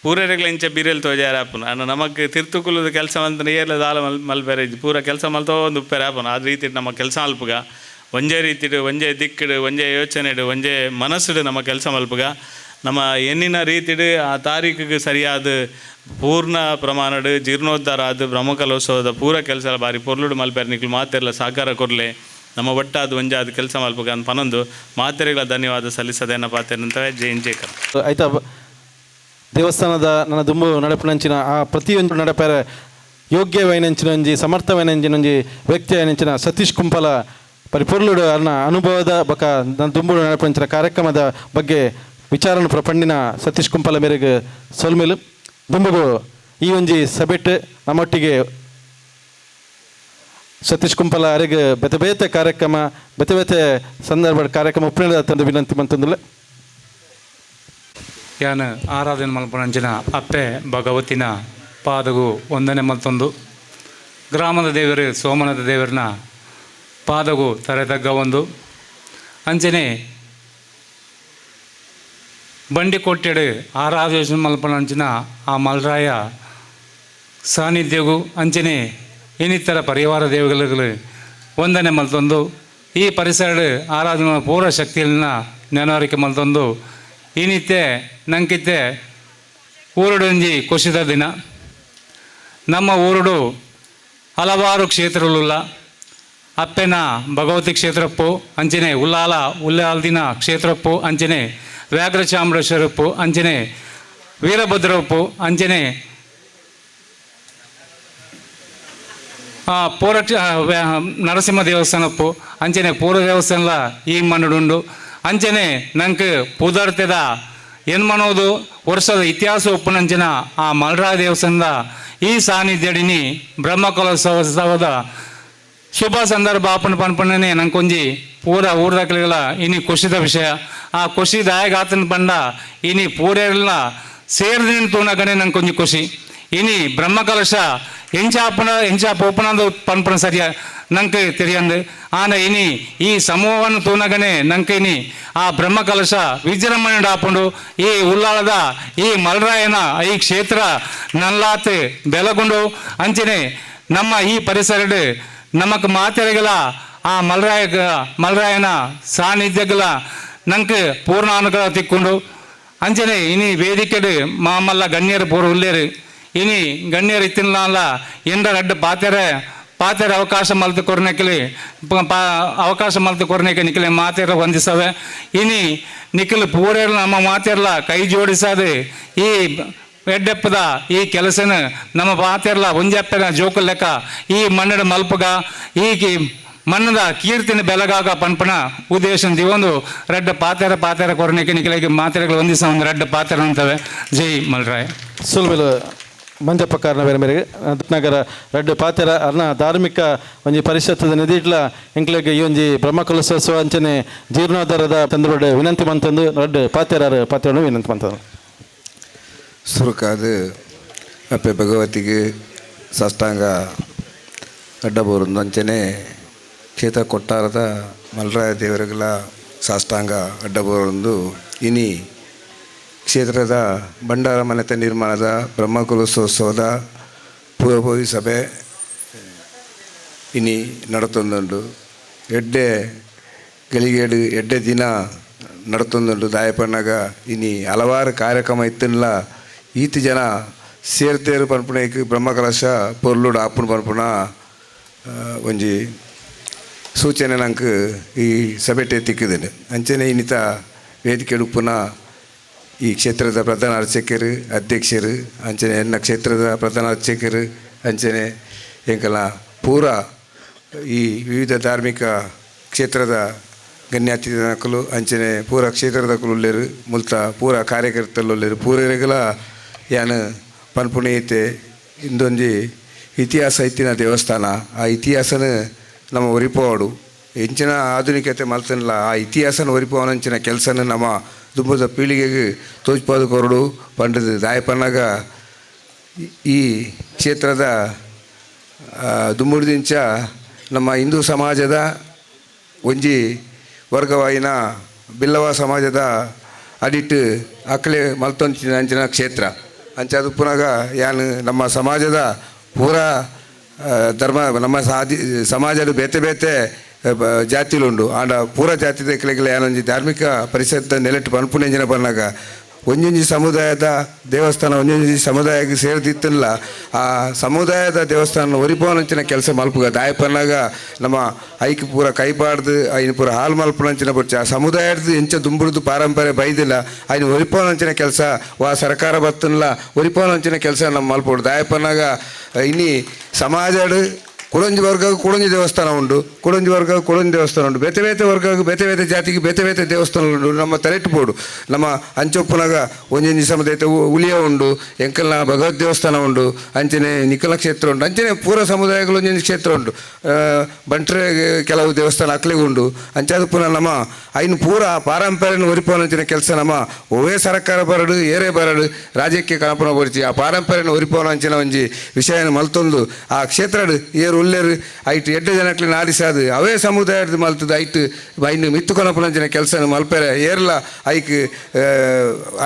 ಪೂರರೆಗ್ಲ ಇಂಚ ಬೀರೆಲ್ ತೋಜಾರ ಆಪುನ ಅನ್ನ ನಮಗೆ ತಿರ್ತು ಕುಲ್ಲುದು ಕೆಲಸ ಮಂತನ ಏರ್ಲ ದಾಲ ಮಲ್ಪೆರೆ ಪೂರ ಕೆಲಸ ಮಲ್ತೋ ಒಂದು ಉಪ್ಪೆರೆ ಆಪುನ ಆ ರೀತಿ ನಮ್ಮ ಕೆಲಸ ಮಲ್ಪಗ ಒಂಜೇ ರೀತಿಡು ಒಂಜೇ ದಿಕ್ಕಿಡು ಒಂಜೇ ಯೋಚನೆಡು ಒಂಜೇ ಮನಸ್ಸುಡು ನಮ್ಮ ಕೆಲಸ ಮಲ್ಪಗ ನಮ್ಮ ಎಣ್ಣಿನ ರೀತಿಡು ಆ ತಾರೀಕಿಗೆ ಸರಿಯಾದ ಪೂರ್ಣ ಪ್ರಮಾಣಡು ಜೀರ್ಣೋದ್ಧಾರ ಆದ ಬ್ರಹ್ಮಕಲಶೋತ್ಸವದ ಪೂರ ಕೆಲಸ ಬಾರಿ ಪೊರ್ಲುಡು ಮಲ್ಪೆರೆ ನಿಕ್ಲು ಮಾತೆಲ್ಲ ಸಾಕಾರ ಕೊರಲೆ ನಮ್ಮ ಒಟ್ಟಾದ ಒಂಜಾದ ಕೆಲಸ ಮಲ್ಪಗ ಅಂತ ಪನೊಂದು ಮಾತೆರೆಗಳ ಧನ್ಯವಾದ ಸಲ್ಲಿಸದೇನ ಪಾತೆರಂತವೆ ಜೈ ಆಯ್ತಾ ದೇವಸ್ಥಾನದ ನನ್ನ ದುಂಬು ನಡಪನಂಚಿನ ಆ ಪ್ರತಿಯೊಂದು ನಡಪೆರ ಯೋಗ್ಯವೈನಂಚಿನ ಒಂಜಿ ಸಮರ್ಥವೈನಂಚಿನ ಒಂಜಿ ವ್ಯಕ್ತಿ ಐನಂಚಿನ ಸತೀಶ್ ಕುಂಪಲ ಪರಿಪೂರ್ಣುಡು ಅನ್ನ ಅನುಭವದ ಬಕ ನನ್ನ ದುಂಬು ನಡಪನಂಚಿನ ಕಾರ್ಯಕ್ರಮದ ಬಗ್ಗೆ ವಿಚಾರನ ಪ್ರಪಂಡಿನ ಸತೀಶ್ ಕುಂಪಲ ಮೇರೆಗೆ ಸೊಲ್ಮೇಲು ದುಂಬುಗು ಈ ಒಂಜಿ ಸಭೆಟ್ ನಮ್ಮೊಟ್ಟಿಗೆ ಸತೀಶ್ ಕುಂಪಲ ಅರೆಗೆ ಬೇತೆ ಬೇತೆ ಕಾರ್ಯಕ್ರಮ ಬೇತೆ ಬೇತೆ ಸಂದರ್ಭದ ಕಾರ್ಯಕ್ರಮ ಉಪನೇದ ತಂದು ವಿನಂತಿ ಮಂತಂದುಲ್ಲ ಯಾನ ಆರಾಧನೆ ಮಲ್ಪನಂಚಿನ ಅಪ್ಪೆ ಭಗವತಿನ ಪಾದಗೂ ವಂದನೆ ಮಲ್ತೊಂದು ಗ್ರಾಮದ ದೇವರು ಸೋಮನಾಥ ದೇವರನ್ನ ಪಾದಗೂ ತರೆತಗ್ಗ ಒಂದು ಅಂಚನೆ ಬಂಡಿ ಕೊಟ್ಟೆಡು ಆರಾಧನೆ ಮಲ್ಪನಂಚಿನ ಆ ಮಲ್ರಾಯ ಸಾನ್ನಿಧ್ಯಗೂ ಅಂಚನೆ ಇನ್ನಿತರ ಪರಿವಾರ ದೇವಗಳು ಒಂದನೆ ಮಲ್ತೊಂದು ಈ ಪರಿಸರ ಆರಾಧನೆ ಪೂರ್ವ ಶಕ್ತಿಯಲ್ಲಿನ ನೆನವರಿಕೆ ಮಲ್ತೊಂದು ಈ ನಿತ್ಯ ನಂಕಿತ್ತೆ ಊರುಡೊಂಜಿ ಖುಷಿದ ದಿನ. ನಮ್ಮ ಊರುಡು ಹಲವಾರು ಕ್ಷೇತ್ರಗಳುಲ್ಲ. ಅಪ್ಪೆನ ಭಗವತಿ ಕ್ಷೇತ್ರಪ್ಪು ಅಂಚನೆ ಉಲ್ಲಾಲ್ದಿನ ಕ್ಷೇತ್ರಪ್ಪು ಅಂಚನೆ ವ್ಯಾಘ್ರ ಚಾಮರೇಶ್ವರಪ್ಪು ಅಂಚನೆ ವೀರಭದ್ರಪ್ಪು ಅಂಚನೆ ನರಸಿಂಹ ದೇವಸ್ಥಾನಪ್ಪು ಅಂಚನೆ ಪೂರ್ವ ದೇವಸ್ಥಾನ ಈ ಮಣ್ಣುಡುಂಡು ಅಂಚನೆ ನಂಗೆ ಪುದರ್ತೆದ ಏನು ಮಾಡೋದು ವರ್ಷದ ಇತಿಹಾಸ ಒಪ್ಪುನಂಚಿನ ಆ ಮಲ್ರಾಯ ದೇವಸ್ಥಾನದ ಈ ಸಾನ್ನಿಧ್ಯಡಿನಿ ಬ್ರಹ್ಮಕಲೋತ್ಸವದ ಶುಭ ಸಂದರ್ಭ ಆಪಣ ಪನ್ಪಣ್ಣನೆ ನಂಗೊಂಜಿ ಪೂರ ಊರ್ದಾಕಲಿಗಳ ಇನಿ ಖುಷಿದ ವಿಷಯ. ಆ ಖುಷಿದಾಯಕ ಆತನ ಪಂಡ ಇನಿ ಪೂರೆಲ್ಲ ಸೇರಿದ ತೂನಗನೆ ನಂಗೊಂಜಿ ಖುಷಿ. ಇನಿ ಬ್ರಹ್ಮಕಲಶ ಎಂಚ ಪೋಪನದು ಪನ್ಪಣ ಸರಿಯ ನಂಗೆ ತೆರಿಯಂದು ಆನ ಇನಿ ಈ ಸಮೂಹವನ್ನು ತೂನಗನೆ ನಂಗೆ ಇನಿ ಆ ಬ್ರಹ್ಮಕಲಶ ವಿಜೃಂಭಣೆ ಆಪುಂಡು ಈ ಉಲ್ಲಾಳದ ಈ ಮಲ್ರಾಯನ ಈ ಕ್ಷೇತ್ರ ನಲ್ಲಾತ್ ಬೆಲಗುಂಡು ಅಂಚನೆ ನಮ್ಮ ಈ ಪರಿಸರ ನಮಕ್ ಮಾತೆರೆಗಳ ಆ ಮಲ್ರಾಯನ ಸಾನ್ನಿಧ್ಯಗಳ ನಂಗೆ ಪೂರ್ಣ ಅನುಗ್ರಹ ತಿಕ್ಕೊಂಡು ಅಂಚನೆ ಇನಿ ವೇದಿಕೆಡು ಮಾಮಲ್ಲ ಗಣ್ಯರು ಪೂರ್ವ ಉಲ್ಲೇರು ಇನಿ ಗಣ್ಯರು ಇತ್ತಿನಲ್ಲ ಎಂದ ರಡ್ಡು ಪಾತೆರೆ ಅವಕಾಶ ಮಲ್ತು ಕೊರ್ನೆಕಲಿ ಅವಕಾಶ ಮಲ್ತು ಕೊರ್ನೆಕೆ ನಿಖಲೆ ಮಾತೆರ ಹೊಂದಿಸವೆ ಇನಿ ನಿಖಲ್ ಪೂರೆಲ್ಲ ನಮ್ಮ ಮಾತೆರ್ಲ ಕೈ ಜೋಡಿಸದೆ ಈ ಎಡ್ಡೆಪ್ಪದ ಈ ಕೆಲಸನ ನಮ್ಮ ಮಾತೆರ್ಲ ಒಂಜೆಪ್ಪನ ಜೋಕು ಲೆಕ್ಕ ಈ ಮಣ್ಣದ ಮಲ್ಪಗ ಈ ಮಣ್ಣದ ಕೀರ್ತಿನ ಬೆಲಗಾಗ ಪನ್ಪಣ ಉದ್ದೇಶ ದಿವೊಂದು ರೆಡ್ಡ ಪಾತೆರ ಕೊರನೆಕೆ ನಿಖಲೆಗೆ ಮಾತೆರೆಗಳು ಹೊಂದಿಸ ಒಂದು ರೆಡ್ಡ ಪಾತೆರ ಅಂತವೆ. ಜೈ ಮಲ್ರಾಯ. ಸುಲ್ಬೆಲು ಮಂಜಪ್ಪ ಕಾರಣ ಬೇರೆ ಮೇರೆಗೆ ನಗರ ರೆಡ್ಡು ಪಾತೆರ ಅರ್ನ ಧಾರ್ಮಿಕ ಒಂಜಿ ಪರಿಷತ್ತದ ನಿಧಿಟ್ಲ ಎಂಕ್ಲೆಗೆ ಈ ಒಂಜಿ ಬ್ರಹ್ಮಕಲಶೋತ್ಸವ ಅಂಚನೆ ಜೀರ್ಣೋದ್ಧಾರದ ತಂದು ವಿನಂತಿ ಮಂತಂದು ರೆಡ್ಡು ಪಾತೆರನ್ನು ವಿನಂತಿ ಮಂತಂದು ಸುರುಕಾದು ಅಪ್ಪೆ ಭಗವತಿಗೆ ಸಾಷ್ಟಾಂಗ ಅಡ್ಡಬೋರು ಅಂಚನೆ ಕ್ಷೇತ್ರ ಕೊಟ್ಟಾರದ ಮಲ್ರಾಯ ದೇವರುಗಳ ಸಾಷ್ಟಾಂಗ ಅಡ್ಡಬೋರೊಂದು ಇನಿ ಕ್ಷೇತ್ರದ ಭಂಡಾರ ಮನೆತ ನಿರ್ಮಾಣದ ಬ್ರಹ್ಮಕಲಶೋತ್ಸವದ ಪೂರ್ವಭಾವಿ ಸಭೆ ಇನಿ ನಡತೊಂದುಂಡು ಎಡ್ಡೆ ಗಳಿಗೇಡು ಎಡ್ಡೆ ದಿನ ನಡತೊಂದುಂಡು ದಾಯಪಣ್ಣಗ ಇನಿ ಹಲವಾರು ಕಾರ್ಯಕ್ರಮ ಇತ್ತನ್ಲ ಈತ ಜನ ಸೇರ್ತೇರು ಪನ್ಪುಣಕ್ಕೆ ಬ್ರಹ್ಮಕಲಶ ಪೊರ್ಲುಡು ಆಪುಣ ಪನ್ಪುಣ ಒಂಜಿ ಸೂಚನೆ ನಂಗೆ ಈ ಸಭೆಟೆ ತಿಕ್ಕಿದ್ದೇನೆ ಅಂಚನೆ ಇನ್ನಿತ ವೇದಿಕೆ ಉಪ್ಪುನ ಈ ಕ್ಷೇತ್ರದ ಪ್ರಧಾನ ಅರ್ಚಕರು ಅಧ್ಯಕ್ಷರು ಅಂಚನೆ ಎನ್ನ ಕ್ಷೇತ್ರದ ಪ್ರಧಾನ ಅರ್ಚಕರು ಅಂಚನೆ ಎಂಕಲ ಪೂರ ಈ ವಿವಿಧ ಧಾರ್ಮಿಕ ಕ್ಷೇತ್ರದ ಗಣ್ಯಾತಿಥಿಗಳು ಅಂಚನೆ ಪೂರ ಕ್ಷೇತ್ರದ ಕುಲ್ಲೇರು ಮುಲ್ತ ಪೂರ ಕಾರ್ಯಕರ್ತರು ಪೂರೈಗಳ ಯಾನು ಪನ್ಪುಣೀಯತೆ ಇಂದೊಂಜಿ ಇತಿಹಾಸ ಇತ್ತಿನ ದೇವಸ್ಥಾನ ಆ ಇತಿಹಾಸನ ನಮ್ಮ ಒರಿಪೋಡು ಹೆಂಚಿನ ಆಧುನಿಕತೆ ಮಲ್ತನಲ್ಲ ಆ ಇತಿಹಾಸನ ಒರಿಪೋವನಂಚಿನ ಕೆಲಸನ ನಮ್ಮ ದುಂಬದ ಪೀಳಿಗೆಗೆ ತೋಚ್ಪಾದು ಕೊರಡು ಪಂಡದ ದಾಯಪನ್ನಾಗ ಈ ಕ್ಷೇತ್ರದ ದುಂಬುಡ್ದಿಂಚ ನಮ್ಮ ಹಿಂದೂ ಸಮಾಜದ ಒಂಜಿ ವರ್ಗವಾಯಿನ ಬಿಲ್ಲವ ಸಮಾಜದ ಅಡಿಟ್ಟು ಅಕ್ಕಲೆ ಮಲ್ತೊಂಚಿನ ಅಂಚಿನ ಕ್ಷೇತ್ರ ಅಂಚದು ಪುನಗ ಯಾನು ನಮ್ಮ ಸಮಾಜದ ಪೂರ ಧರ್ಮ ನಮ್ಮ ಸಮಾಜದ ಬೇತೆ ಬೇತೆ ಜಾತಿಲುಂಡು ಆಂಡ ಪೂರ ಜಾತಿದ ಕೆಳಗೆ ಯಾನೊಂಜಿ ಧಾರ್ಮಿಕ ಪರಿಷತ್ ನೆಲೆಟ್ಟು ಪನ್ಪುಣೆಂಜಿನ ಪನ್ನಾಗ ಒಂಜೊಂಜಿ ಸಮುದಾಯದ ದೇವಸ್ಥಾನ ಒಂಜೊಂಜಿ ಸಮುದಾಯಕ್ಕೆ ಸೇರಿದಿತ್ತಲ್ಲ ಆ ಸಮುದಾಯದ ದೇವಸ್ಥಾನ ಒರಿಪೋನಂಚಿನ ಕೆಲಸ ಮಲ್ಪುಗ ದಾಯಪನ್ನಾಗ ನಮ್ಮ ಐಕ್ ಪೂರ ಕೈಪಾಡ್ದು ಐನು ಪೂರ ಹಾಲು ಮಲ್ಪನಂಚಿನ ಬುಚ್ಚ ಆ ಸಮುದಾಯದ ಎಂಚ ದುಂಬುಡ್ದು ಪಾರಂಪರ್ಯ ಬೈದಿಲ್ಲ ಐನು ಒರಿಪೋನಂಚಿನ ಕೆಲಸ ವಾ ಸರ್ಕಾರ ಬತ್ತನಲ್ಲ ಒರಿಪೋನಂಚಿನ ಕೆಲಸ ನಮ್ಮ ಮಲ್ಪೋಡು ದಾಯಪನ್ನಾಗ ಇನ್ನಿ ಸಮಾಜಡ್ ಕುಳಂಜಿ ವರ್ಗ ಕುಳಂಜಿ ದೇವಸ್ಥಾನ ಉಂಡು ಕುಳಂಜಿ ವರ್ಗ ಕುಳಂಜಿ ದೇವಸ್ಥಾನ ಉಂಡು ಬೇತೆ ಬೇತೆ ವರ್ಗ ಬೇತೆ ಬೇತೆ ಜಾತಿಗೆ ಬೇತೆ ಬೇತೆ ದೇವಸ್ಥಾನ ಉಂಡು ನಮ್ಮ ತಲೆಟ್ಟು ಬೋಡು ನಮ್ಮ ಅಂಚೊಪ್ಪುನಾಗ ಒಂಜೊಂಜಿ ಸಮುದಾಯ ಉಲಿಯ ಉಂಡು ಎಂಕಲ್ನ ಭಗವತ್ ದೇವಸ್ಥಾನ ಉಂಡು ಅಂಚನೆ ನಿಖಲ ಕ್ಷೇತ್ರ ಉಂಡು ಅಂಚನೆ ಪೂರ ಸಮುದಾಯಗಳು ಒಂಜೊಂದು ಕ್ಷೇತ್ರ ಉಂಡು ಬಂಟ್ರೆ ಕೆಲವು ದೇವಸ್ಥಾನ ಅಕ್ಲಿಗೆ ಉಂಡು ಅಂಚಾದ ಪುನಃ ನಮ್ಮ ಐನು ಪೂರ ಪಾರಂಪರ್ಯನ ಒರಿಪೋನಂಚಿನ ಕೆಲಸ ನಮ್ಮ ಒವೇ ಸರ್ಕಾರ ಬರಡು ಏರೇ ಬರಡು ರಾಜ್ಯಕ್ಕೆ ಕಣಪನ ಬರ್ಚಿ ಆ ಪಾರಂಪರ್ಯನ ಒರಿಪೋನಂಚಿನ ಒಂಜಿ ವಿಷಯನ ಮಲ್ತೊಂದು ಆ ಕ್ಷೇತ್ರ ಏರು ಉಲ್ಲೇರು ಐಟ್ ಎಡ್ಡೆ ಜನಕ್ಲೆ ನಾಡಿಸಾದು ಅವೇ ಸಮುದಾಯದ ಮಲ್ತದ ಐಟ್ ಐನು ಮಿತ್ತು ಕೊನಪುನಂಚಿನ ಕೆಲಸ ಮಲ್ಪೆರೆ ಏರ್ಲ ಐಕ್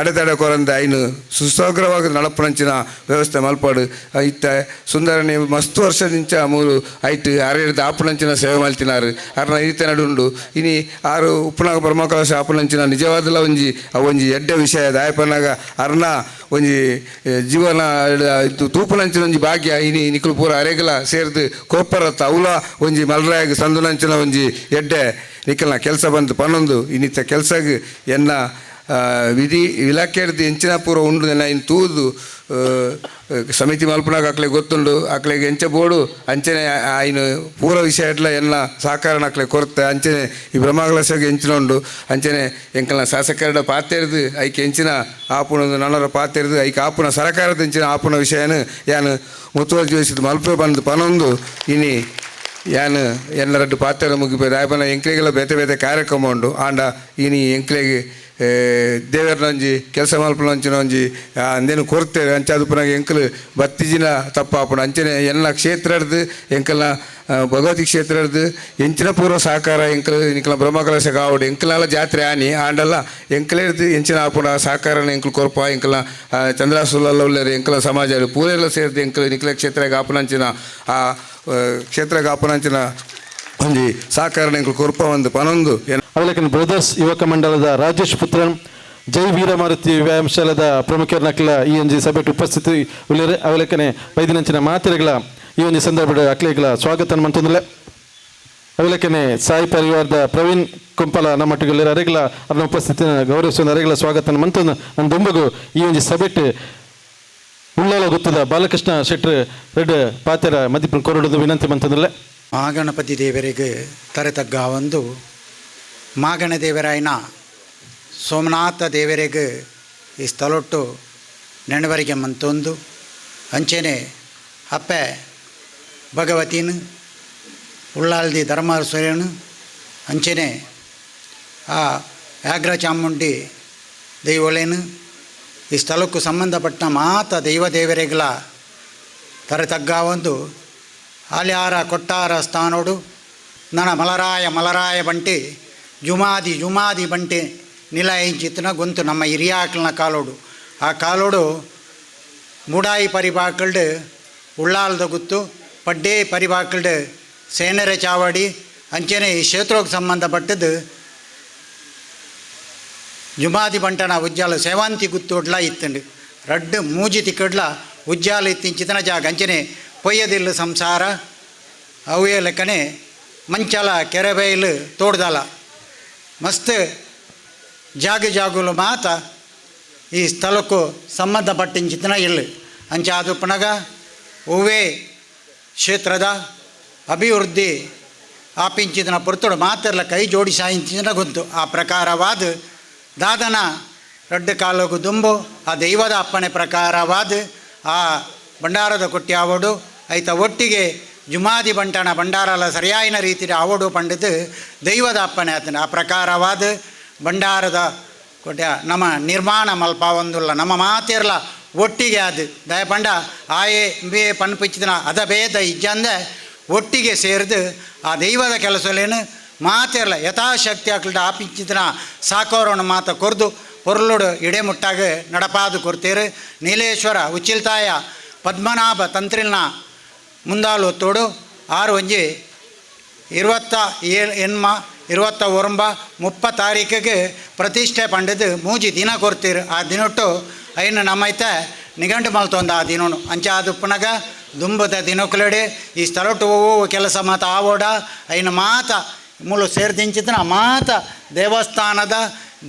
ಅಡೆತಡೆ ಕೊರಂದ ಐನು ಸುಸಗ್ರವಾಗಿ ನಡಪುನಂಚಿನ ವ್ಯವಸ್ಥೆ ಮಲ್ಪಾಡು ಇತ್ತ ಸುಂದರನೆ ಮಸ್ತ್ ವರ್ಷದಿಂಚ ಮೂರು ಐಟ್ ಅರೆಡ್ದು ಆಪುನಂಚಿನ ಸೇವೆ ಮಲ್ತಿನಾರು ಅರ್ನ ಈತ ನಡುಂಡು ಇನಿ ಆರು ಉಪ್ಪುನಾಗ ಬ್ರಹ್ಮಕಲಶ ಆಪುನಂಚಿನ ನಿಜವಾದಲ ಒಂಜಿ ಒಂಜಿ ಎಡ್ಡೆ ವಿಷಯ ದಾಯಪನಾಗ ಅರ್ನ ಒಂಜಿ ಜೀವನ ತೂಪುನಂಚಿನ ಒಂಜಿ ಭಾಗ್ಯ ಇನಿ ನಿಕುಲು ಪೂರ ಅರೆಗಲ ಸೇರ್ದು ಕೊಪ್ಪರತ್ತ ಅವಲ ಒಂಜಿ ಮಲ್ರಾಯಗ ಸಂದುನಂಚಿನ ಒಂಜಿ ಎಡ್ಡೆ ನಿಕಲ್ನ ಕೆಲಸ ಬಂದು ಪನ್ನೊಂದು ಇನ್ನಿತ್ತ ಕೆಲಸಗೆ ಎನ್ನ ವಿಧಿ ಇಲಾಖೆಡ್ದು ಎಂಚಿನ ಪೂರ ಉಂಡು ಇನ್ನು ತೂದು ಸಮಿತಿ ಮಲ್ಪನಾಗ ಅಕ್ಲೆ ಗೊತ್ತುಂಡು ಅಕ್ಲೆಗೆ ಎಂಚ ಬೋಡು ಅಂಚನೆ ಆಯ್ನು ಪೂರ ವಿಷಯ ಇಟ್ಲ ಎಲ್ಲ ಸಹಕಾರ ಅಕ್ಲೆ ಕೊರತೆ ಅಂಚನೆ ಈ ಬ್ರಹ್ಮಕಲಶಗೆ ಎಂಚಿನ ಉಂಡು ಅಂಚನೆ ಎಂಕಲ್ನ ಶಾಸಕರ ಪಾತೆರ್ದು ಐಕೆ ಎಂಚಿನ ಆಪುಣದು ನನ್ನರ ಪಾತೆರ್ದು ಐಕೆ ಆಪುಣ ಸರಕಾರದ ಎಂಚಿನ ಆಪುಣ ವಿಷಯನು ಯಾನು ಮುತುವರ್ಜಿ ವಹಿಸಿದ ಮಲ್ಪೆ ಬಂದು ಪನೊಂದು ಇನಿ ಯಾನು ಎಲ್ಲರಡ್ಡು ಪಾತ್ರ ಮುಗಿಬೇಕು ದಾಯಪನ ಎಂಕ್ಲೆಗೆಲ್ಲ ಬೇತೆ ಬೇತೆ ಕಾರ್ಯಕ್ರಮ ಉಂಡು ಆಂಡ ಇನಿ ಎಂಕ್ಲೆಗೆ ದೇವರನೊಂಜಿ ಕೆಲಸ ಮಲ್ಪನಂಚಿನ ಒಂಜಿ ಅಂದೇನು ಕೊರ್ತೇವೆ ಅಂಚೆ ಅದು ಪುನಃ ಎಂಕಲು ಬತ್ತಿಜಿನ ತಪ್ಪಾಪುಣ ಅಂಚನೆ ಎಲ್ಲ ಕ್ಷೇತ್ರಡ್ದು ಎಂಕಲ್ನ ಭಗವತಿ ಕ್ಷೇತ್ರಡ್ದು ಎಂಚಿನ ಪೂರ್ವ ಸಹಕಾರ ಎಂಕಲು ನಿಕಲ ಬ್ರಹ್ಮಕಲಶ ಕಾವಡು ಎಂಕಲೆಲ್ಲ ಜಾತ್ರೆ ಆನಿ ಆಂಡಲ್ಲ ಎಂಕಲೇರ್ದು ಎಂಚಿನ ಆಪುಣ ಸಹಕಾರನ ಎಂಕಲು ಕೊರಪ ಎಂಕಲ್ನ ಚಂದ್ರಾಸುಲ್ಲ ಉಳ್ಳೇರು ಎಂಕಲ ಸಮಾಜ ಪೂರೆಲ್ಲ ಸೇರಿದು ಎಂಕಲು ನಿಕಲ ಕ್ಷೇತ್ರಕ್ಕೆ ಆಪುನಂಚಿನ ಆ ಕ್ಷೇತ್ರಕ್ಕೆ ಆಪುನಂಚಿನ ಒಂಜಿ ಸಹಕಾರ ಎಂಕಲು ಕೊರಪ ಒಂದು ಪನೊಂದು ಅವಲಕ್ಕನ ಬ್ರದರ್ಸ್ ಯುವಕ ಮಂಡಲದ ರಾಜೇಶ್ ಪುತ್ರನ್ ಜೈ ವೀರಮಾರುತಿ ವ್ಯಾಯಾಮ ಶಾಲದ ಪ್ರಮುಖರನ್ನಕ್ಲ ಈ ಒಂಜಿ ಸಭೆಗೆ ಉಪಸ್ಥಿತಿ ಉಳ್ಳೇರು ಅವಲಕ್ಕನೆ ಬೈದಿನಂಚಿನ ಮಾತೆರೆಗಳ ಈ ಒಂದು ಸಂದರ್ಭದ ಅಕ್ಲೆಗಳ ಸ್ವಾಗತ ಮಂತಂದ್ರೆ ಅವಲಕ್ಕನೆ ಸಾಯಿ ಪರಿವಾರದ ಪ್ರವೀಣ್ ಕುಂಪಲ ನಮ್ಮೊಟ್ಟಿಗೆ ಅರೆಗಳ ಅದನ್ನ ಉಪಸ್ಥಿತಿ ಗೌರವಿಸುವ ಅರೆಗಳ ಸ್ವಾಗತ ಮಂತಂದು ನನ್ನ ದುಂಬಗು ಈ ಒಂದು ಸಭೆಟ್ ಉಳ್ಳಾಲ ಗೊತ್ತದ ಬಾಲಕೃಷ್ಣ ಶೆಟ್ರ್ ರೆಡ್ ಪಾತೆರ ಮದಿಪುರ ಕೊರಡದು ವಿನಂತಿ ಮಂತಂದ್ರೆ ಮಹಾಗಣಪತಿ ದೇವರಿಗೆ ತರೆತಗ್ಗ ಒಂದು ಮಾಗಣ ದೇವರಾಯನ ಸೋಮನಾಥ ದೇವರಿಗೆ ಈ ಸ್ಥಳೊಟ್ಟು ನೆನವರಿಗೆ ಮಂತೊಂದು ಅಂಚೆನೆ ಅಪ್ಪೆ ಭಗವತಿನ ಉಳ್ಳಾಲ್ದಿ ಧರ್ಮಸೂರ್ಯನು ಅಂಚೆನೆ ಆ ವ್ಯಾಘ್ರ ಚಾಮುಂಡಿ ದೈವಲೇನು ಈ ಸ್ಥಳಕ್ಕೂ ಸಂಬಂಧಪಟ್ಟ ಮಾತ ದೈವದೇವರೆಗಳ ತರೆತಗ್ಗ ಒಂದು ಆಲ್ಯಾರ ಕೊಟ್ಟಾರ ಸ್ಥಾನೋಡು ನನ್ನ ಮಲರಾಯ ಬಂಟಿ ಜುಮಾದಿ ಬಂಟಿ ನಿಲಾಯಿಂಚಿತ್ತಿನ ಗೊಂತು ನಮ್ಮ ಹಿರಿಯಾಕ್ಲನ ಕಾಲೋಡು ಆ ಕಾಲೋಡು ಮೂಡಾಯಿ ಪರಿಪಾಕಲ್ಡು ಉಳ್ಳಾಲ್ದ ಗುತ್ತು ಪಡ್ಡೆ ಪರಿಪಾಕಲ್ಡು ಸೇನರೆ ಚಾವಡಿ ಅಂಚೆನೆ ಈ ಕ್ಷೇತ್ರಕ್ಕೆ ಸಂಬಂಧಪಟ್ಟದ್ದು ಜುಮಾದಿ ಬಂಟನ ಉಜ್ಜಾಲ ಸೇವಾಂತಿ ಗುತ್ತೋಡ್ಲ ಇತ್ತಂಡು ರಡ್ಡು ಮೂಜಿ ತಿಕ್ಕಡ್ಲ ಉಜ್ಜಾಲ ಇತ್ತಿಂಚಿತನ ಜಾಗ ಅಂಚನೆ ಪೊಯ್ಯದಿಲ್ಲ ಸಂಸಾರ ಅವೇ ಲೆಕ್ಕನೆ ಮಂಚಲ ಕೆರೆಬೈಲು ತೋಡ್ದಲ ಮಸ್ತ್ ಜಾಗುಲು ಮಾತ ಈ ಸ್ಥಳಕ್ಕೂ ಸಂಬಂಧಪಟ್ಟಿಂಚಿತನ ಇಲ್ಲ ಅಂಚೆ ಅದು ಪುನಗ ಹೂವೇ ಕ್ಷೇತ್ರದ ಅಭಿವೃದ್ಧಿ ಆಪಿಂಚಿತನ ಪುರ್ತುಡು ಮಾತೆಲ್ಲ ಕೈ ಜೋಡಿಸಾಯಿಂಚಿನ ಗೊತ್ತು ಆ ಪ್ರಕಾರವಾದ ದಾದನ ರಡ್ಡು ಕಾಲಗು ದುಂಬು ಆ ದೈವದ ಅಪ್ಪಣೆ ಪ್ರಕಾರವಾದ ಆ ಭಂಡಾರದ ಕೊಟ್ಟಿ ಆವಡು ಐತ ಒಟ್ಟಿಗೆ ಜುಮಾದಿ ಬಂಟನ ಭಂಡಾರಲ ಸರಿಯಾಯಿನ ರೀತಿಯ ಆವಡು ಪಂಡಿತು ದೈವದ ಅಪ್ಪಣೆ ಆತನ ಆ ಪ್ರಕಾರವಾದ ಭಂಡಾರದ ಕೊಟ್ಟ ನಮ್ಮ ನಿರ್ಮಾಣ ಮಲ್ಪ ಒಂದುಲ್ಲ ನಮ್ಮ ಮಾತಿರ್ಲ ಒಟ್ಟಿಗೆ ಅದು ದಯಪಂಡ ಆಯೇ ಬೇ ಪನ್ಪಿಚ್ಚಿದನ ಅದ ಭೇದ ಇಜ್ಜಂದೆ ಒಟ್ಟಿಗೆ ಸೇರಿದು ಆ ದೈವದ ಕೆಲಸಲೇನು ಮಾತಿರ್ಲ ಯಥಾಶಕ್ತಿ ಆಕಲ್ಟ ಆಪಿಚ್ಚಿದನ ಸಾಕೋರವನ್ನು ಮಾತ ಕೊರ್ದು ಪೊರ್ಲುಡು ಇಡೆಮುಟ್ಟಾಗ ನಡಪಾದು ಕೊಡ್ತೀರು ನೀಲೇಶ್ವರ ಉಚ್ಚಿಲ್ತಾಯ ಪದ್ಮನಾಭ ತಂತ್ರಿಲ್ನ ಮುಂದಾಲು ತೋಡು 6/27/29 ತಾರೀಕಿಗೆ ಪ್ರತಿಷ್ಠೆ ಪಂಡಿದ್ದು ಮೂಜಿ ದಿನ ಕೊಡ್ತೀರು ಆ ದಿನೊಟ್ಟು ಐನು ನಮ್ಮೈತೆ ನಿಘಂಟು ಮಲ್ತೊಂದು ಆ ದಿನನು ಅಂಚೆ ಅದು ಪುನಗ ದುಂಬದ ದಿನಕ್ಕುಲಡೆ ಈ ಸ್ಥಳಟ್ಟು ಕೆಲಸ ಮಾತ ಆವೋಡ ಐನು ಮಾತ ಮುಳು ಸೇರ್ದಿಂಚಿತನ ಮಾತ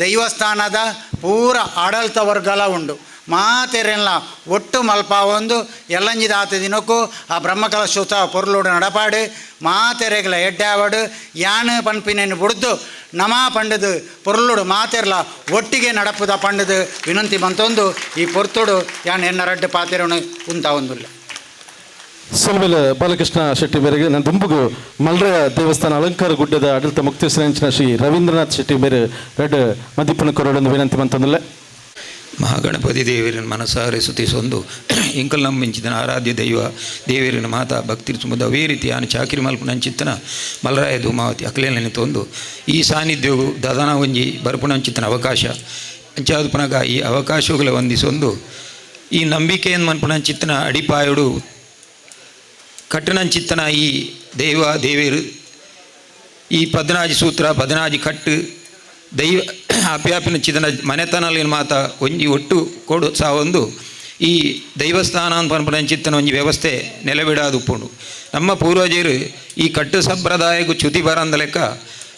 ದೈವಸ್ಥಾನದ ಪೂರ ಆಡಳಿತ ವರ್ಗಲ ಉಂಡು ಮಾತೆರೆಲ್ಲ ಒಟ್ಟು ಮಲ್ಪ ಒಂದು ಎಲ್ಲಂಜಿದಾತ ದಿನಕ್ಕೂ ಆ ಬ್ರಹ್ಮಕಲಶೋತ್ಸವ ಪೊರ್ಲೋಡು ನಡಪಾಡು ಮಾತೆರೆಗಳ ಎಡ್ಡಾವಡು ಯಾನು ಪನ್ಪಿನೇನು ಬುಡ್ದು ನಮಾ ಪಂಡದು ಪೊರ್ಲುಡು ಮಾತೆರ್ಲ ಒಟ್ಟಿಗೆ ನಡಪುದ ಪಂಡದು ವಿನಂತಿ ಬಂತೊಂದು ಈ ಪೊರ್ತುಡು ಯಾನು ಎನ್ನರಡ್ಡು ಪಾತೆರನು ಉಂತ ಒಂದಿಲ್ಲ ಸೊಲ್ಮೆಲ ಬಾಲಕೃಷ್ಣ ಶೆಟ್ಟಿ ಮೇರೆಗೆ ನನ್ನ ದುಂಬುಗು ಮಲ್ರ ದೇವಸ್ಥಾನ ಅಲಂಕಾರ ಗುಡ್ಡದ ಆಡಳಿತ ಮುಕ್ತೇಶ್ವರಂಚಿನ ಶ್ರೀ ರವೀಂದ್ರನಾಥ್ ಶೆಟ್ಟಿ ಮೇರೆ ರೆಡ್ ಮದಿಪ್ಪನ ಕೊರಡೊಂದು ವಿನಂತಿ ಬಂತಂದಿಲ್ಲ ಮಹಾಗಣಪತಿ ದೇವರಿನ ಮನಸಾರೆ ಸ್ತುತಿಸೊಂದು ಇಂಕಲ್ ನಂಬಿಂಚಿನ ಆರಾಧ್ಯ ದೈವ ದೇವರಿನ ಮಾತಾ ಭಕ್ತಿ ಸುಮದ ಅವೇ ರೀತಿ ಆನು ಚಾಕಿರಿ ಮಲ್ಪುನಂಚಿತ್ತನ ಮಲರಾಯ ಧೂಮಾವತಿ ಅಕ್ಲೇನಲ್ಲಿ ತೊಂದು ಈ ಸಾನ್ನಿಧ್ಯವು ದದನ ಒಂಜಿ ಬರ್ಪುನಂಚಿತ್ತನ ಅವಕಾಶ ಅಂಚಾದು ಪುನಗ ಈ ಅವಕಾಶಗಳ ಹೊಂದಿಸೊಂದು ಈ ನಂಬಿಕೆಯನ್ನು ಮನ್ಪುನಂಚಿತ್ತನ ಅಡಿಪಾಯುಡು ಕಟ್ಟನಂಚಿತ್ತನ ಈ ದೈವ ದೇವೇರು ಈ 14 ಸೂತ್ರ 14 ಕಟ್ಟು ದೈವ ಅಪ್ಯಾಪಿನ ಚಿದನ ಮನೆತನಲ್ಲಿನ ಮಾತ ಒಂಜಿ ಒಟ್ಟು ಕೊಡು ಸಾವೊಂದು ಈ ದೈವಸ್ಥಾನ ಅಂತ ಪನ್ಪುನಂಚಿತ್ತನ ಒಂಜಿ ವ್ಯವಸ್ಥೆ ನೆಲೆಬಿಡಾದು ಉಪ್ಪುಂಡು ನಮ್ಮ ಪೂರ್ವಜರು ಈ ಕಟ್ಟು ಸಂಪ್ರದಾಯಗೂ ಚ್ಯುತಿ ಬರಂದ ಲೆಕ್ಕ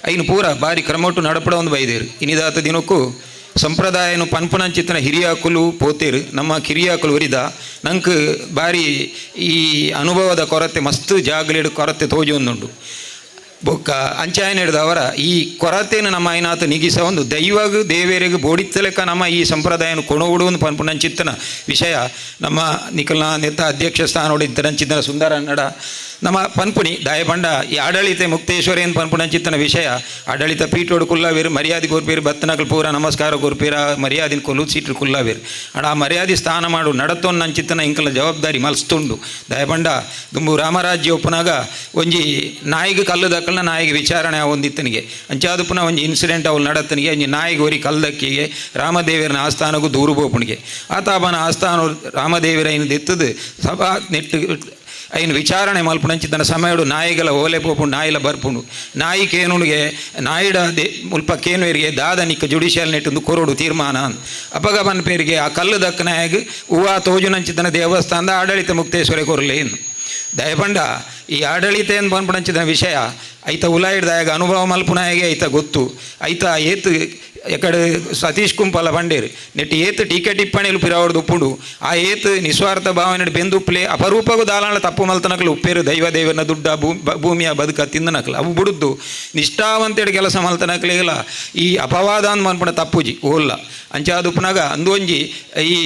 ಐನು ಪೂರ ಬಾರಿ ಕ್ರಮೊಟ್ಟು ನಡಪಡ ಒಂದು ಬೈದೇರು ಇನಿದಾತ ದಿನಕ್ಕೂ ಸಂಪ್ರದಾಯನು ಪನ್ಪುನಂಚಿತ್ತನ ಹಿರಿಯಾಕುಲು ಪೋತೇರು ನಮ್ಮ ಕಿರಿಯಾಕುಲು ಒರಿದ ನಂಗೆ ಬಾರಿ ಈ ಅನುಭವದ ಕೊರತೆ ಮಸ್ತ್ ಜಾಗಲೇಡು ಕೊರತೆ ತೋಜೊಂದುಂಡು ಬೊಕ್ಕ ಅಂಚಾಯನ ಹಿಡಿದವರ ಈ ಕೊರತೆಯನ್ನು ನಮ್ಮ ಐನಾಥ ನಿಗಿಸ ಒಂದು ದೈವಗೂ ದೇವೇರಿಗೂ ಬೋಡಿತ್ತಲೆಕ್ಕ ನಮ್ಮ ಈ ಸಂಪ್ರದಾಯನ ಕೊಣಗುಡುವುದು ಪನ್ಪುನಂಚಿತ್ತನ ವಿಷಯ ನಮ್ಮ ನಿಖಲ್ನ ನೆತ್ತ ಅಧ್ಯಕ್ಷ ಸ್ಥಾನ ಹೊಡಿದ್ದರಂಚಿತ್ತನ ಸುಂದರ ನಡ ನಮ್ಮ ಪನ್ಪುನಿ ದಾಯಬಂಡ ಈ ಆಡಳಿತ ಮುಕ್ತೇಶ್ವರಿ ಏನು ಪನ್ಪುನಂಚಿತ್ತನ ವಿಷಯ ಆಡಳಿತ ಪೀಠೋಡು ಕುಲ್ಲವೇರು ಮರ್ಯಾದೆ ಕೋರ್ಪೇರು ಬತ್ತನಕಲ್ ಪೂರ ನಮಸ್ಕಾರ ಕೋರ್ಪೇರ ಮರ್ಯಾದಿನ ಕೊಲ್ಲು ಸೀಟ್ರು ಕುಲ್ಲವೇರು ಅಡ ಆ ಮರ್ಯಾದೆ ಸ್ಥಾನ ಮಾಡು ನಡತೊಂದು ನಂಚಿತ್ತನ ಇಂಕಲ ಜವಾಬ್ದಾರಿ ಮಲ್ಸ್ತುಂಡು ದಾಯಬಂಡ ದುಂಬು ರಾಮರಾಜ್ಯ ಒಪ್ಪನಾಗ ಒಂಜಿ ನಾಯಿಗೆ ಕಲ್ಲು ದಕ್ಕಲ್ನ ನಾಯಿಗೆ ವಿಚಾರಣೆ ಹೊಂದಿತ್ತನಿಗೆ ಅಂಚಾದು ಪುನಃ ಒಂಜಿ ಇನ್ಸಿಡೆಂಟ್ ಅವಳು ನಡತ್ತನಿಗೆ ಒಂಜಿ ನಾಯಿಗೆ ಒರಿ ಕಲ್ದಕ್ಕಿಗೆ ರಾಮದೇವರನ ಆಸ್ಥಾನಗೂ ದೂರು ಬೋಪನಿಗೆ ಆತಾಪನ ಆಸ್ಥಾನ ರಾಮದೇವರ ಏನು ದೆತ್ತದು ಸಭಾ ನೆಟ್ಟು ಐನು ವಿಚಾರಣೆ ಮಲ್ಪುನಂಚಿತ್ತನ ಸಮಯಡು ನಾಯಿಗಳ ಓಲೆ ಪೋಪುಂಡು ನಾಯಿಲ ಬರ್ಪುಂಡು ನಾಯಿ ಕೇನುಗೆ ನಾಯಿಡ ಮುಲ್ಪ ಕೇನುವರಿಗೆ ದಾದ ನಿಕ್ಕ ಜುಡಿಷಿಯಲ್ ನೆಟ್ಟು ಕೊರೋಡು ತೀರ್ಮಾನ ಅಪಗ ಬನ್ ಪೇರಿಗೆ ಆ ಕಲ್ಲು ದಕ್ಕನಾಗ ಹೂವಾ ತೋಜುನಂಚಿತ್ತನ ದೇವಸ್ಥಾನದ ಆಡಳಿತ ಮುಕ್ತೇಶ್ವರ ಕೊರಲೇನು ದಯಪಂಡ ಈ ಆಡಳಿತ ಏನು ಪನ್ಪುನಂಚಿತ್ತನ ವಿಷಯ ಐತ ಉಲಾಯಿಡ್ದಾಗ ಅನುಭವ ಮಲ್ಪುನಾಯಿಗೆ ಐತ ಗೊತ್ತು ಐತ ಏತು ಎಕಡೆ ಸತೀಶ್ ಕುಂಪಲ ಬಂಡೇರು ನೆಟ್ಟು ಏತು ಟೀಕೆ ಟಿಪ್ಪಣಿಲು ಪಿರಾವಡ್ದು ಉಪ್ಪುಂಡು ಆ ಏತು ನಿಸ್ವಾರ್ಥ ಭಾವನೆ ಬೆಂದುಪ್ಪಲೆ ಅಪರೂಪಗೂ ದಾಲಾಳ ತಪ್ಪು ಮಲ್ತನಕಲು ಉಪ್ಪೇರು ದೈವ ದೇವನ ದುಡ್ಡ ಭೂಮಿಯ ಬದುಕ ತಿಂದನಕಲು ಅವು ಬಿಡುದ್ದು ನಿಷ್ಠಾವಂತೇಡು ಕೆಲಸ ಮಲ್ತನಕಲಿಗಲ್ಲ ಈ ಅಪವಾದ ಅಂತ ಮನ್ಪುಣ ತಪ್ಪುಜಿ ಓಲ್ಲ ಅಂಚಾದು ಪುನಗ ಅಂದೊಂಜಿ ಈ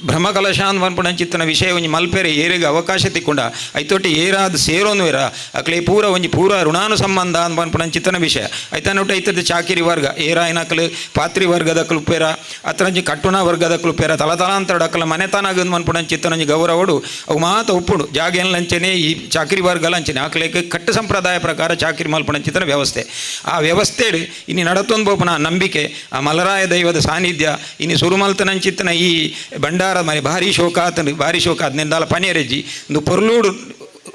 ಬ್ರಹ್ಮಕಲಶ ಅಂತ ಮನ್ಪುಣಂಚಿತ್ತನ ವಿಷಯ ಒಂಜಿ ಮಲ್ಪೇರೆ ಏರಿಗೆ ಅವಕಾಶ ತಿಕ್ಕೊಂಡ ಐತೊಟ್ಟಿ ಏರಾದ ಸೇರೋನ್ವೇರ ಅಕ್ಲೆ ಪೂರ ಒಂಜಿ ಪೂರ ಋಣಾನು ಸಂಬಂಧ ಅಂತ ಮನ್ಪುಣಂಚಿತ್ತನ ವಿಷಯ ಐತನೊಟ್ಟು ಐತದ ಚಾಕಿರಿ ವರ್ಗ ಏರಾಯನಕಲು ಪಾತ್ರಿ ವರ್ಗದ ಕುಲ್ಪೇರ ಅತ್ರಂಜಿ ಕಟ್ಟುಣ ವರ್ಗದ ಕುಲ್ಪೇರ ತಲತಲಾಂತರಡಕ್ಕಲ ಮನೆತನಾಗದ್ ಮನ್ಪುಣಂಚಿತ್ತನಂಜಿ ಗೌರವಡು ಅವು ಮಾತ ಉಪ್ಪುಡು ಜಾಗ ಏನು ಲಂಚನೆ ಈ ಚಾಕಿರಿ ವರ್ಗ ಲಂಚನೆ ಆಕಲೇಕ ಕಟ್ಟು ಸಂಪ್ರದಾಯ ಪ್ರಕಾರ ಚಾಕಿರಿ ಮಲ್ಪುಣಂಚಿತ್ತನ ವ್ಯವಸ್ಥೆ ಆ ವ್ಯವಸ್ಥೆ ಇನ್ನು ನಡತೊಂದು ಬೋಪನ ನಂಬಿಕೆ ಆ ಮಲರಾಯ ದೈವದ ಸಾನ್ನಿಧ್ಯ ಇನ್ನು ಸುರುಮಲ್ತನಂಚಿತ್ತನ ಈ ಭಂಡಾರ ಮನೆ ಭಾರಿ ಶೋಕ ನೆಂದಾಲ ಪನೇರೆಜ್ಜಿ ಒಂದು ಪೊರ್ಲೂಡು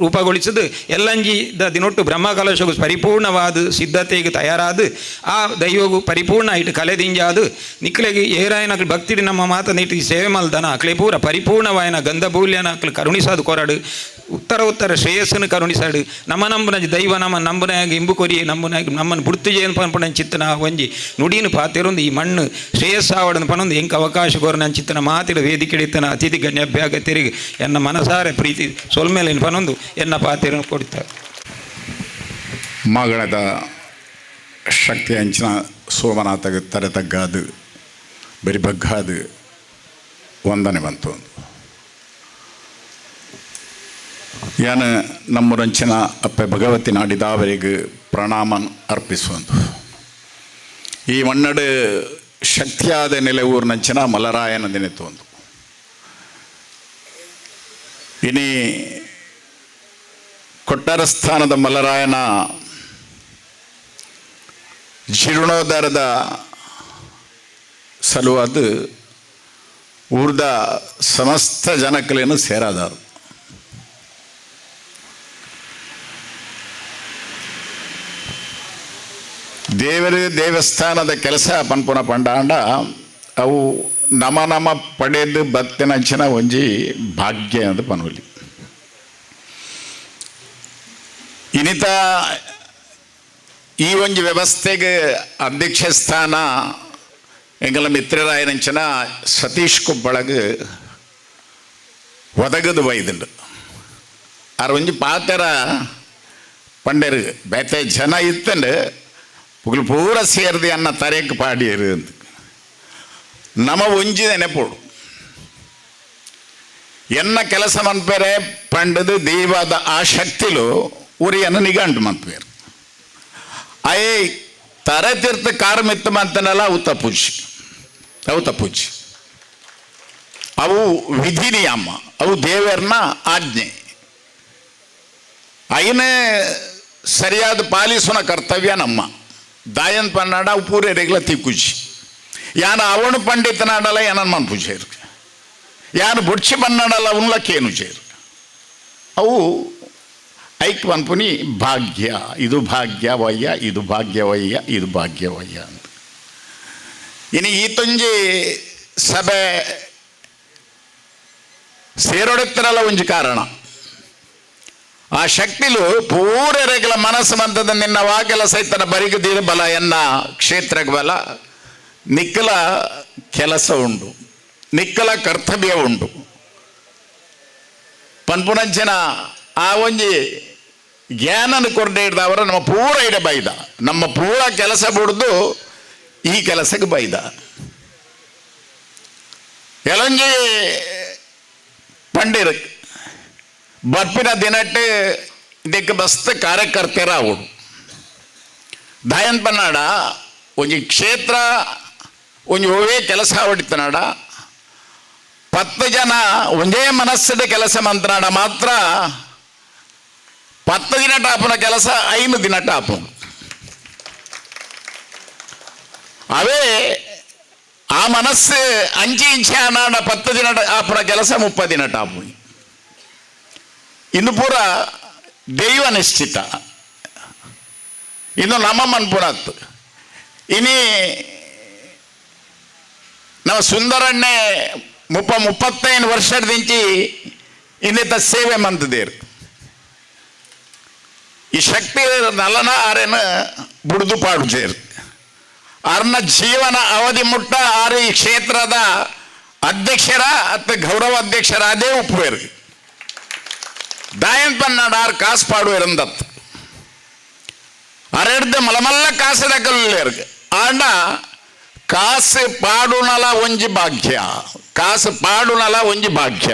ರೂಪಗೊಳಿಸಿದ್ದು ಎಲ್ಲಂಜಿ ದಿನೊಟ್ಟು ಬ್ರಹ್ಮಕಲಶಗೂ ಪರಿಪೂರ್ಣವಾದ ಸಿದ್ಧತೆಗೆ ತಯಾರಾದ ಆ ದೈವಗೂ ಪರಿಪೂರ್ಣ ಇಟ್ಟು ಕಲೆದಿಂಜಾದು ನಿಕ್ಲೆಗೆ ಏರಾಯನಕ್ಲು ಭಕ್ತಿಡಿ ನಮ್ಮ ಮಾತನಿಟ್ಟು ಸೇವೆ ಮಲ್ದನ ಅಕ್ಲೆ ಪೂರ ಪರಿಪೂರ್ಣವಾಯನ ಗಂಧಭೂಲ್ಯನ ಅಕ್ಲು ಕರುಣಿಸಾದು ಕೊರಡು ಉತ್ತರ ಶ್ರೇಯಸ್ಸನ್ನು ಕರುಣಿಸಾಡು ನಮ್ಮ ನಂಬುನ ದೈವ ನಮ್ಮ ನಂಬುನಾಗ ಇಂಬು ಕೊರಿ ನಮ್ಮನ್ನು ಬುಡ್ತುಜೇನು ಪನ್ಪುಣ ಚಿತ್ತನ ಒಂಜಿ ನುಡಿನು ಪಾತಿರೊಂದು ಈ ಮಣ್ಣು ಶ್ರೇಯಸ್ಸಾವಡನ್ನು ಪನೊಂದು ಎಂಕ ಅವಕಾಶ ಕೋರನ ಚಿತ್ತನ ಮಾತಿಡ ವೇದಿಕೆ ಹಿಡಿತನ ಅತಿಥಿ ಗಣ್ಯಾಭ್ಯಾಗ ತೆರಿಗೆ ಎನ್ನ ಮನಸಾರೆ ಪ್ರೀತಿ ಸೊಲ್ಮೇಲಿನ ಪನೊಂದು ಎನ್ನ ಪಾತಿರನ್ನು ಕೊಡ್ತಾರೆ ಮಗಳದ ಶಕ್ತಿ ಅಂಚಿನ ಸೋಮನಾಥಗೆ ತರೆ ತಗ್ಗಾದು ಬರಿ ಬಗ್ಗಾದು ವಂದನೆ ಬಂತು ಯಾನ ನಮ್ಮರಂಚಿನ ಅಪ್ಪೆ ಭಗವತಿ ನಾಡಿದಾವರಿಗೆ ಪ್ರಣಾಮ ಅರ್ಪಿಸುವಂದು ಈ ಮನ್ನಡು ಶಕ್ತಿಯಾದ ನೆಲೆ ಊರಿನಂಚಿನ ಮಲರಾಯನ ದಿನೆತ್ತೊಂದು ಇನಿ ಕೊಟ್ಟಾರ ಸ್ಥಾನದ ಮಲರಾಯನ ಜೀರ್ಣೋದ್ಧಾರದ ಸಲುವಾದ ಊರ್ದ ಸಮಸ್ತ ಜನಕಲೇನು ಸೇರಾದಾರು ದೇವಸ್ಥಾನದ ಕೆಲಸ ಪನ್ಪುನ ಪಂಡಾಂಡ ಅವು ನಮ ಪಡೆದು ಬತ್ತಿನಂಚಿನ ಒಂಜಿ ಭಾಗ್ಯ ಅಂತ ಪನ್ವಲಿ ಇನಿತ ಈ ಒಂಜಿ ವ್ಯವಸ್ಥೆಗೆ ಅಧ್ಯಕ್ಷ ಸ್ಥಾನ ಎಂಗಲ ಮಿತ್ರರಾಯನಂಚಿನ ಸತೀಶ್ ಕುಬ್ಬಳಗೆ ಒದಗದು ಬೈದುಂಡು ಆರ ಒಂಜಿ ಪಾತೆರ ಪಂಡೇರು ಬೇತೆ ಜನ ಇತ್ತಂಡು ಪುಗಲು ಪೂರ ಸೇರಿದೆ ಅನ್ನ ತರೇಕ್ ಪಾಡಿಯರು ಅಂತ ನಮ ಒಂಜಿ ನೆನಪೋಡು ಎನ್ನ ಕೆಲಸ ಮನ್ಪೇರೆ ಪಂಡದು ದೈವದ ಆ ಶಕ್ತಿಲು ಉರಿಯನ್ನು ನಿಗಂಟು ಮನ್ಪೇರು ಅಯ್ಯ ತರತಿರ್ತ ಕಾರ್ಮಿತ್ತ ಮಂತನಲ್ಲ ಅವು ತಪ್ಪುಜಿ ಅವು ವಿಧಿ ನಿಯಮ, ಅವು ದೇವರನ್ನ ಆಜ್ಞೆ. ಅಯ್ಯನೇ ಸರಿಯಾದ ಪಾಲಿಸುವ ಕರ್ತವ್ಯ ನಮ್ಮ. ದಾಯನ್ ಪನ್ನಾಡ ಅವು ಪೂರೇ ರೆಗ್ಲ ತಿಕ್ಕುಜಿ. ಯಾನು ಅವನು ಪಂಡಿತನಾಡಲ್ಲ ಏನನ್ನು ಮನ್ ಪೂಜೇರು, ಯಾನು ಬುಡ್ಚಿ ಬನ್ನಾಡಲ್ಲ ಉನ್ಲಕ್ಕೇನು ಚೇರು. ಅವು ಐಕ್ ಪನ್ಪುನಿ ಭಾಗ್ಯ, ಇದು ಭಾಗ್ಯವಯ್ಯ, ಇದು ಭಾಗ್ಯವಯ್ಯ, ಇದು ಭಾಗ್ಯವಯ್ಯ ಅಂತ. ಇನ್ನು ಈ ತುಂಜಿ ಸಭೆ ಸೇರೊಡುತ್ತಿರಲ್ಲ ಒಂಜಿ ಕಾರಣ. ಆ ಶಕ್ತಿಲು ಪೂರ ರೆಗಲ ಮನಸ್ಸು ಮಂತದ ನಿನ್ನ ವಾಗೆಲ ಸೈತನ ಬರಿಗದೀರ ಬಲ ಎನ್ನ ಕ್ಷೇತ್ರಕ್ಕೆ ಬಲ. ನಿಕ್ಕಲ ಕೆಲಸ ಉಂಡು, ನಿಕ್ಕಲ ಕರ್ತವ್ಯ ಉಂಡು. ಪನ್ಪುನಂಚಿನ ಆ ಒಂಜಿ ಜ್ಞಾನನ ಕೊರಡೆ ಹಿಡ್ದವರ ನಮ್ಮ ಪೂರ ಇಡೆ ಬೈದ. ನಮ್ಮ ಪೂರ ಕೆಲಸ ಬಿಡ್ದು ಈ ಕೆಲಸಕ್ಕೆ ಬೈದ. ಎಲೊಂಜಿ ಪಂಡಿರ ಬರ್ಪಿನ ದಿನಟ್ಟು ಇದಕ್ಕೆ ಮಸ್ತ್ ಕಾರ್ಯಕರ್ತರ ಅವಳು ದಾಯನ್ ಪನ್ನಾಡ ಒಂಜಿ ಕ್ಷೇತ್ರ ಒಂಜಿ ಒಳ್ಳೆ ಕೆಲಸ ಹೊಡಿತನಾಡ. 10 ಜನ ಒಂದೇ ಮನಸ್ಸಿನ ಕೆಲಸ ಮಂತನಾಡ ಮಾತ್ರ 10 ದಿನ ಟಾಪುನ ಕೆಲಸ 5 ದಿನ ಟಾಪು. ಅವೇ ಆ ಮನಸ್ಸು ಅಂಚಿ ಇಂಚೆ ಅನಾಡ 10 ದಿನ ಆಪುನ ಕೆಲಸ 30 ದಿನ ಟಾಪು. ಇನ್ನು ಪೂರ ದೈವ ನಿಶ್ಚಿತ. ಇನ್ನು ನಮ್ಮ ಮನ್ಪುರತ್ತು ಇನಿ ನಾವು ಸುಂದರಣ್ಣೆ 35 ವರ್ಷದಿಂಚಿ ಇನ್ನಿತ ಸೇವೆ ಮಂತದೇರು. ಈ ಶಕ್ತಿ ನಲನ ಆರೇನು ಬುಡ್ದು ಪಾಡುಜೇರು. ಅರ್ನ ಜೀವನ ಅವಧಿ ಮುಟ್ಟ ಆರು ಈ ಕ್ಷೇತ್ರದ ಅಧ್ಯಕ್ಷರ ಅಥವಾ ಗೌರವ ಅಧ್ಯಕ್ಷರ ಅದೇ ಉಪ್ಪುವೇರು. ದಾಯನ್ ಪನ್ನಾಡ ಆರು ಕಾಸು ಪಾಡುವೇರಂದತ್ತು ಅರೆಡ್ದು ಮಲಮಲ್ಲ ಕಾಸು ದಕ್ಕಲ್ಲೇರು. ಆಂಡ ಕಾಸು ಪಾಡುನಲ ಒಂಜಿ ಭಾಗ್ಯ, ಕಾಸು ಪಾಡುನಲ ಒಂಜಿ ಭಾಗ್ಯ.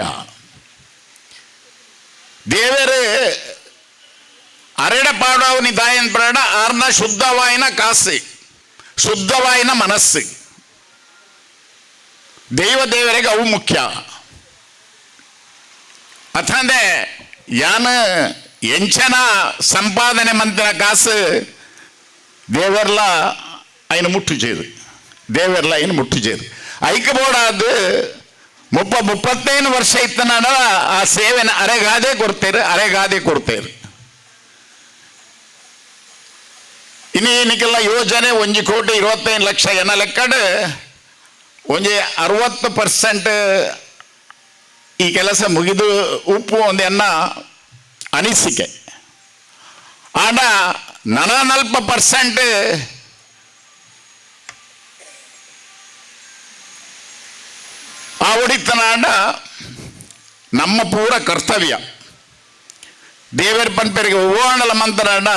ದೇವರು ಅರೆಡ ಪಾಡವನಿ ದಾಯನ್ ಪ್ರಾಣ ಆರ್ನ ಶುದ್ಧವಾಯಿನ ಕಾಸು, ಶುದ್ಧವಾಯಿನ ಮನಸ್ಸು. ದೇವರಿಗೆ ಅವು ಮುಖ್ಯ. ಅಥಂದೆ ಯಾನ ಎಂಚನ ಸಂಪಾದನೆ ಮಂತಿನ ಕಾಸು ದೇವರ್ಲ ಅಯ್ಯನ ಮುಟ್ಟು ಚೇರು, ದೇವರ್ಲ ಅಯ್ಯನ ಮುಟ್ಟು ಚೇರು. ಐಕಬೋಡಾದು 35 ವರ್ಷ ಇತ್ತನ ಆ ಸೇವೆನ ಅರೆಗಾದೆ ಕೊಡ್ತೇರು. ಇನ್ನೇನಿಕ್ಕೆಲ್ಲ ಯೋಜನೆ 1,25,00,000 ಎನ್ನ ಲೆಕ್ಕಡು ಒಂಜಿ 60% ಈ ಕೆಲಸ ಮುಗಿದು ಉಪ್ಪು ಒಂದು ಎನ್ನ ಅನಿಸಿಕೆ. ಆಂಡ 40% ಆ ಹೊಡಿತನಾಂಡ ನಮ್ಮ ಪೂರ ಕರ್ತವ್ಯ. ದೇವರ ಪಂಪರಿಗೆ ಓಣಲ ಮಂತನಾಂಡ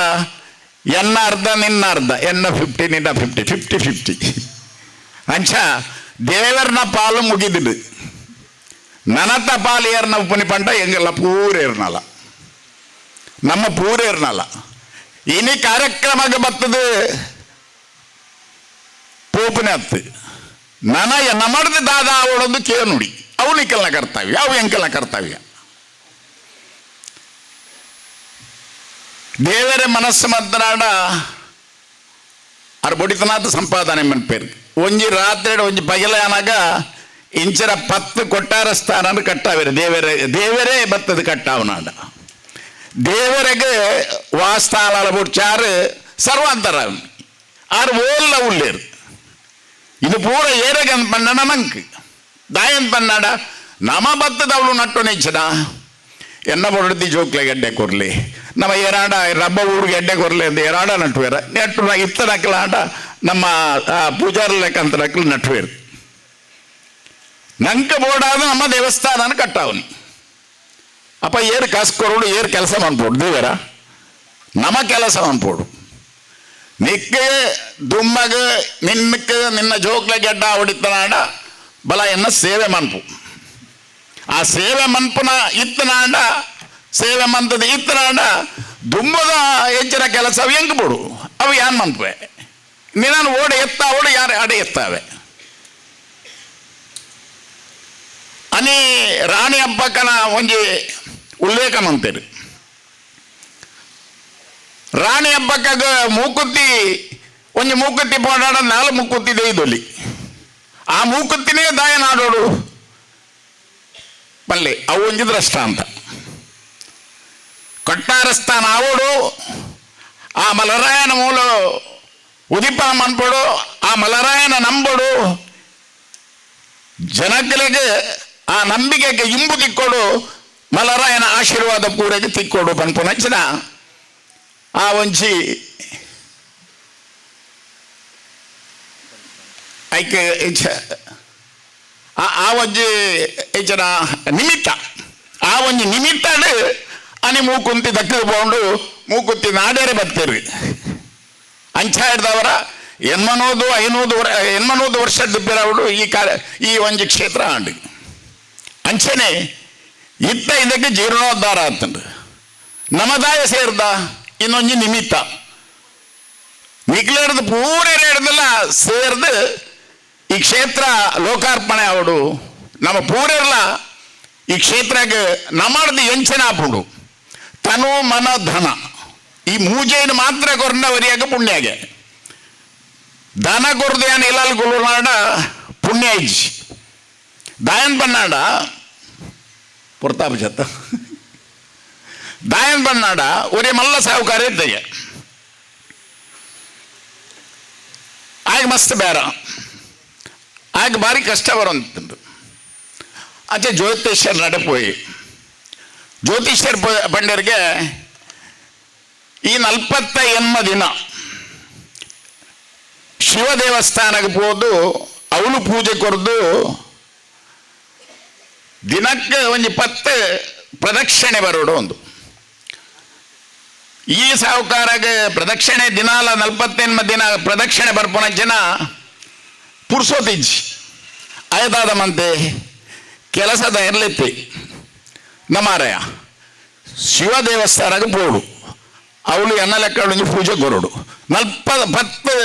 ಎನ್ನ ಅರ್ಧ ನಿನ್ನ ಅರ್ಧ, ಎನ್ನ 50 ನಿನ್ನ 50, 50-50 ಅಂಚ ದೇವರನ ಪಾಲು ಮುಗಿದಿಡು. ನನತ ಪಾಲು ಏರ್ನ ಉಪ್ಪನಿ ಪಂಡ ಎಂಗೆಲ್ಲ ಪೂರ ಏರ್ನಲ್ಲ, ನಮ್ಮ ಪೂರ ಏರ್ನಲ್ಲ. ಇನಿ ಕಾರ್ಯಕ್ರಮಕ್ಕೆ ಬರ್ತದೆ ಪೋಪನೆ ಹತ್ತು ನನ ನಮ್ಮಡ್ದು ದಾದ ಅವಳೊಂದು ಕೇನುಡಿ ಅವು ನಿಕ್ಕಲ್ನ ಕರ್ತವ್ಯ, ಅವು ಎಂಕಲ್ನ ಕರ್ತವ್ಯ. ದೇವರ ಮನಸ್ಸು ಮದ್ದನಾಡ ಅರ್ ಬೊಡಿತನಾಥ ಸಂಪಾದನೆ ಮನ್ಪೇರು. ಒಂಜಿ ರಾತ್ರಿ ಒಂಜಿ ಪಗಲಾನಾಗ ಇಂಚರ 10 ಕೊಟ್ಟಾರ ಸ್ಥಾನ ಕಟ್ಟಾವೇರು. ದೇವರೇ ಬತ್ತದ ಕಟ್ಟಾವನಾಡ. ದೇವರಿಗೆ ವಾಸ್ತಾಲ ಬುಡ್ಚಾರು ಸರ್ವಾಂತರ ಆರು ಓಲ್ಲ ಉಳ್ಳೇರು. ಇದು ಪೂರ ಏರಗೆ ಪನ್ನಡ ನಂಕ್ ದಾಯನ್ ಪನ್ನಾಡ ನಮ ಬತ್ತದ ಅವಳು ನಟ್ಟು ನಿಚ್ಚದ ಎನ್ನ ಬೊಡ್ದಿ ಜೋಕ್ಲೆ ಗೆಡ್ಡೆ ಕೊರ್ಲಿ ನಮ್ಮ ಏರಾಡ ರಬ್ಬ ಊರಿಗೆ ಎಡ್ಡೆ ಕೊರ್ಲಿ ಅಂತ ಏರಾಡ ನಟ್ವೇರ ನೆಟ್ಟು ಇತ್ತ ನಕ್ಕಲ ಆಟ ನಮ್ಮ ಪೂಜಾರ ಲೆಕ್ಕಂತ ನಕ್ಕಲು ನಟ್ವೇರು. ನಂಕ ಬೋಡಾದ ನಮ್ಮ ದೇವಸ್ಥಾನ ಕಟ್ಟಾವನಿ ಅಪ್ಪ ಏರು ಕಾಸು ಕೊರೋಡು ಏರು ಕೆಲಸ ಮಾಡ್ಬೋಡು ದೇವರ ನಮ ಕೆಲಸ ಮಾಡ್ಬೋಡು. ನಿಕ್ಕೆ ದುಮ್ಮಗ ನಿನ್ನಕ್ಕೆ ನಿನ್ನ ಜೋಕ್ಲೆ ಗೆಡ್ಡ ಹೊಡಿತನಾಡ ಬಲ ಎನ್ನ ಸೇವೆ ಮನ್ಪು. ಆ ಸೇವೆ ಮನ್ಪುನ ಇತ್ತನಾಂಡ ಸೇವೆ ಮಂತದ ಇತ್ತನಾಂಡ ದುಮ್ಮದ ಹೆಚ್ಚಿನ ಕೆಲಸ ಅವು ಹೆಂಗೆ ಬಿಡು ಅವು ಯಾನ್ ಮನ್ಪುವೆ ನೀನು ಓಡ ಎತ್ತ ಓಡು ಯಾರು ಅಡೆ ಎತ್ತಾವೆ. ಅನಿ ರಾಣಿ ಹಬ್ಬಕ್ಕನ ಒಂಜಿ ಉಲ್ಲೇಖ ಮಂತೇರು. ರಾಣಿ ಹಬ್ಬಕ್ಕಾಗ ಮೂಕುತ್ತಿ ಒಂಜಿ ಮೂಕುತ್ತಿ ಪೋಡಾಡ 4 ಮೂಕುತ್ತಿ ದೊಯ್ದೊಲಿ ಆ ಮೂಕುತ್ತಿನೇ ದಾಯನಾಡೋಡು ಪಲ್ಲೆ ಅವು ಒಂಜಿ ದೃಷ್ಟಾಂತ. ಕೊಟ್ಟಾರಸ್ಥಾನ ಆವೋಡು ಆ ಮಲರಾಯನ ಮೂಲ ಉದಿಪ ಮನ್ಪಡು ಆ ಮಲರಾಯನ ನಂಬಡು ಜನಗಳಿಗೆ ಆ ನಂಬಿಕೆಗೆ ಇಂಬು ತಿಕ್ಕೊಡು ಮಲರಾಯನ ಆಶೀರ್ವಾದ ಪೂರೈಗೆ ತಿಕ್ಕೊಡು ಪನ್ಪುನಂಚಿನ ಆ ಒಂಜಿ ಐಕೆ ಆ ಒಂಜಿ ಹೆಚ್ಚನ ನಿಮಿತ್ತ ಆ ಒಂಜಿ ನಿಮಿತ್ತಡ್ ಅನಿ ಮೂಕುಂತಿ ದಕ್ಕಲು ಪೋಂಡು ಮೂಕುತ್ತಿ ನಾಡೇರೆ ಬರ್ತೇರಿ ಅಂಚ ಹಿಡ್ದವರ 800 ವರ್ಷದ ಬಿರವಡು ಈ ಒಂಜಿ ಕ್ಷೇತ್ರ ಆಂಡು ಅಂಚನೆ ಇತ್ತ ಇದಕ್ಕೆ ಜೀರ್ಣೋದ್ಧಾರ ಆತಂಡು ನಮದಾಯ ಸೇರ್ದ ಇನ್ನೊಂಜಿ ನಿಮಿತ್ತ ನಿಕ್ಲೇರ್ದು ಪೂರೇ ಹಿಡ್ದಲ್ಲ ಸೇರ್ದು ಈ ಕ್ಷೇತ್ರ ಲೋಕಾರ್ಪಣೆ ಅವಡು ನಮ್ಮ ಪೂರೆಲ್ಲ ಈ ಕ್ಷೇತ್ರಕ್ಕೆ ನಮ್ಮದು ಎಂಚನ ಆಪುಂಡು ತನು ಮನ ಧನ ಈ ಮೂಜೆಯನ್ನು ಮಾತ್ರ ಕೊರ್ನವರಿಯಾಗ ಪುಣ್ಯಾಗೆ ಧನ ಕೊರ್ದೇನು ಇಲ್ಲಲ್ಲಿ ಗುರುನಾಡ ಪುಣ್ಯ ಇಜ್ಜಿ ದಾಯನ್ ಪನ್ನಾಡ ಪುರ್ತಾಪ ಜತ್ತ ದಾಯನ್ ಪನ್ನಾಡ ಒರೇ ಮಲ್ಲ ಸಾಹುಕಾರ ಇದ್ದಯ್ಯ ಆಗ ಮಸ್ತ್ ಬೇರ ಆಗ ಭಾರಿ ಕಷ್ಟ ಬರುವಂತಂದು ಆಚೆ ಜ್ಯೋತಿಷ್ಯರ ನಡೆ ಪೋಯಿ ಜ್ಯೋತಿಷ್ಯರ ಪಂಡರಿಗೆ ಈ 48 ದಿನ ಶಿವ ದೇವಸ್ಥಾನಕ್ಕೆ ಹೋದು ಅವಳು ಪೂಜೆ ಕೊರ್ದು ದಿನಕ್ಕೆ ಒಂದು 10 ಪ್ರದಕ್ಷಿಣೆ ಬರೋಡು ಒಂದು ಈ ಸಾಹುಕಾರಾಗ ಪ್ರದಕ್ಷಿಣೆ ದಿನಾಲ 48 ದಿನ ಪ್ರದಕ್ಷಿಣೆ ಬರ್ಪೋಣ ಜನ ಪುರ್ಸೋತಿಜ್ಜಿ ಆಯ್ದಾದ ಮಂತೆ ಕೆಲಸದ ಇರ್ಲಿತ್ತಿ ನಮಾರಯ ಶಿವ ದೇವಸ್ಥಾನಕ್ಕೆ ಪೋಡು ಅವಳು ಎನ್ನ ಲೆಕ್ಕ ಪೂಜೆ ಕೊರೋಡು 10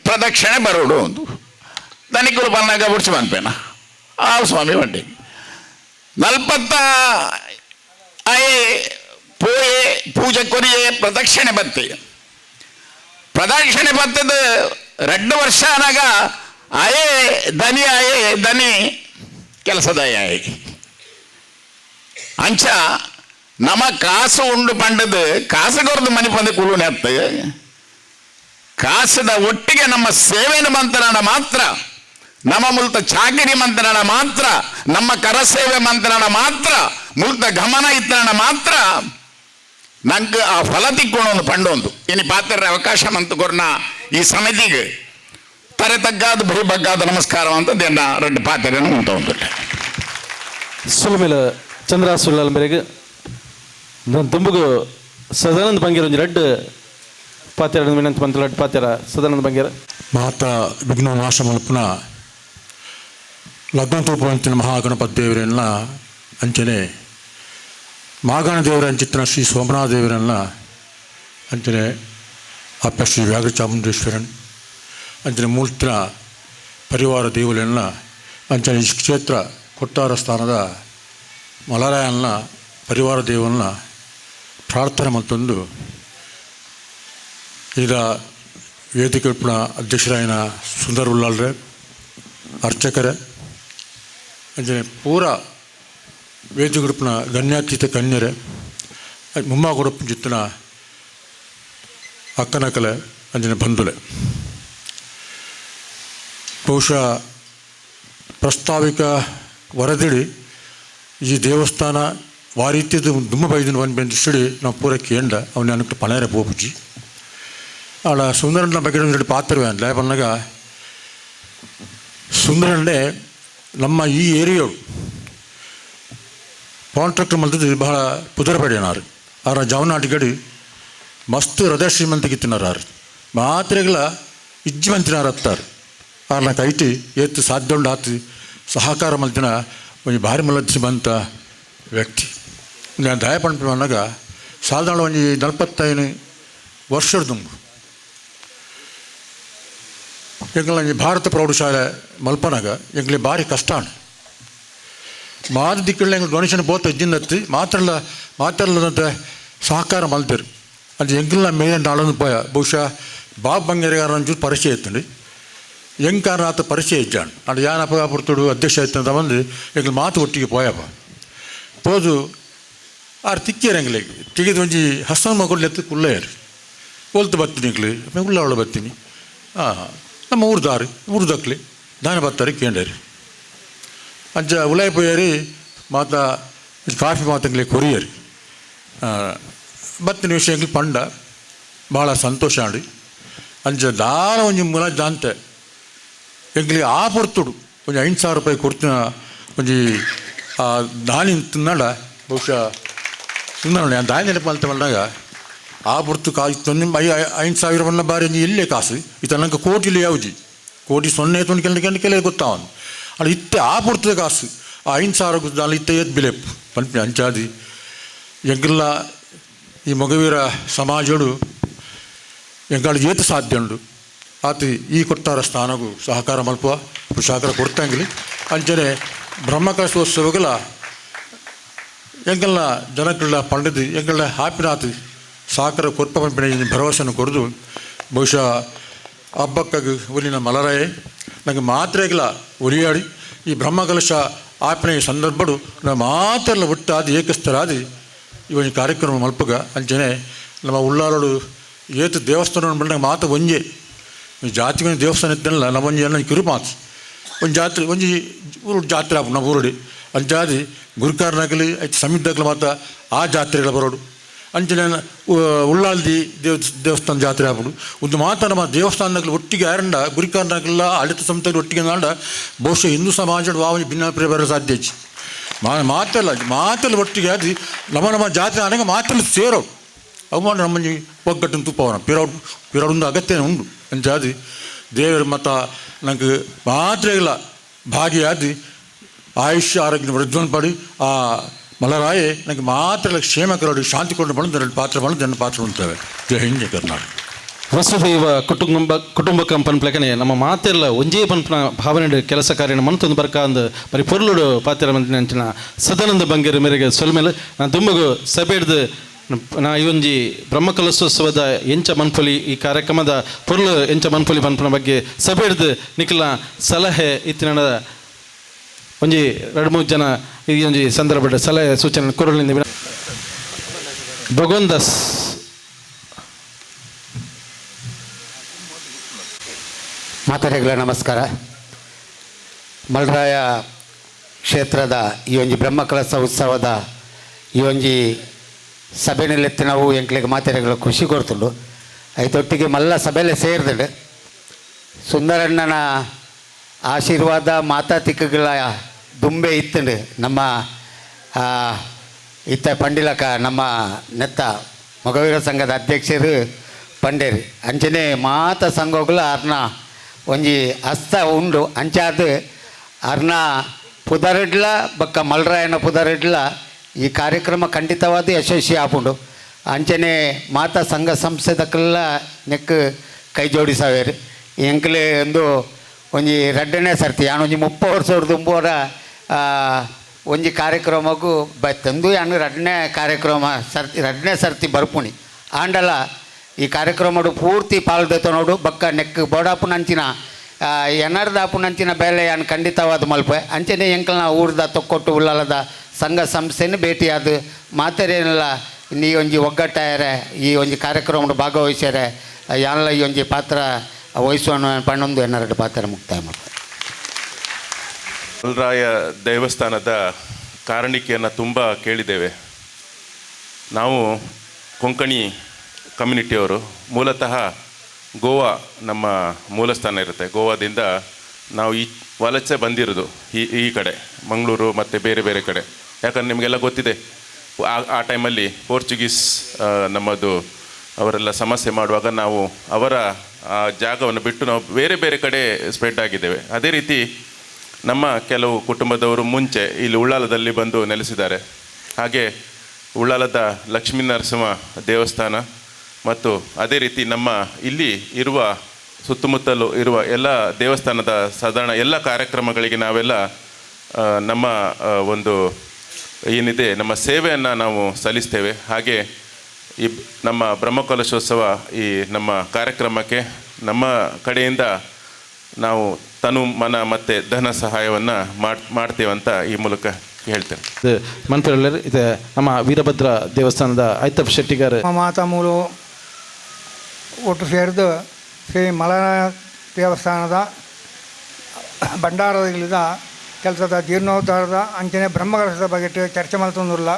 ಪ್ರದಕ್ಷಿಣೆ ಬರೋಡು ಒಂದು ದನಿಕರು ಬಂದಾಗ ಬಿಡ್ಸಿ ಬಂದ್ಪೇನ ಆ ಸ್ವಾಮಿ ಬಂಡಿ 40 ಆಯೇ ಪೋಯೆ ಪೂಜೆ ಕೊರಿಯೇ ಪ್ರದಕ್ಷಿಣೆ ಬತ್ತೆ ಪ್ರದಕ್ಷಿಣೆ ಬತ್ತದ 2 ವರ್ಷ ಅನಾಗ ಆಯೇ ದನಿ ಕೆಲಸದ ಅಂಚ ನಮ್ಮ ಕಾಸು ಉಂಡು ಪಂಡದು ಕಾಸು ಕೊರದು ಮನೆ ಬಂದು ಕುಲುನೆ ಅತ್ತ ಕಾಸದ ಒಟ್ಟಿಗೆ ನಮ್ಮ ಸೇವೆನ ಮಂತ್ರಣ ಮಾತ್ರ ನಮ್ಮ ಮುಲ್ತ ಚಾಕಿರಿ ಮಂತ್ರಣ ಮಾತ್ರ ನಮ್ಮ ಕರಸೇವೆ ಮಂತ್ರಣ ಮಾತ್ರ ಮುಲ್ತ ಗಮನ ಇತ್ತರಣ ಮಾತ್ರ ನಂಗೆ ಆ ಫಲ ತಿಕ್ಕೊಂಡು ಪಂಡೊಂದು ಇನಿ ಪಾತ್ರ ಅವಕಾಶ ಮಂತು ಕೊರ್ನ ಈ ಸಮಿತಿಗೆ ತರೆ ತಗ್ಗಾದ ಬರಿ ಬಗ್ಗಾದ ನಮಸ್ಕಾರ ಅಂತ ದೇನ 2 ಪಾತ್ರೆಯನ್ನು ಉಂಟು ಉಂಟು ಸುಲಮೇಲ ಚಂದ್ರ ಸುಳ್ಳಲ್ ಮೇರೆಗೆ ತುಂಬುಗು ಸದಾನಂದ ಬಂಗೇರ ಒಂದು 2 ಪಾತ್ರೆ ವಿನಂತಿ ಬಂತ 2 ಪಾತ್ರೆ ಸದಾನಂದ ಬಂಗೇರ ಮಾತಾ ವಿಘ್ನ ನಾಶ ಮಲ್ಪನ ಲಗ್ನ ತೂಪಂಚಿನ ಮಹಾಗಣಪತಿ ದೇವರನ್ನ ಅಂಚನೆ ಮಾಗಣ ದೇವರ ಅಂಚಿತ್ತಿನ ಶ್ರೀ ಸೋಮನಾಥ ದೇವರನ್ನ ಅಂಚನೆ ಅಪ್ಪ ಶ್ರೀ ವ್ಯಾಘ್ರ ಚಾಮುಂಡೇಶ್ವರನ್ ಅಂಚನೆ ಮೂರ್ತಿನ ಪರಿವಾರ ದೇವರನ್ನ ಅಂಚನೆ ಈ ಕ್ಷೇತ್ರ ಕೊಟ್ಟಾರ ಸ್ಥಾನದ ಮಲರಾಯನ ಪರಿವಾರ ದೇವರನ್ನ ಪ್ರಾರ್ಥನೆ ಮತ್ತೊಂದು ಈಗ ವೇದಿಕೆ ಪುಣ ಅಧ್ಯಕ್ಷರಾಯನ ಸುಂದರ್ ಉಲ್ಲಾಳ್ರೆ ಅರ್ಚಕರೇ ಅಂಚನೆ ಪೂರ ವೇದಿಕೆ ಪುಣ ಗಣ್ಯಾತೀತ ಕನ್ಯರೇ ಮುಮ್ಮ ಕೊಡಪ್ಪನ ಚಿತ್ತನ ಅಕ್ಕನಕಲೆ ಅಂಜನೆ ಬಂಧುಲೆ ಬಹುಶಃ ಪ್ರಸ್ತಾವಿಕ ವರದಿಡಿ ಈ ದೇವಸ್ಥಾನ ವಾರೀತ್ಯದ ದುಮ್ಮ ಬೈದಿನ ಒಂದು ಬೆಂದಿಡಿ ನಾವು ಪೂರಕ್ಕೆ ಎಂಡ ಅವನ ಅನಕ್ಕೆ ಪಣೇರೆ ಪೋಪುಜಿ ಆಳ ಸುಂದರಣ್ಣ ಬಗ್ಗೆ ಒಂದು ಪಾತ್ರವೇ ಅಲ್ಲ ಬಂದಾಗ ಸುಂದರಣ್ಣೆ ನಮ್ಮ ಈ ಏರಿಯಾವು ಕಾಂಟ್ರಾಕ್ಟರ್ ಮಲ್ತದ್ದು ಬಹಳ ಪುದರಪಡಿಯನಾರು ಅವರ ಜವನಾಟಿಗಡಿ ಮಸ್ತ್ ಹೃದಯ ಶ್ರೀಮಂತಿಗಿತ್ತಿನಾರು ಮಾತ್ರೆಗಳ ಇಜ್ಜಿ ಮಂತಿನಾರು ಹತ್ತಾರು ಅವ್ರನ್ನ ಕೈಟಿ ಎತ್ತು ಸಾಧ್ಯ ಉಂಡು ಆತು ಸಹಕಾರ ಮಲ್ತಿನ ಒಂದು ಭಾರಿ ಮಲದ ಶ್ರೀಮಂತ ವ್ಯಕ್ತಿ ನಾನು ದಯ ಪಂಪ ಅನ್ನಾಗ ಸಾಧಾರಣ ಒಂದು 45 ವರ್ಷದ ತುಂಬು ಎಂಗ್ಲ ಭಾರತ ಪ್ರೌಢಶಾಲೆ ಮಲ್ಪನಾಗ ಎಂಗ್ಲಿ ಭಾರಿ ಕಷ್ಟ ಮಾತು ದಿಕ್ಕಲ್ಲ ಎಂಗ್ಲು ಡೊನೇಷನ್ ಬೋತ ಇಜ್ಜಿಂದತ್ತು ಮಾತ್ರಲ್ಲದಂತೆ ಸಹಕಾರ ಮಲ್ತರು ಅದು ಎಂಗಿಲ್ಲ ಮೇಯನ್ ನಾಳೊಂದು ಪೋಯ ಬಹುಶಃ ಬಾಬ್ ಬಂಗೇರಿಗಾರ ಒಂಚೂರು ಪರಿಚಯ ಇತ್ತಂడి ಎಂಕಾರನ ಆತ ಪರಿಚಯ ಇಜ್ಜಾನು ಅದು ಯಾನಪ್ಪ ಪುರ್ತುಡು ಅಧ್ಯಕ್ಷ ಆಯ್ತಂತ ಬಂದು ಎಂಗ್ಲು ಮಾತು ಒಟ್ಟಿಗೆ ಪೋಯಪ್ಪ ಪೋದು ಆರು ತಿಕ್ಕಿಯರು ಎಂಗ್ಲಿಗೆ ತಿಗಿದು ಒಂಜಿ ಹಸನ್ ಮಗಳು ಎತ್ತು ಕುಲ್ಲೆಯರು ಒಲ್ತು ಬರ್ತೀನಿ ಎಂಗ್ಲಿ ಉಳ್ಳವಳು ಬರ್ತೀನಿ ನಮ್ಮ ಊರು ದಕ್ಲಿ ದಾನ ಬರ್ತಾರೆ ಕೇಂದ್ರಿ ಅಂಚ ಉಲಾಯ್ ಪೋಯರಿ ಮಾತ ಕಾಫಿ ಮಾತಂಗ್ಲಿ ಕೊರಿಯರಿ ಬತ್ತಿನ ವಿಷಯಂಗ್ಲಿ ಪಂಡ ಭಾಳ ಸಂತೋಷ ಆಡಿ ಅಂಚ ದಾನ ಒಂಜಿ ಮುಲ ಜಾಂತೆ ಎಂಗ್ಲಿ ಆ ಪೊರ್ತುಡು ಒಂಜಿ 5,000 ರೂಪಾಯಿ ಕೊಡ್ತಿನ ಒಂಜಿ ದಾನಿ ತಿನ್ನಡ ಬಹುಶಃ ಸುಂದರ ನಾನು ದಾನಿ ನೆನಪು ಅಂತ ಬಂದಾಗ ಆ ಪೊರ್ತು ತೊಂದು 5,000 ಬಣ್ಣ ಬಾರಿ ಒಂಜಿ ಇಲ್ಲೇ ಕಾಸು ಇತ್ತ ನಂಗೆ ಕೋಟಿಲಿ ಯಾವ್ಜಿ ಕೋಟಿ 0 ತೊಂದು ಕೆಲ ಗೊತ್ತಾವನು ಅದು ಇತ್ತೆ ಆ ಪೊರ್ತದ ಕಾಸು ಆ 5,000 ದಾನ ಇತ್ತೆ ಎದ್ದು ಬಿಲೆಪ್ಪು ಪಂಪಿ ಅಂಚಾದಿ ಎಂಗೆಲ್ಲ ಈ ಮಗವೀರ ಸಮಾಜಡು ಎಂಗಾಳು ಏತು ಸಾಧ್ಯ ಉಂಡು ಆತ ಈ ಕೊಟ್ಟಾರ ಸ್ಥಾನಗೂ ಸಹಕಾರ ಮಲ್ಪುವ ಸಹಕಾರ ಕೊಡ್ತಂಗಿಲಿ ಅಂಚನೆ ಬ್ರಹ್ಮಕಲಶೋತ್ಸವಗಳ ಎಂಗೆಲ್ಲ ಜನಗಳ ಪಂಡಿತು ಎಂಗೆಲ್ಲ ಹಾಪಿನಾತು ಸಹಕಾರ ಕೊರ್ಪ ಪಂಪಿನ ಭರವಸೆಯನ್ನು ಕೊಡದು ಬಹುಶಃ ಹಬ್ಬಕ್ಕಾಗಿ ಒಲಿನ ಮಲರಾಯೇ ನನಗೆ ಮಾತ್ರೆಗಳ ಒಲಿಯಾಡಿ ಈ ಬ್ರಹ್ಮಕಲಶ ಆಪಣೆ ಸಂದರ್ಭಡು ನಾವು ಮಾತೆಲ್ಲ ಒಟ್ಟಾದಿ ಏಕಸ್ಥರಾದಿ ಇವನ್ ಕಾರ್ಯಕ್ರಮ ಮಲ್ಪಗ ಅಂಚನೆ ನಮ್ಮ ಉಳ್ಳಾರೋಡು ಏತು ದೇವಸ್ಥಾನ ಬಂದಾಗ ಮಾತು ಒಂಜೆ ಜಾತಿಗೆ ದೇವಸ್ಥಾನ ಇತ್ತಲ್ಲ ನಮ್ಮ ಒಂಜಿ ಎಲ್ಲ ಕಿರು ಮಾತು ಒಂದು ಜಾತ್ರೆ ಒಂಜಿ ಊರು ಜಾತ್ರೆ ಆಪು ನಮ್ಮ ಊರಡಿ ಅಂಚಾದಿ ಗುರುಕಾರನಾಗಲಿ ಐತೆ ಸಮಿದ್ದಾಗಲಿ ಮಾತ ಆ ಜಾತ್ರೆಗಳ ಬರೋಡು ಅಂಚನೆ ಉಳ್ಳಾಲ್ದಿ ದೇವಸ್ಥಾನ ಜಾತ್ರೆ ಆಪುಡು ಒಂದು ಮಾತ ನಮ್ಮ ದೇವಸ್ಥಾನದಲ್ಲಿ ಒಟ್ಟಿಗೆ ಆರಂಡ ಗುರಿಕಾರನಾಗಲಿಲ್ಲ ಆಡಳಿತ ಸಂಸ್ಥೆಗಳು ಒಟ್ಟಿಗೆ ನಾಡ ಬಹುಶಃ ಹಿಂದೂ ಸಮಾಜದ ವಾವನಿ ಭಿನ್ನಾಭಿಪ್ರಾಯ ಬರೋ ಸಾಧ್ಯ ಹೆಚ್ಚು ಮಾತೆಲ್ಲ ಒಟ್ಟಿಗೆ ಆದಿ ನಮ್ಮ ಜಾತ್ರೆ ಆದಾಗ ಮಾತೆಲ್ಲ ಸೇರೋಡು ಅವು ನಮ್ಮಲ್ಲಿ ಒಗ್ಗಟ್ಟನ್ನು ತುಪ್ಪವನ ಪಿರೋಡು ಅಗತ್ಯ ಉಂಡು ಅಂಚಾದಿ ದೇವರ ಮತ ನಂಗೆ ಮಾತ್ರೆಗಳ ಭಾಗಿಯಾದಿ ಆಯುಷ್ಯ ಆರೋಗ್ಯ ವೃದ್ಧಿ ಪಡಿ ಆ ಮಲರಾಯೇ ನನಗೆ ಮಾತ್ರ ಕ್ಷೇಮ ಕರೋಡಿ ಶಾಂತಿ ಕೊಂಡು ಬಂದು ನನ್ನ ಪಾತ್ರ ಬಂದು ನನ್ನ ಪಾತ್ರ ಉಂಟವೆ ಜೈ ಹಿಂದ್ ಜೈ ಕರ್ನಾಟಕ ವಸುದೈವ ಕುಟುಂಬಕಂ ಪನ್ಪ್ಲಕನೆ ನಮ್ಮ ಮಾತೆಲ್ಲ ಒಂಜೇ ಪನ್ಪನ ಭಾವನೆ ಕೆಲಸ ಕಾರ್ಯ ಮನತೊಂದು ಬರ್ಕ ಅಂದು ಬರೀ ಪೊರ್ಲುಡು ಪಾತ್ರ ಮಂತ್ರಿ ಅಂಚಿನ ಸದಾನಂದ ಬಂಗೇರಿ ಮೇರೆಗೆ ಸೊಲ್ಮೇಲೆ ನಾನು ತುಂಬಗೂ ಸಭೆಡ್ದು ನಾ ಇವೊಂಜಿ ಬ್ರಹ್ಮಕಲಶೋತ್ಸವದ ಎಂಚ ಮನ್ಪೊಲಿ ಈ ಕಾರ್ಯಕ್ರಮದ ಪೊರ್ಲು ಎಂಚ ಮನ್ಪೊಲಿ ಪನ್ಪನ ಬಗ್ಗೆ ಸಭೆಡ್ದು ನಿಖಿಲ ಸಲಹೆ ಇತ್ತಿನ ಒಂಜಿ 2-3 ಜನ ಈ ಒಂಜಿ ಸಂದರ್ಭದ ಸಲಹೆ ಸೂಚನೆ ಕೊರಳಿಂದ ಭಗವಂದಾಸ್ ಮಾತರೆಗಳ ನಮಸ್ಕಾರ. ಮಲ್ರಾಯ ಕ್ಷೇತ್ರದ ಈ ಒಂಜಿ ಬ್ರಹ್ಮಕಲಶ ಉತ್ಸವದ ಈ ಒಂಜಿ ಸಭೆನೆಲೆತ್ತಿ ನಾವು ಎಂಕ್ಲಿಗೆ ಮಾತೆರೆಗಳ ಖುಷಿ ಕೊಡ್ತುಂಡು ಐತೊಟ್ಟಿಗೆ ಮಲ್ಲ ಸಭೆಲೆ ಸೇರಿದಳು ಸುಂದರಣ್ಣನ ಆಶೀರ್ವಾದ ಮಾತಾತಿಕಗಳ ದುಂಬೆ ಇತ್ತಂಡು ನಮ್ಮ ಇತ್ತ ಪಂಡಿಲಕ ನಮ್ಮ ನೆತ್ತ ಮೊಗವೀರ ಸಂಘದ ಅಧ್ಯಕ್ಷರು ಪಂಡೇರಿ ಅಂಚನೆ ಮಾತ ಸಂಘಗಳು ಅರ್ನ ಒಂಜಿ ಹಸ್ತ ಉಂಡು ಅಂಚಾದ ಅರ್ನ ಪುದರಿಡ್ಲ ಬಕ್ಕ ಮಲ್ರಾಯನ ಪುದರಿಡ್ಲ ಈ ಕಾರ್ಯಕ್ರಮ ಖಂಡಿತವಾದ ಯಶಸ್ವಿ ಆಪುಂಡು ಅಂಚನೆ ಮಾತಾ ಸಂಘ ಸಂಸ್ಥೆದಕ್ಕೆಲ್ಲ ನೆಕ್ ಕೈ ಜೋಡಿಸವೇರು ಎಂಕ್ಲೆ ಒಂದು ಒಂಜಿ 2ನೇ ಸರ್ತಿ ಯಾನೊಂಜಿ 30 ವರ್ಷದ ದುಂಬೋರ ಒಂಜಿ ಕಾರ್ಯಕ್ರಮಕ್ಕೂ ಬತ್ತಂದು ಯಾನು 2ನೇ ಕಾರ್ಯಕ್ರಮ ಸರ್ತಿ 2ನೇ ಸರ್ತಿ ಬರ್ಪುಣಿ ಆಂಡಲ ಈ ಕಾರ್ಯಕ್ರಮಡು ಪೂರ್ತಿ ಪಾಲ್ದೆತನೋಡು ಬಕ್ಕ ನೆಕ್ ಬೋಡಾಪುನಂಚಿನ ಎನ್ನರ್ದಾಪುನಂಚಿನ ಬೇಲೆ ಯಾನು ಖಂಡಿತವಾದ ಮಲ್ಪೆ ಅಂಚನೆ ಎಂಕಲ್ನ ಊರ್ದ ತೊಕ್ಕೊಟ್ಟು ಉಳ್ಳಾಲದ ಸಂಘ ಸಂಸ್ಥೆನ ಭೇಟಿಯಾದ ಮಾತೆರೆಲ್ಲ ಈ ಒಂಜಿ ಒಗ್ಗಟ್ಟಾಯರೆ ಈ ಒಂಜಿ ಕಾರ್ಯಕ್ರಮದ ಭಾಗವಹಿಸ್ಯಾರೆ ಯಾನಲ್ಲ ಈ ಒಂಜಿ ಪಾತ್ರ ವಹಿಸುವ ಪಣ್ಣೊಂದು ಎನ್ನರಡು ಪಾತ್ರ ಮುಕ್ತಾಯ ಮಾಡ್ತಾರೆ. ಮಲ್ರಾಯ ದೇವಸ್ಥಾನದ ಕಾರಣಿಕೆಯನ್ನು ತುಂಬ ಕೇಳಿದ್ದೇವೆ. ನಾವು ಕೊಂಕಣಿ ಕಮ್ಯುನಿಟಿಯವರು ಮೂಲತಃ ಗೋವಾ ನಮ್ಮ ಮೂಲಸ್ಥಾನ ಇರುತ್ತೆ. ಗೋವಾದಿಂದ ನಾವು ಈ ವಲಸೆ ಬಂದಿರೋದು ಈ ಕಡೆ ಮಂಗಳೂರು ಮತ್ತು ಬೇರೆ ಬೇರೆ ಕಡೆ. ಯಾಕಂದರೆ ನಿಮಗೆಲ್ಲ ಗೊತ್ತಿದೆ ಆ ಟೈಮಲ್ಲಿ ಪೋರ್ಚುಗೀಸ್ ನಮ್ಮದು ಅವರೆಲ್ಲ ಸಮಸ್ಯೆ ಮಾಡುವಾಗ ನಾವು ಅವರ ಜಾಗವನ್ನು ಬಿಟ್ಟು ನಾವು ಬೇರೆ ಬೇರೆ ಕಡೆ ಸ್ಪ್ರೆಡ್ ಆಗಿದ್ದೇವೆ. ಅದೇ ರೀತಿ ನಮ್ಮ ಕೆಲವು ಕುಟುಂಬದವರು ಮುಂಚೆ ಇಲ್ಲಿ ಉಳ್ಳಾಲದಲ್ಲಿ ಬಂದು ನೆಲೆಸಿದ್ದಾರೆ. ಹಾಗೆ ಉಳ್ಳಾಲದ ಲಕ್ಷ್ಮೀ ನರಸಿಂಹ ದೇವಸ್ಥಾನ ಮತ್ತು ಅದೇ ರೀತಿ ನಮ್ಮ ಇಲ್ಲಿ ಇರುವ ಸುತ್ತಮುತ್ತಲು ಇರುವ ಎಲ್ಲ ದೇವಸ್ಥಾನದ ಸಾಧಾರಣ ಎಲ್ಲ ಕಾರ್ಯಕ್ರಮಗಳಿಗೆ ನಾವೆಲ್ಲ ನಮ್ಮ ಒಂದು ಏನಿದೆ ನಮ್ಮ ಸೇವೆಯನ್ನು ನಾವು ಸಲ್ಲಿಸ್ತೇವೆ. ಹಾಗೆ ಈ ನಮ್ಮ ಬ್ರಹ್ಮಕಲಶೋತ್ಸವ ಈ ನಮ್ಮ ಕಾರ್ಯಕ್ರಮಕ್ಕೆ ನಮ್ಮ ಕಡೆಯಿಂದ ನಾವು ತನು ಮನ ಮತ್ತು ಧನ ಸಹಾಯವನ್ನು ಮಾಡ್ತೇವಂತ ಈ ಮೂಲಕ ಹೇಳ್ತೇನೆ. ಇದು ಮಂತ್ರಿಗಳು ಇದು ನಮ್ಮ ವೀರಭದ್ರ ದೇವಸ್ಥಾನದ ಐತಪ್ಪ ಶೆಟ್ಟಿಗಾರ ಮಾತಾ ಮೂರು ಒಟ್ಟು ಸೇರಿದು ಶ್ರೀ ಮಲರಾಯ ದೇವಸ್ಥಾನದ ಭಂಡಾರದಲ್ಲಿದ್ದ ಕೆಲಸದ ಜೀರ್ಣೋದ್ಧಾರದ ಅಂಚನೆ ಬ್ರಹ್ಮಕಲಶದ ಬಗ್ಗೆ ಚರ್ಚೆ ಮಾಡ್ತಂದಿಲ್ಲ.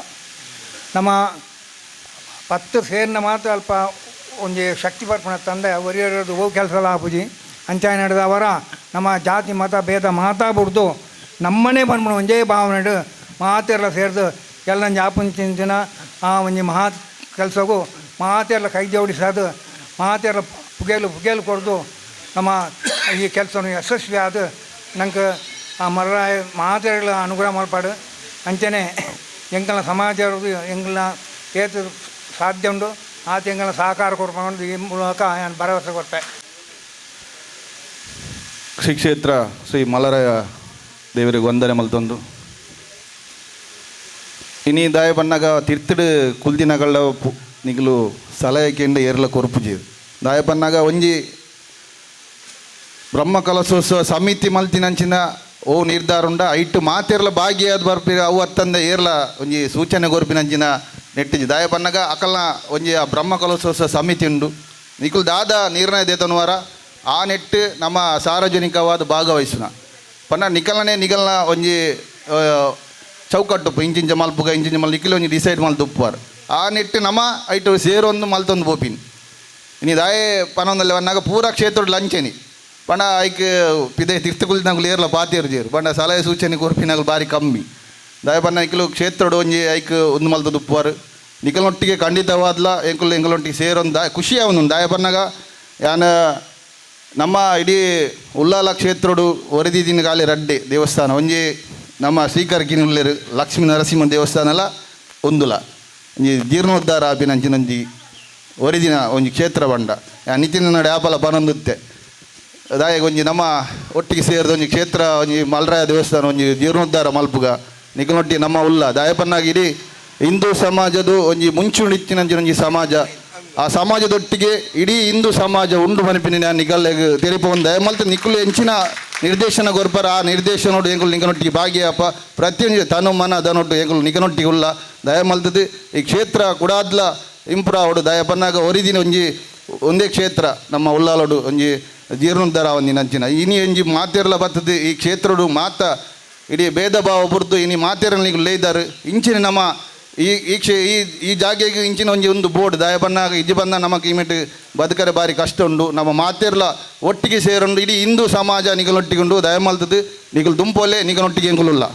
ನಮ್ಮ 10 ಸೇರಿನ ಮಾತು ಅಲ್ಪ ಒಂದು ಶಕ್ತಿ ಪರ್ಪಣ ತಂದೆ ಒರಿಯರದು ಹೋ ಕೆಲಸ ಆಪುಜಿ ಅಂಚಾಯ ನಡೆದವರ ನಮ್ಮ ಜಾತಿ ಮತ ಭೇದ ಮಾತಾಬಿಡ್ದು ನಮ್ಮನೆ ಬಂದ್ಬಿಡು ಒಂದೇ ಭಾವನೆ ಮಾತೆಲ್ಲ ಸೇರಿದು ಎಲ್ಲ ಜಾಪಂಚಿನ ಆ ಒಂದು ಮಹಾ ಕೆಲಸಗೂ ಮಾತೆಲ್ಲ ಕೈ ಜೋಡಿಸೋದು ಮಾತೆಲ್ಲ ಪುಗೇಲು ಕೊಡ್ದು ನಮ್ಮ ಈ ಕೆಲಸ ಯಶಸ್ವಿ ಆದ ನಂಗೆ ಆ ಮರರಾಯ ಮಾತೆಗಳ ಅನುಗ್ರಹ ಮಾಡ್ಪಾಡು ಅಂಚನೆ ಎಂಗಳ ಸಮಾಜದ ಎಂಗಳ ಏತು ಸಾಧ್ಯ ಉಂಡು ಆತ ಎಂಗಳ ಸಹಕಾರ ಕೊಡ್ಕೊಂಡು ಈ ಮೂಲಕ ನಾನು ಭರವಸೆ ಕೊಟ್ಟೆ. ಶ್ರೀ ಕ್ಷೇತ್ರ ಶ್ರೀ ಮಲರಾಯ ದೇವರಿಗೆ ವಂದನೆ ಮಲ್ತೊಂದು ಇನಿ ದಾಯ ಬಣ್ಣಗ ತಿರ್ತಿಡು ಕುಲ್ದಿನಗಳ ನಿಗಲು ಸಲಹೆಕೆಂಡು ಏರ್ಲ ಕೊರ್ಪುಜಿ ದಾಯ ಬಣ್ಣಗ ಒಂಜಿ ಬ್ರಹ್ಮಕಲಶೋತ್ಸವ ಸಮಿತಿ ಮಲ್ತಿನಂಚಿನ ಓ ನಿರ್ಧಾರ ಉಂಡ ಐಟು ಮಾತೆರ್ಲ ಭಾಗಿಯಾದ ಬರ್ಪಿ ಅವು ಅತ್ತಂದ ಏರ್ಲ ಒಂಜಿ ಸೂಚನೆ ಕೊರ್ಪಿನಂಚಿನ ನೆಟ್ಟಿಜಿ ದಾಯ ಬಣ್ಣಗ ಅಕಲ್ನ ಒಂಜಿ ಆ ಬ್ರಹ್ಮಕಲಶೋತ್ಸವ ಸಮಿತಿ ಉಂಡು ನಿಕುಲು ದಾದ ನಿರ್ಣಯ ದೇತನುವಾರ ಆ ನೆಟ್ಟು ನಮ್ಮ ಸಾರ್ವಜನಿಕವಾದ ಭಾಗವಹಿಸುನ ಪನ್ನ ನಿಗಲ್ನ ಒಂಜಿ ಚೌಕಟ್ಟು ಇಂಚಿಂಚ ಮಲ್ಪುಗ ಇಂಚಿಂಚ ಮಲ್ ನಿಖಿಲ್ ಒಂಜಿ ಡಿಸೈಡ್ ಮಲ್ತು ಉಪ್ಪುವಾರು ಆ ನೆಟ್ಟು ನಮ್ಮ ಐಟು ಸೇರೊಂದು ಮಲ್ತೊಂದು ಬೋಪಿನಿ ಇನಿ ದಾಯೆ ಪನೊಂದಲ್ಲಿ ಬಂದಾಗ ಪೂರ ಕ್ಷೇತ್ರ ಲಂಚನಿ ಪಂಡ ಐಕ್ ಪಿದೆ ತಿರ್ತುಗುಲ್ನಗಳು ಏರ್ಲ ಪಾತಿಯರು ಜೇರು ಪಂಡ ಸಲಹೆ ಸೂಚನೆ ಕೊರ್ಪಿನಗಳು ಭಾರಿ ಕಮ್ಮಿ ದಾಯ ಪನ್ನ ನಿಖಲು ಕ್ಷೇತ್ರ ಒಂಜಿ ಐಕ್ ಒಂದು ಮಲ್ತದ್ದು ಉಪ್ಪುವಾರು ನಿಖಲ್ನೊಟ್ಟಿಗೆ ಖಂಡಿತವಾದ್ಲ ಎಂಗಳೊಟ್ಟಿಗೆ ಸೇರೊಂದು ಖುಷಿ ಅವನು ದಾಯ ಪನ್ನಾಗ ಯಾನ ನಮ್ಮ ಇಡೀ ಉಲ್ಲಾಲ ಕ್ಷೇತ್ರಡು ಒರೆದಿದ್ದಿನ ಗಾಲಿ ರಡ್ಡೆ ದೇವಸ್ಥಾನ ಒಂಜಿ ನಮ್ಮ ಶ್ರೀಕರ್ಕಿನ ಉಳ್ಳೇರು ಲಕ್ಷ್ಮೀ ನರಸಿಂಹ ದೇವಸ್ಥಾನ ಎಲ್ಲ ಒಂದುಲ ಒಂಜಿ ಜೀರ್ಣೋದ್ಧಾರ ಆಪಿನಂಚಿನಂಜಿ ಒರಿದಿನ ಒಂಜಿ ಕ್ಷೇತ್ರ ಬಂಡ ನಿತಿನ ನಡೆ ಆಪಲ ಪನೊಂದುತ್ತೆ ದಾಯಗ ಒಂಜಿ ನಮ್ಮ ಒಟ್ಟಿಗೆ ಸೇರಿದ ಒಂಜಿ ಕ್ಷೇತ್ರ ಒಂಜಿ ಮಲರಾಯ ದೇವಸ್ಥಾನ ಒಂಜಿ ಜೀರ್ಣೋದ್ಧಾರ ಮಲ್ಪುಗ ನಿಖನೊಟ್ಟಿಗೆ ನಮ್ಮ ಉಲ್ಲ ದಾಯ ಪನ್ನಾಗ ಇಡೀ ಹಿಂದೂ ಸಮಾಜದ ಒಂಜಿ ಮುಂಚೂಣಿತ್ತಿನಂಚಿನ ಒಂಜಿ ಸಮಾಜ ಆ ಸಮಾಜದೊಟ್ಟಿಗೆ ಇಡೀ ಹಿಂದೂ ಸಮಾಜ ಉಂಡು ಮನಪಿನ ನಿಗಲ್ಲೆಗೆ ತೆರಿಪ ಒಂದು ದಯಮಲ್ತ ನಿಖಲು ಹೆಂಚಿನ ನಿರ್ದೇಶನ ಗೊರ್ಪರ ಆ ನಿರ್ದೇಶನೋಡು ಎಂಗಳು ನಿಗನೊಟ್ಟಿಗೆ ಭಾಗಿಯಪ್ಪ ಪ್ರತಿಯೊಂದು ತನು ಮನ ಅದನೊಟ್ಟು ಎಂಗಳು ನಿಗನೊಟ್ಟಿಗೆ ಉಲ್ಲ ದಯಮಲ್ತದ್ದು ಈ ಕ್ಷೇತ್ರ ಕುಡಾದ್ಲ ಇಂಪ್ರಾವಡು ದಯ ಪನ್ನಾಗ ಒರಿದಿನ ಒಂದೇ ಕ್ಷೇತ್ರ ನಮ್ಮ ಉಲ್ಲಾಲೋಡು ಒಂಜಿ ಜೀರ್ಣೋದ್ಧಾರ ಒಂದಿ ನಂಚಿನ ಇನಿ ಒಂಜಿ ಮಾತೆರ್ಲ ಬರ್ತದೆ ಈ ಕ್ಷೇತ್ರಡು ಮಾತ ಇಡೀ ಭೇದ ಭಾವ ಬುರ್ದು ಇನಿ ಮಾತೆರಲ್ ನಿಗಲು ಲೇದಾರು ಇಂಚಿನ ನಮ್ಮ ಈ ಜಾಗೆಗೆ ಇಂಚಿನ ಒಂದು ಬೋರ್ಡ್ ದಾಯ ಬನ್ನಾಗ ಇಜಿ ಬಂದ ನಮಗೆ ಇಮೆಟ್ ಬದುಕರೆ ಭಾರಿ ಕಷ್ಟ ಉಂಡು ನಮ್ಮ ಮಾತೆರ್ಲ ಒಟ್ಟಿಗೆ ಸೇರುಂಡು ಇಡೀ ಹಿಂದೂ ಸಮಾಜ ನಿಗಲೊಟ್ಟಿಗುಂಡು ದಯ ಮಲ್ತದ್ದು ನಿಗಲು ದುಂಪೋಲೆ ನಿಗನೊಟ್ಟಿಗೆ ಎಂಗುಲ್ಲ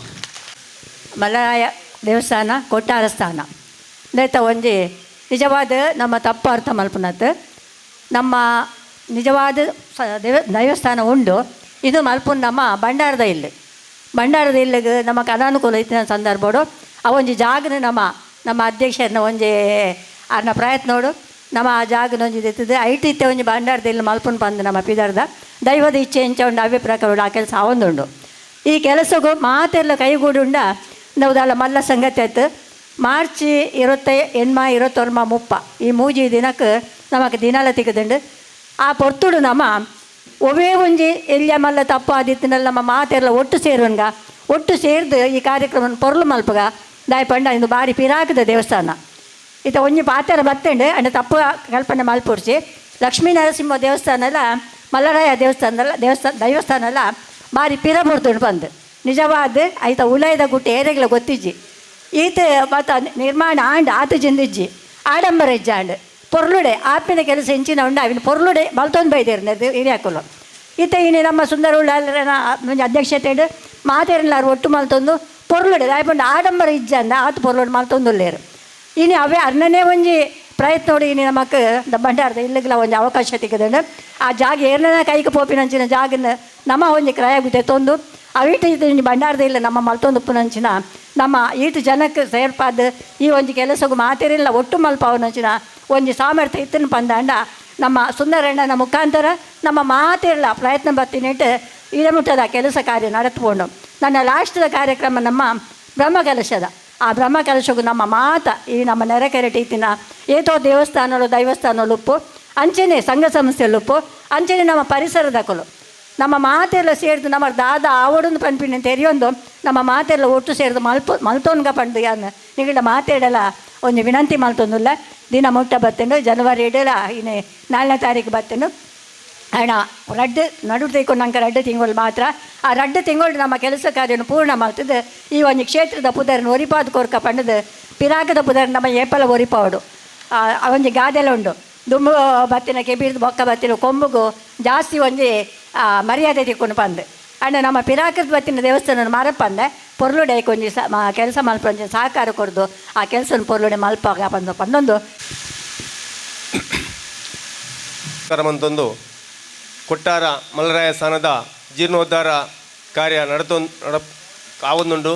ಮಲರಾಯ ದೇವಸ್ಥಾನ ಕೊಟ್ಟಾರ ಸ್ಥಾನ ದೈತ ಒಂಜಿ ನಿಜವಾದ ನಮ್ಮ ತಪ್ಪು ಅರ್ಥ ಮಲ್ಪನತ್ತು ನಮ್ಮ ನಿಜವಾದ ದೇವಸ್ಥಾನ ಉಂಡು ಇದು ಮಲ್ಪುನ್ ನಮ್ಮ ಭಂಡಾರದ ಇಲ್ಲಿಗೆ ನಮಗೆ ಅನಾನುಕೂಲ ಇತ್ತಿನ ಸಂದರ್ಭಡು ಆ ಒಂಜಿ ಜಾಗನ ನಮ್ಮ ಅಧ್ಯಕ್ಷರನ್ನ ಒಂಜಿ ಅರ್ನ ಪ್ರಯತ್ನೋಡು ನಮ್ಮ ಆ ಜಾಗನ ಒಂಜಿ ಇರ್ತದೆ ಐಟಿತ್ತೆ ಒಂಜಿ ಭಂಡಾರದ ಇಲ್ಲಿ ಮಲ್ಪುನ್ ಬಂದು ನಮ್ಮ ಪಿದಾರ್ದ ದೈವದ ಇಚ್ಛೆ ಇಂಚ ಉಂಡು ಅಭಿಪ್ರಾಯ ಆ ಕೆಲಸ ಅವೊಂದುಂಡು ಈ ಕೆಲಸಗೂ ಮಾತೆಲ್ಲ ಕೈಗೂಡುಂಡ ನಾವು ದಾಲ ಮಲ್ಲ ಸಂಗತಿ ಆಯ್ತು ಮಾರ್ಚ್ 28, 29, 30 ಈ ಮೂಜಿ ದಿನಕ್ಕೆ ನಮಗೆ ದಿನಾಲ ತೆಗೆದುಂಡು ಆ ಪೊರ್ತುಡು ನಮ್ಮ ಒವೇ ಒಂಜಿ ಎಲ್ಲಿಯ ಮಲ್ಲ ತಪ್ಪು ಆದಿತ್ತಿನಲ್ಲಿ ನಮ್ಮ ಮಾತೆಲ್ಲ ಒಟ್ಟು ಸೇರಿದು ಈ ಕಾರ್ಯಕ್ರಮ ಪೊರ್ಲು ಮಲ್ಪಗ ದಾಯ ಪಂಡ ಇಂದು ಬಾರಿ ಪಿರಾಕದ ದೇವಸ್ಥಾನ ಇತ ಒಂಜಿ ಪಾತೆರ ಬತ್ತಂಡು ಅಂಡ್ ತಪ್ಪು ಕಲ್ಪನೆ ಮಲ್ಪುಡ್ಸಿ ಲಕ್ಷ್ಮೀ ನರಸಿಂಹ ದೇವಸ್ಥಾನ ಎಲ್ಲ ಮಲ್ಲರಾಯ ದೇವಸ್ಥಾನ ಎಲ್ಲ ಬಾರಿ ಪಿರ ಮುಡ್ತುಂಡು ಬಂದು ನಿಜವಾದ ಆಯ್ತ ಉಲಯದ ಗುಟ್ಟು ಏರೆಗಳ ಗೊತ್ತಿಜ್ಜಿ ಈತ ಮತ್ತು ನಿರ್ಮಾಣ ಆತ ಜಿಂದಿಜ್ಜಿ ಆಡಂಬರ ಇಜ್ಜಾಂಡ್ ಪೊರ್ಲುಡೆ ಆಪಿನ ಕೆಲಸ ಹೆಂಚಿನ ಉಂಡು ಅವಿನ ಪೊರ್ಲುಡೆ ಬಲ್ತೊಂದು ಬೈದೇರ್ನದು ಹಿರಿಯಾಕಲು ಈತ ಇನ್ನು ನಮ್ಮ ಸುಂದರ ಉಳ್ಳಾಲನ ಅಧ್ಯಕ್ಷತೆ ಮಾತೇರಲಾರು ಒಟ್ಟು ಮಲ್ತೊಂದು ಪೊರ್ಲುಡೆ ದಾಯಪಂಡು ಆಡಂಬರ ಇಜ್ಜಂದ ಆತು ಪೊರ್ಲುಡೆ ಮಲ್ತೊಂದುಲ್ಲೇರು ಇನ್ನು ಅವೇ ಅರ್ನನೇ ಒಂಜಿ ಪ್ರಯತ್ನ ನೋಡಿ ಇನ್ನು ನಮಕ್ ಭಂಡಾರದ ಇಲ್ಲಿಗೆಲ್ಲ ಒಂದು ಅವಕಾಶ ತೆಗೆದಂಡು ಆ ಜಾಗ ಏರ್ನ ಕೈಗೆ ಪೋಪಿನಂಚಿನ ಜಾಗನ ನಮ್ಮ ಒಂಜಿ ಕ್ರಯಗುತ್ತೆ ತೊಂದು ಅವೀಟು ಇದು ಭಂಡಾರದ ಇಲ್ಲ ನಮ್ಮ ಮಲ್ತೊಂದು ಉಪ್ಪುನಂಚಿನ ನಮ್ಮ ಈಟು ಜನಕ್ಕೆ ಸೇರ್ಪಾದ ಈ ಒಂಜಿ ಕೆಲಸಗೂ ಮಾತೇರಿಲ್ಲ ಒಟ್ಟು ಮಲ್ಪವನಂಚಿನ ಒಂಜಿ ಸಾಮರ್ಥ್ಯ ಇತ್ತನ್ನು ಪಂದಾಂಡ ನಮ್ಮ ಸುಂದರಣ್ಣನ ಮುಖಾಂತರ ನಮ್ಮ ಮಾತೇರಿಲ್ಲ ಪ್ರಯತ್ನ ಬರ್ತೀನಿಟ್ಟು ಇಡಮುಟ್ಟದ ಕೆಲಸ ಕಾರ್ಯ ನಡೆದುಕೊಂಡು ನನ್ನ ಲಾಸ್ಟ್ದ ಕಾರ್ಯಕ್ರಮ ನಮ್ಮ ಬ್ರಹ್ಮಕಲಶದ ಆ ಬ್ರಹ್ಮಕಲಶಗೂ ನಮ್ಮ ಮಾತ ಈ ನಮ್ಮ ನೆರೆಕೆರೆ ಟೀತಿನ ಏತೋ ದೇವಸ್ಥಾನಗಳು ದೈವಸ್ಥಾನಗಳು ಉಪ್ಪು ಅಂಚೆನೆ ಸಂಘ ಸಂಸ್ಥೆಯಲ್ಲುಪ್ಪು ಅಂಚೆನೆ ನಮ್ಮ ಪರಿಸರದ ಕೊಲು ನಮ್ಮ ಮಾತೆಲ್ಲ ಸೇರಿದು ನಮ್ಮ ದಾದ ಆವಡೊಂದು ಪಂಪಿನ ತೆರೆಯೊಂದು ನಮ್ಮ ಮಾತೆಲ್ಲ ಒಟ್ಟು ಸೇರಿದು ಮಲ್ತೋನ್ಗ ಪಂಡು ಯಾನು ನಿಗಳ ಮಾತಾಡಲ್ಲ ಒಂದು ವಿನಂತಿ ಮಲ್ತೊಂದಿಲ್ಲ ದಿನ ಮುಟ್ಟ ಬತ್ತೇನು ಜನವರಿ ಇಡಲ ಇನ್ನು 4ನೇ ತಾರೀಕು ಬತ್ತೇನು ಅಣ್ಣ ರಡ್ಡು ನಡು ತೆಯ್ಕೊಂಡು ನಂಗೆ ರಡ್ಡು ತಿಂಗಳು ಮಾತ್ರ ಆ ರಡ್ಡು ತಿಂಗಳು ನಮ್ಮ ಕೆಲಸ ಕಾರ್ಯವನ್ನು ಪೂರ್ಣ ಮಾಡ್ತದೆ ಈ ಒಂದು ಕ್ಷೇತ್ರದ ಪುದರನ್ನು ಒರಿಪಾದ ಕೊರ್ಕ ಪಂಡದು ಪಿರಾಕದ ಪುದರ್ ನಮ್ಮ ಏಪಲ ಒರಿಪಾವಡು ಒಂಜಿ ಗಾದೆಲ್ಲ ಉಂಡು ದುಂಬು ಬತ್ತಿನ ಕೆಬೀರ್ದು ಬೊಕ್ಕ ಬತ್ತಿನ ಕೊಂಬುಗೂ ಜಾಸ್ತಿ ಒಂಜಿ ಮರ್ಯಾದೆ ತಿಕ್ಕೊಂಡು ಬಂದು ಅಣ್ಣ ನಮ್ಮ ಪಿರಾಕದ ಬತ್ತಿನ ದೇವಸ್ಥಾನ ಮರಪಂದೆ ಪೊರ್ಲುಡೆ ಕೊಂಜಿ ಕೆಲಸ ಮಲ್ಪ ಒಂಜಿ ಸಹಕಾರ ಕೊಡ್ದು ಆ ಕೆಲಸ ಪೊರ್ಲುಡೆ ಮಲ್ಪಾಗ ಬಂದು ಪಂದೊಂದು ಮಂತೊಂದು ಕೊಟ್ಟಾರ ಮಲ್ಲರಾಯ ಸ್ಥಾನದ ಜೀರ್ಣೋದ್ಧಾರ ಕಾರ್ಯ ಆವೊಂದುಂಡು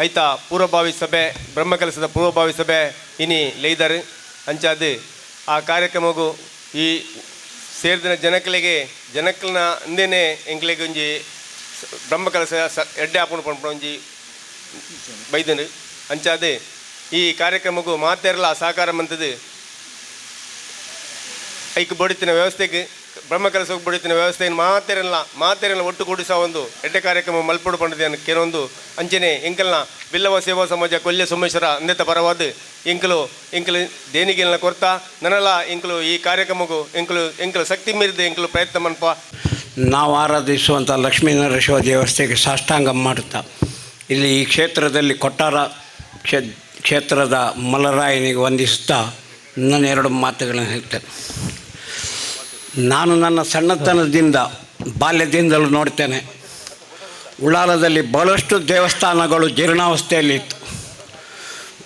ಐತ ಪೂರ್ವಭಾವಿ ಸಭೆ ಬ್ರಹ್ಮಕಲಸದ ಪೂರ್ವಭಾವಿ ಸಭೆ ಇನಿ ಲೇಯ್ದರು ಅಂಚಾದು ಆ ಕಾರ್ಯಕ್ರಮಗೂ ಈ ಸೇರಿದ ಜನಕ್ಕಲಿನ ಹಿಂದೇನೆ ಎಂಕ್ಲೆಗೆ ಒಂಜಿ ಬ್ರಹ್ಮಕಲಸ ಎಡ್ಡೆ ಹಾಕೊಂಡು ಪಂಪ ಒಂಜಿ ಬೈದನು ಅಂಚಾದು ಈ ಕಾರ್ಯಕ್ರಮಗೂ ಮಾತೆರಲ ಸಹಕಾರ ಮಂತದು ಐಕ್ ಬಡಿತಿನ ವ್ಯವಸ್ಥೆಗೆ ಬ್ರಹ್ಮಕಲಸಕ್ಕೆ ಬಡಿತಿನ ವ್ಯವಸ್ಥೆಯನ್ನು ಮಾತೆರಲ್ಲ ಒಟ್ಟುಗೂಡಿಸ ಒಂದು ಎಡ್ಡೆ ಕಾರ್ಯಕ್ರಮ ಮಲ್ಪಡು ಪಂಡದ ಕೆಲವೊಂದು ಅಂಚನೆ ಎಂಕಲ್ನ ಬಿಲ್ಲವ ಸೇವಾ ಸಮಾಜ ಕೊಲ್ಯ ಸೋಮೇಶ್ವರ ಅಂದೆತ್ತ ಪರವಾದ ಎಂಕಲು ದೇನಿಗೆಲ್ನ ಕೊರ್ತಾ ನನಲ ಎಂಕಲು ಈ ಕಾರ್ಯಕ್ರಮಕ್ಕೂ ಎಂಕಲು ಶಕ್ತಿ ಮೀರಿದ ಎಂಕಲು ಪ್ರಯತ್ನ ಮನ್ಪ ನಾವು ಆರಾಧಿಸುವಂಥ ಲಕ್ಷ್ಮೀನರಸಿಂಹ ದೇವಸ್ಥೆಗೆ ಸಾಷ್ಟಾಂಗ ಮಾಡುತ್ತಾ ಇಲ್ಲಿ ಈ ಕ್ಷೇತ್ರದಲ್ಲಿ ಕೊಟ್ಟಾರ ಕ್ಷೇತ್ರದ ಮಲ್ಲರಾಯನಿಗೆ ವಂದಿಸುತ್ತಾ ನನ್ನ 2 ಮಾತುಗಳನ್ನು ಹೇಳ್ತೇನೆ. ನಾನು ನನ್ನ ಸಣ್ಣತನದಿಂದ ಬಾಲ್ಯದಿಂದಲೂ ನೋಡ್ತೇನೆ, ಉಳ್ಳಾಲದಲ್ಲಿ ಬಹಳಷ್ಟು ದೇವಸ್ಥಾನಗಳು ಜೀರ್ಣಾವಸ್ಥೆಯಲ್ಲಿತ್ತು.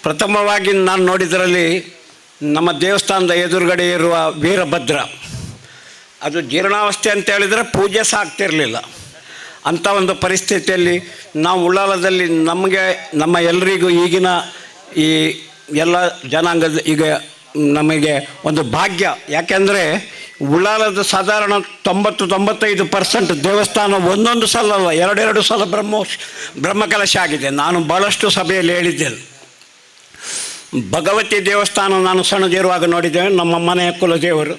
ಪ್ರಥಮವಾಗಿ ನಾನು ನೋಡಿದರಲ್ಲಿ ನಮ್ಮ ದೇವಸ್ಥಾನದ ಎದುರುಗಡೆ ಇರುವ ವೀರಭದ್ರ, ಅದು ಜೀರ್ಣಾವಸ್ಥೆ ಅಂತ ಹೇಳಿದರೆ ಪೂಜೆ ಸಹ ಆಗ್ತಿರಲಿಲ್ಲ. ಅಂಥ ಒಂದು ಪರಿಸ್ಥಿತಿಯಲ್ಲಿ ನಾವು ಉಳ್ಳಾಲದಲ್ಲಿ ನಮ್ಮ ಎಲ್ಲರಿಗೂ ಈಗಿನ ಈ ಎಲ್ಲ ಜನಾಂಗದ ಈಗ ನಮಗೆ ಒಂದು ಭಾಗ್ಯ. ಯಾಕೆಂದರೆ ಉಳ್ಳಾಲದ ಸಾಧಾರಣ 90-95% ದೇವಸ್ಥಾನ ಒಂದೊಂದು ಸಲ ಅಲ್ಲ, 2 ಸಲ ಬ್ರಹ್ಮಕಲಶ ಆಗಿದೆ. ನಾನು ಭಾಳಷ್ಟು ಸಭೆಯಲ್ಲಿ ಹೇಳಿದ್ದೇನೆ. ಭಗವತಿ ದೇವಸ್ಥಾನ ನಾನು ಸಣ್ಣದಿರುವಾಗ ನೋಡಿದ್ದೇವೆ, ನಮ್ಮ ಮನೆಯ ಕುಲದೇವರು.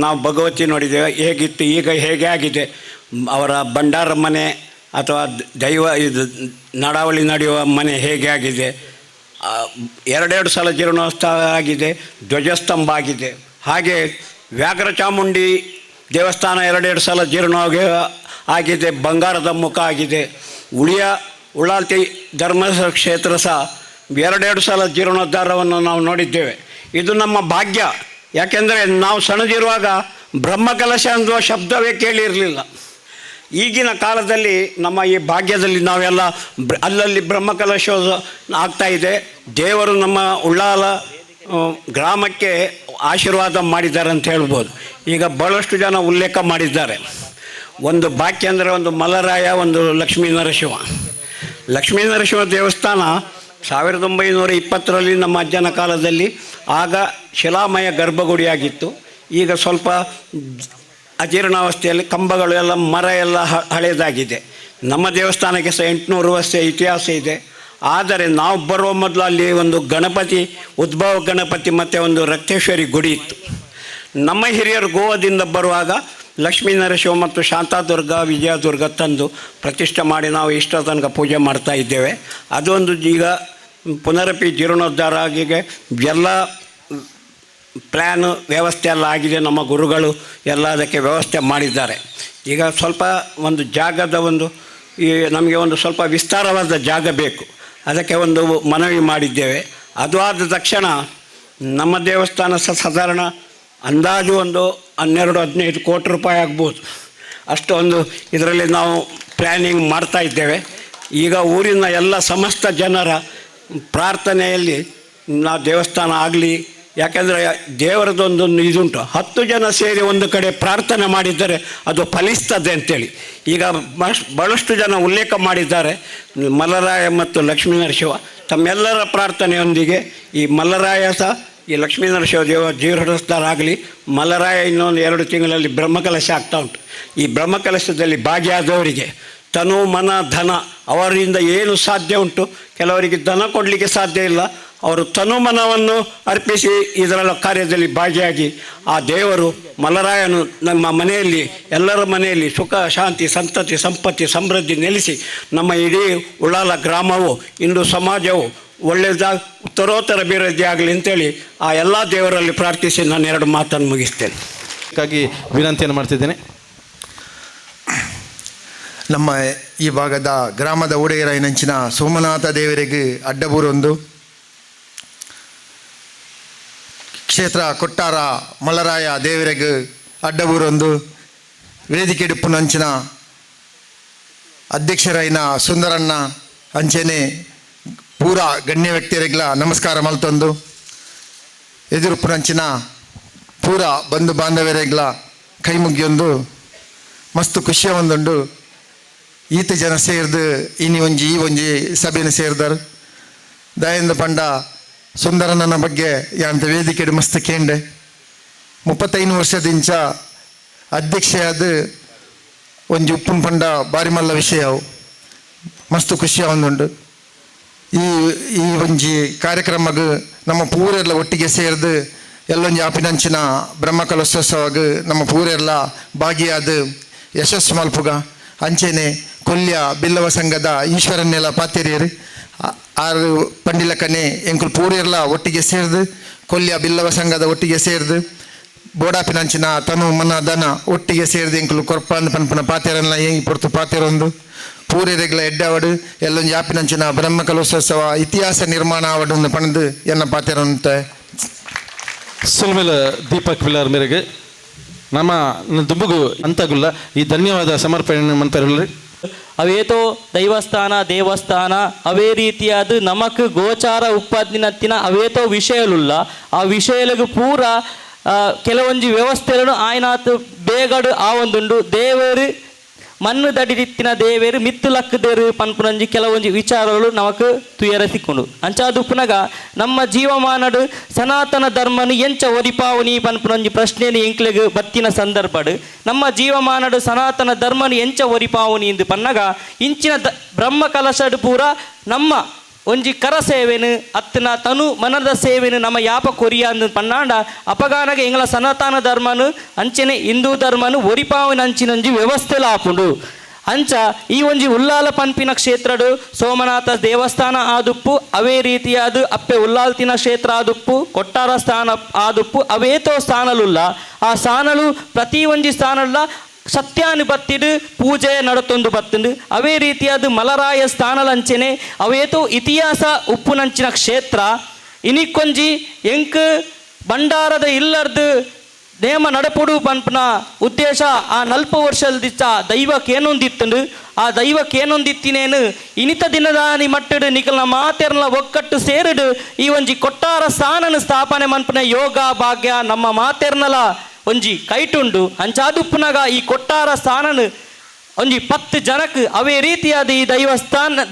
ನಾವು ಭಗವತಿ ನೋಡಿದ್ದೇವೆ, ಹೇಗಿತ್ತು ಈಗ ಹೇಗೆ ಆಗಿದೆ. ಅವರ ಭಂಡಾರ ಮನೆ ಅಥವಾ ದೈವ ಇದು ನಡಾವಳಿ ನಡೆಯುವ ಮನೆ ಹೇಗೆ ಆಗಿದೆ. 2 ಸಲ ಜೀರ್ಣೋತ್ಸವ ಆಗಿದೆ, ಧ್ವಜಸ್ತಂಭ ಆಗಿದೆ. ಹಾಗೆ ವ್ಯಾಘ್ರ ಚಾಮುಂಡಿ ದೇವಸ್ಥಾನ 2 ಸಲ ಜೀರ್ಣ ಆಗಿದೆ, ಬಂಗಾರದ ಮುಖ ಆಗಿದೆ. ಉಳ್ಳಾಲ್ತಿ ಧರ್ಮ ಕ್ಷೇತ್ರ ಸಹ 2 ಸಲ ಜೀರ್ಣೋದ್ಧಾರವನ್ನು ನಾವು ನೋಡಿದ್ದೇವೆ. ಇದು ನಮ್ಮ ಭಾಗ್ಯ. ಯಾಕೆಂದರೆ ನಾವು ಸಣ್ಣದಿರುವಾಗ ಬ್ರಹ್ಮಕಲಶ ಅನ್ನುವ ಶಬ್ದವೇ ಕೇಳಿರಲಿಲ್ಲ. ಈಗಿನ ಕಾಲದಲ್ಲಿ ನಮ್ಮ ಈ ಭಾಗ್ಯದಲ್ಲಿ ನಾವೆಲ್ಲ ಅಲ್ಲಲ್ಲಿ ಬ್ರಹ್ಮಕಲಶ ಆಗ್ತಾಯಿದೆ. ದೇವರು ನಮ್ಮ ಉಳ್ಳಾಲ ಗ್ರಾಮಕ್ಕೆ ಆಶೀರ್ವಾದ ಮಾಡಿದ್ದಾರೆ ಅಂತ ಹೇಳ್ಬೋದು. ಈಗ ಭಾಳಷ್ಟು ಜನ ಉಲ್ಲೇಖ ಮಾಡಿದ್ದಾರೆ. ಒಂದು ಬಾಕಿ ಅಂದರೆ ಒಂದು ಮಲ್ಲರಾಯ, ಒಂದು ಲಕ್ಷ್ಮೀನರಸಿಂಹ ದೇವಸ್ಥಾನ 1920ರಲ್ಲಿ ನಮ್ಮ ಅಜ್ಜನ ಕಾಲದಲ್ಲಿ ಆಗ ಶಿಲಾಮಯ ಗರ್ಭಗುಡಿಯಾಗಿತ್ತು. ಈಗ ಸ್ವಲ್ಪ ಅಜೀರ್ಣಾವಸ್ಥೆಯಲ್ಲಿ ಕಂಬಗಳು ಎಲ್ಲ ಮರ ಎಲ್ಲ ಹಳೆಯದಾಗಿದೆ. ನಮ್ಮ ದೇವಸ್ಥಾನಕ್ಕೆ ಸಹ 800 ವರ್ಷ ಇತಿಹಾಸ ಇದೆ. ಆದರೆ ನಾವು ಬರುವ ಮೊದಲು ಅಲ್ಲಿ ಒಂದು ಗಣಪತಿ, ಉದ್ಭವ ಗಣಪತಿ ಮತ್ತು ಒಂದು ರಕ್ತೇಶ್ವರಿ ಗುಡಿ ಇತ್ತು. ನಮ್ಮ ಹಿರಿಯರು ಗೋವಾದಿಂದ ಬರುವಾಗ ಲಕ್ಷ್ಮೀನರಸಿಂಹ ಮತ್ತು ಶಾಂತಾದುರ್ಗ, ವಿಜಯದುರ್ಗ ತಂದು ಪ್ರತಿಷ್ಠೆ ಮಾಡಿ ನಾವು ಇಷ್ಟ ತನಕ ಪೂಜೆ ಮಾಡ್ತಾ ಇದ್ದೇವೆ. ಅದೊಂದು ಈಗ ಪುನರಪಿ ಜೀರ್ಣೋದ್ಧಾರ ಆಗಿದೆ. ಎಲ್ಲ ಪ್ಲ್ಯಾನು ವ್ಯವಸ್ಥೆ ಎಲ್ಲ ಆಗಿದೆ. ನಮ್ಮ ಗುರುಗಳು ಎಲ್ಲ ಅದಕ್ಕೆ ವ್ಯವಸ್ಥೆ ಮಾಡಿದ್ದಾರೆ. ಈಗ ಸ್ವಲ್ಪ ಒಂದು ಜಾಗದ ನಮಗೆ ಒಂದು ಸ್ವಲ್ಪ ವಿಸ್ತಾರವಾದ ಜಾಗ ಬೇಕು. ಅದಕ್ಕೆ ಒಂದು ಮನವಿ ಮಾಡಿದ್ದೇವೆ. ಅದು ಆದ ತಕ್ಷಣ ನಮ್ಮ ದೇವಸ್ಥಾನ ಸಾಧಾರಣ ಅಂದಾಜು ಒಂದು 12-15 ಕೋಟಿ ರೂಪಾಯಿ ಆಗ್ಬೋದು. ಅಷ್ಟು ಇದರಲ್ಲಿ ನಾವು ಪ್ಲ್ಯಾನಿಂಗ್ ಮಾಡ್ತಾ ಇದ್ದೇವೆ. ಈಗ ಊರಿನ ಎಲ್ಲ ಸಮಸ್ತ ಜನರ ಪ್ರಾರ್ಥನೆಯಲ್ಲಿ ನಾವು ದೇವಸ್ಥಾನ ಆಗಲಿ. ಯಾಕೆಂದರೆ ದೇವರದೊಂದು ಇದುಂಟು, 10 ಜನ ಸೇರಿ ಒಂದು ಕಡೆ ಪ್ರಾರ್ಥನೆ ಮಾಡಿದ್ದರೆ ಅದು ಫಲಿಸ್ತದೆ ಅಂತೇಳಿ ಈಗ ಭಾಳಷ್ಟು ಜನ ಉಲ್ಲೇಖ ಮಾಡಿದ್ದಾರೆ. ಮಲ್ಲರಾಯ ಮತ್ತು ಲಕ್ಷ್ಮೀನರಸಿಂಹ ತಮ್ಮೆಲ್ಲರ ಪ್ರಾರ್ಥನೆಯೊಂದಿಗೆ ಈ ಮಲ್ಲರಾಯ ಸಹ ಈ ಲಕ್ಷ್ಮೀನರಸಿಂಹ ಜೀರ್ಣೋದ್ಧಾರ ಆಗಲಿ. ಮಲ್ಲರಾಯ ಇನ್ನೊಂದು 2 ತಿಂಗಳಲ್ಲಿ ಬ್ರಹ್ಮಕಲಶ ಆಗ್ತಾ ಉಂಟು. ಈ ಬ್ರಹ್ಮಕಲಶದಲ್ಲಿ ಭಾಗಿಯಾದವರಿಗೆ ತನು ಮನ ಧನ ಅವರಿಂದ ಏನು ಸಾಧ್ಯ ಉಂಟು. ಕೆಲವರಿಗೆ ಧನ ಕೊಡಲಿಕ್ಕೆ ಸಾಧ್ಯ ಇಲ್ಲ, ಅವರು ತನು ಮನವನ್ನು ಅರ್ಪಿಸಿ ಇದರ ಕಾರ್ಯದಲ್ಲಿ ಭಾಗಿಯಾಗಿ ಆ ದೇವರು ಮಲರಾಯನು ನಮ್ಮ ಮನೆಯಲ್ಲಿ ಎಲ್ಲರ ಮನೆಯಲ್ಲಿ ಸುಖ ಶಾಂತಿ ಸಂತತಿ ಸಂಪತ್ತಿ ಸಮೃದ್ಧಿ ನೆಲೆಸಿ ನಮ್ಮ ಇಡೀ ಉಳ್ಳಾಲ ಗ್ರಾಮವು ಇಂದು ಸಮಾಜವು ಒಳ್ಳೆಯದಾಗಿ ಉತ್ತರೋತ್ತರ ಅಭಿವೃದ್ಧಿ ಆಗಲಿ ಅಂತೇಳಿ ಆ ಎಲ್ಲ ದೇವರಲ್ಲಿ ಪ್ರಾರ್ಥಿಸಿ ನಾನು 2 ಮಾತನ್ನು ಮುಗಿಸ್ತೇನೆ. ಹಾಗಾಗಿ ವಿನಂತಿಯನ್ನು ಮಾಡ್ತಿದ್ದೇನೆ. ನಮ್ಮ ಈ ಭಾಗದ ಗ್ರಾಮದ ಒಡೆಯರಾಯನಂಚಿನ ಸೋಮನಾಥ ದೇವರಿಗೆ ಅಡ್ಡಬೂರೊಂದು ಕ್ಷೇತ್ರ ಕೊಟ್ಟಾರ ಮಲರಾಯ ದೇವರಿಗೆ ಅಡ್ಡಬೂರೊಂದು ವೇದಿಕೆ ಡಿಪ್ಪುನಂಚಿನ ಅಧ್ಯಕ್ಷರಾಯಿನ ಸುಂದರಣ್ಣ ಅಂಚೆನೆ ಪೂರ ಗಣ್ಯ ವ್ಯಕ್ತಿಯರಿಗೆಲ್ಲ ನಮಸ್ಕಾರ ಮಲ್ತೊಂದು ಎದುರುಪ್ಪುನಂಚಿನ ಪೂರ ಬಂಧು ಬಾಂಧವರಿಗೆಲ್ಲ ಕೈ ಮುಗಿಯೊಂದು ಮಸ್ತ್ ಖುಷಿಯ ಒಂದುಂಡು ಈತ ಜನ ಸೇರಿದು ಇನಿ ಒಂಜಿ ಸಭೆಯನ್ನು ಸೇರಿದರು. ದಯಂದ ಪಂಡ ಸುಂದರಣ್ಣನ ಬಗ್ಗೆ ಯಾಂತ ವೇದಿಕೆ ಮಸ್ತ್ ಕೇಂಡೆ 35 ವರ್ಷದಿಂಚ ಅಧ್ಯಕ್ಷೆಯಾದ ಒಂಜಿ ಉಪ್ಪುನ ಪಂಡ ಬಾರಿ ಮಲ್ಲ ವಿಷಯವು ಮಸ್ತ್ ಖುಷಿಯ ಒಂದುಂಡು. ಈ ಒಂಜಿ ಕಾರ್ಯಕ್ರಮಗ್ ನಮ್ಮ ಪೂರೆಲ್ಲ ಒಟ್ಟಿಗೆ ಸೇರಿದು ಎಲ್ಲೊಂಜಿ ಆಪಿನಂಚಿನ ಬ್ರಹ್ಮಕಲಶೋತ್ಸವಗ್ ನಮ್ಮ ಪೂರೆಲ್ಲ ಭಾಗಿಯಾದ ಯಶಸ್ಸು ಮಲ್ಪುಗ ಅಂಚೆನೆ ಕೊಲ್ಯ ಬಿಲ್ಲವ ಸಂಘದ ಈಶ್ವರನ್ನೆಲ್ಲ ಪಾತೆರಿಯರು 6 ಪಂಡಿಲಕ್ಕನೆ ಎಂಕುಲು ಪೂರೆಲ್ಲ ಒಟ್ಟಿಗೆ ಸೇರಿದು ಕೊಲ್ಯ ಬಿಲ್ಲವ ಸಂಘದ ಒಟ್ಟಿಗೆ ಸೇರಿದು ಬೋಡಾಪಿನಂಚಿನ ತನು ಮನ ದನ ಒಟ್ಟಿಗೆ ಸೇರಿದು ಎಂಕುಲು ಕೊರ್ಪಂದು ಪನ್ಪನ ಪಾತೆರನ್ನ ಹೆಂಗೆ ಪೊರ್ತು ಪಾತೆರೊಂದು ಪೂರೆರೆಗ್ಲ ಎಡ್ಡಾವಡು ಎಲ್ಲೊಂದು ಆಪಿನಂಚಿನ ಬ್ರಹ್ಮಕಲಶೋತ್ಸವ ಇತಿಹಾಸ ನಿರ್ಮಾಣ ಆವಡು ಪಣದು ಎನ್ನ ಪಾತೆರಂತ ಸುಲ್ಮೇಲ ದೀಪಕ್ ವಿಲಾರ್ ಮೇರೆಗೆ ನಮ್ಮ ದುಂಬುಗು ಅಂತಗುಲ್ಲ ಈ ಧನ್ಯವಾದ ಸಮರ್ಪಣೆ ಮಂತರಲ್ರಿ. ಅವೇತೋ ದೈವಸ್ಥಾನ ದೇವಸ್ಥಾನ ಅವೇ ರೀತಿಯಾದ ನಮಕ್ ಗೋಚಾರ ಉತ್ಪಾದನೆತ್ತಿನ ಅವೇತೋ ವಿಷಯಲುಲ್ಲ ಆ ವಿಷಯలకు ಪೂರ ಕೆಲವೊಂಜಿ ವ್ಯವಸ್ಥೆಗಳನ್ನು ಆಯ್ನಾತ್ ಬೇಗಡು ಆ ಒಂದುಂಡು ದೇವರು ಮಣ್ಣು ದಡಿರಿತ್ತಿನ ದೇವೇರು ಮಿತ್ತು ಲಕ್ಕದೇರು ಪನ್ಪುನಂಜಿ ಕೆಲವೊಂಜಿ ವಿಚಾರಗಳು ನಮಕ್ ತುಯರಸಿಕೊಂಡು ಅಂಚಾದುಪ್ಪುನಗ ನಮ್ಮ ಜೀವಮಾನಡು ಸನಾತನ ಧರ್ಮನು ಎಂಚ ಒರಿಪಾವನಿ ಪನ್ಪುನಂಜಿ ಪ್ರಶ್ನೆಯನ್ನು ಎಂಕ್ಲೆಗ್ ಬತ್ತಿನ ಸಂದರ್ಭಡು ನಮ್ಮ ಜೀವಮಾನಡು ಸನಾತನ ಧರ್ಮನು ಎಂಚ ಒರಿಪಾವನಿ ಎಂದು ಪನ್ನಗ ಇಂಚಿನ ಬ್ರಹ್ಮ ಕಲಶಡು ಪೂರ ನಮ್ಮ ಒಂಜಿ ಕರ ಸೇವೆನು ಅತ್ತನ ತನು ಮನದ ಸೇವೆನು ನಮ್ಮ ಯಾಪ ಕೊರಿಯ ಅಂದು ಪನ್ನಾಂಡ ಅಪಗಾನಗೆ ಎಂಗ್ಲ ಸನಾತನ ಧರ್ಮನು ಅಂಚೆನೆ ಹಿಂದೂ ಧರ್ಮನು ಒರಿಪಾವನ ಅಂಚಿನಂಜಿ ವ್ಯವಸ್ಥೆಲ ಆಪುಂಡು ಅಂಚ ಈ ಒಂಜಿ ಉಲ್ಲಾಲ ಪನ್ಪಿನ ಕ್ಷೇತ್ರಡು ಸೋಮನಾಥ ದೇವಸ್ಥಾನ ಆದುಪ್ಪು ಅವೇ ರೀತಿಯಾದ ಅಪ್ಪೆ ಉಲ್ಲಾಲ್ತಿನ ಕ್ಷೇತ್ರ ಆದುಪ್ಪು ಕೊಟ್ಟಾರ ಸ್ಥಾನ ಆದುಪ್ಪು ಅವೇತೋ ಸ್ಥಾನಲುಲ್ಲ ಆ ಸ್ಥಾನಲು ಪ್ರತಿ ಒಂಜಿ ಸ್ಥಾನಲ್ಲ ಸತ್ಯಾನು ಬತ್ತಿಡು ಪೂಜೆ ನಡತೊಂದು ಬತ್ತುಂಡು ಅವೇ ರೀತಿಯಾದ ಮಲರಾಯ ಸ್ಥಾನಲಂಚನೆ ಅವೇತೋ ಇತಿಹಾಸ ಉಪ್ಪುನಂಚಿನ ಕ್ಷೇತ್ರ ಇನಿಕ್ಕೊಂಜಿ ಎಂಕ್ ಭಂಡಾರದ ಇಲ್ಲರ್ದು ನೇಮ ನಡಪುಡು ಪನ್ಪನ ಉದ್ದೇಶ ಆ 40 ವರ್ಷದಿಚ್ಚ ದೈವಕ್ಕೇನೊಂದಿತ್ತುಂಡು ಆ ದೈವಕ್ಕೇನೊಂದಿತ್ತಿನೇನು ಇನಿತ ದಿನದಾನಿ ಮಟ್ಟಡು ನಿಕಲ್ನ ಮಾತೆರ್ನ ಒಕ್ಕಟ್ಟು ಸೇರಿಡು ಈ ಒಂಜಿ ಕೊಟ್ಟಾರ ಸ್ಥಾನನು ಸ್ಥಾಪನೆ ಮನ್ಪನ ಯೋಗ ಭಾಗ್ಯ ನಮ್ಮ ಮಾತೆರ್ನಲ ಒಂಜಿ ಕೈಟುಂಡು ಅಂಚಾದುಪ್ಪುನಗ ಈ ಕೊಟ್ಟಾರ ಸ್ಥಾನನು ಒಂಜಿ 10 ಜನಕ್ಕೆ ಅವೇ ರೀತಿಯಾದ ಈ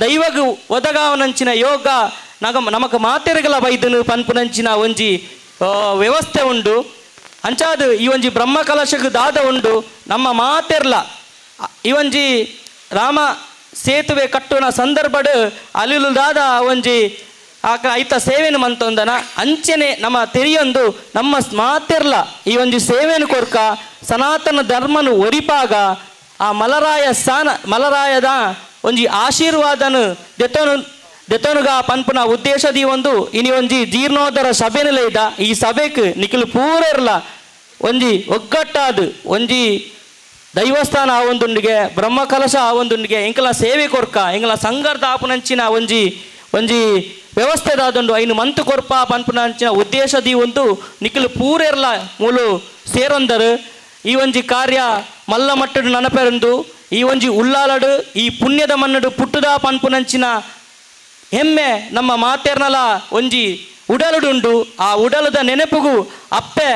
ದೈವಗು ಒದಗಾವನಂಚಿನ ಯೋಗ ನಮಕ್ ಮಾತೆರೆಗಲ ಬೈದನು ಪನ್ಪುನಂಚಿನ ಒಂಜಿ ವ್ಯವಸ್ಥೆ ಉಂಡು ಅಂಚಾದು ಈ ಒಂಜಿ ಬ್ರಹ್ಮ ಕಲಶಕ್ಕೆ ದಾದ ಉಂಡು ನಮ್ಮ ಮಾತೆರ್ಲ ಈ ಒಂಜಿ ರಾಮ ಸೇತುವೆ ಕಟ್ಟುನ ಸಂದರ್ಭಡು ಅಲಿಲು ದಾದ ಒಂಜಿ ಐತ ಸೇವೆನು ಮಂತೊಂದನ ಅಂಚೆನೆ ನಮ್ಮ ತೆರಿಯೊಂದು ನಮ್ಮ ಮಾತೆರ್ಲ ಈ ಒಂಜಿ ಸೇವೆನು ಕೊರ್ಕ ಸನಾತನ ಧರ್ಮನು ಒರಿಪಾಗ ಆ ಮಲರಾಯದ ಒಂಜಿ ಆಶೀರ್ವಾದನು ದೆತೋನುಗ ಪನ್ಪುನ ಉದ್ದೇಶದಿ ಒಂದು ಇನಿ ಒಂಜಿ ಜೀರ್ಣೋದ್ಧರ ಸಭೆನಲೆದ ಈ ಸಭೆಕ್ ನಿಖಿಲು ಪೂರೆರ್ಲ ಒಂಜಿ ಒಗ್ಗಟ್ಟಾದು ಒಂಜಿ ದೈವಸ್ಥಾನ ಆ ಒಂದುಂಡಿಗೆ ಬ್ರಹ್ಮ ಕಲಶ ಆ ಒಂದುಂಡಿಗೆ ಎಂಕಲ ಸೇವೆ ಕೊರ್ಕ ಎಂಕಲ ಸಂಘರ್ದ ಆಪುನಂಚಿನ ಒಂಜಿ ವ್ಯವಸ್ಥೆದಾದುಂಡು ಐನು ಮಂತು ಕೊರ್ಪ ಪನ್ಪುನಂಚಿನ ಉದ್ದೇಶದಿ ಒಂದು ನಿಖಿಲು ಪೂರೆರ್ಲ ಮೂಲು ಸೇರೊಂದರು ಈ ಒಂಜಿ ಕಾರ್ಯ ಮಲ್ಲ ಮಟ್ಟಡು ನನಪೆರಂದು ಈ ಒಂಜಿ ಉಲ್ಲಾಲಡು ಈ ಪುಣ್ಯದ ಮನ್ನಡು ಪುಟ್ಟುದ ಪನ್ಪುನಂಚಿನ ಹೆಮ್ಮೆ ನಮ್ಮ ಮಾತೆರ್ನಲ ಒಂಜಿ ಉಡಲುಡುಂಡು ಆ ಉಡಲದ ನೆನಪುಗು ಅಪ್ಪೆ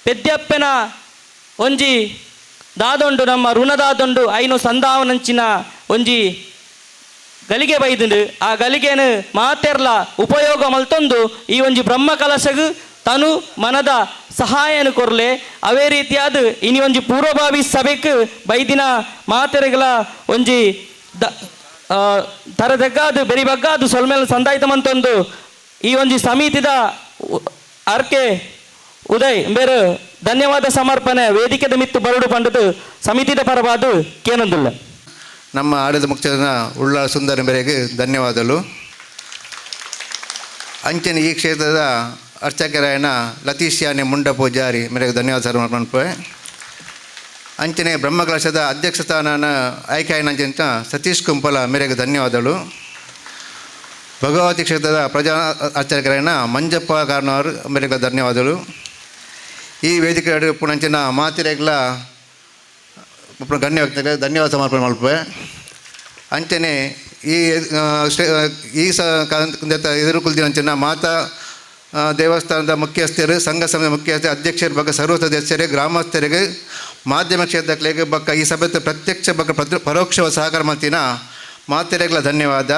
ಪೆದ್ಯಪ್ಪೆನ ಒಂಜಿ ದಾದೊಂಡು ನಮ್ಮ ಋಣದಾದೊಂಡು ಐನು ಸಂಧಾವನಂಚಿನ ಒಂಜಿ ಗಲಿಗೆ ಬೈದುಂಡು ಆ ಗಲಿಗೆನು ಮಾತೆರ್ಲ ಉಪಯೋಗ ಮಲ್ತೊಂದು ಈ ಒಂಜಿ ಬ್ರಹ್ಮ ಕಲಶಗು ತನು ಮನದ ಸಹಾಯನ ಕೊರಲೆ ಅವೇ ರೀತಿಯಾದ ಇನಿ ಒಂಜಿ ಪೂರ್ವಭಾವಿ ಸಭೆಕ್ ಬೈದಿನ ಮಾತೆರೆಗಳ ಒಂಜಿ ತರದಗ್ಗಾದು ಬೆರಿಬಗ್ಗಾದು ಸೊಲ್ಮೇಲೆ ಸಂದಾಯಿತ ಮಂತೊಂದು ಈ ಒಂಜಿ ಸಮಿತಿದ ಅರ್ಕೆ ಉದಯ್ ಬೇರೆ ಧನ್ಯವಾದ ಸಮರ್ಪಣೆ ವೇದಿಕೆದ ಮಿತ್ತು ಬರಡು ಪಂಡದು ಸಮಿತಿದ ಪರವಾದು ಕೇನೊಂದುಲ್ಲ. ನಮ್ಮ ಆಡಳಿತ ಮುಖ್ಯನ ಉಳ್ಳಾಳ ಸುಂದರ ಮೇರೆಗೆ ಧನ್ಯವಾದಗಳು. ಅಂಚನೆ ಈ ಕ್ಷೇತ್ರದ ಅರ್ಚಕರಾಯಣ ಲತೀಶ್ ಯಾನೆ ಮುಂಡ ಪೂಜಾರಿ ಮೇರೆಗೆ ಧನ್ಯವಾದ ಸಮರ್ಪಣೆ. ಅಂಚನೆ ಬ್ರಹ್ಮಕಲಶದ ಅಧ್ಯಕ್ಷ ಸ್ಥಾನನ ಆಯ್ಕೆಯಾಯನಂಚ ಸತೀಶ್ ಕುಂಪಲ ಮೇರೆಗೆ ಧನ್ಯವಾದಗಳು. ಭಗವತಿ ಕ್ಷೇತ್ರದ ಪ್ರಜಾ ಅರ್ಚಕರಾಯಣ ಮಂಜಪ್ಪ ಕಾರ್ನವರ್ ಮೇರೆಗೆ ಧನ್ಯವಾದಗಳು. ಈ ವೇದಿಕೆ ಪುಣಂಚಿನ ಮಾತಿರೆಗಳ ಗಣ್ಯ ವ್ಯಕ್ತಿಗೆ ಧನ್ಯವಾದ ಸಮರ್ಪಣೆ ಮಾಡ್ಪೆ. ಅಂಚನೆ ಈ ಎದುರು ಕುಲ್ದಿನಂಚಿನ ಮಾತಾ ದೇವಸ್ಥಾನದ ಮುಖ್ಯಸ್ಥರು, ಸಂಘ ಸಮಿತಿ ಮುಖ್ಯಸ್ಥರು, ಅಧ್ಯಕ್ಷರ ಬಗ್ಗೆ ಸರ್ವ ಸದಸ್ಯರಿಗೆ, ಗ್ರಾಮಸ್ಥರಿಗೆ, ಮಾಧ್ಯಮ ಕ್ಷೇತ್ರಗಳಿಗೆ ಬಕ್ಕ ಈ ಸಭೆ ಪ್ರತ್ಯಕ್ಷ ಬಗ್ಗೆ ಪರೋಕ್ಷ ಸಹಕಾರ ಮಾಡ್ತೀನ ಮಾತೆರೆಗಳ ಧನ್ಯವಾದ.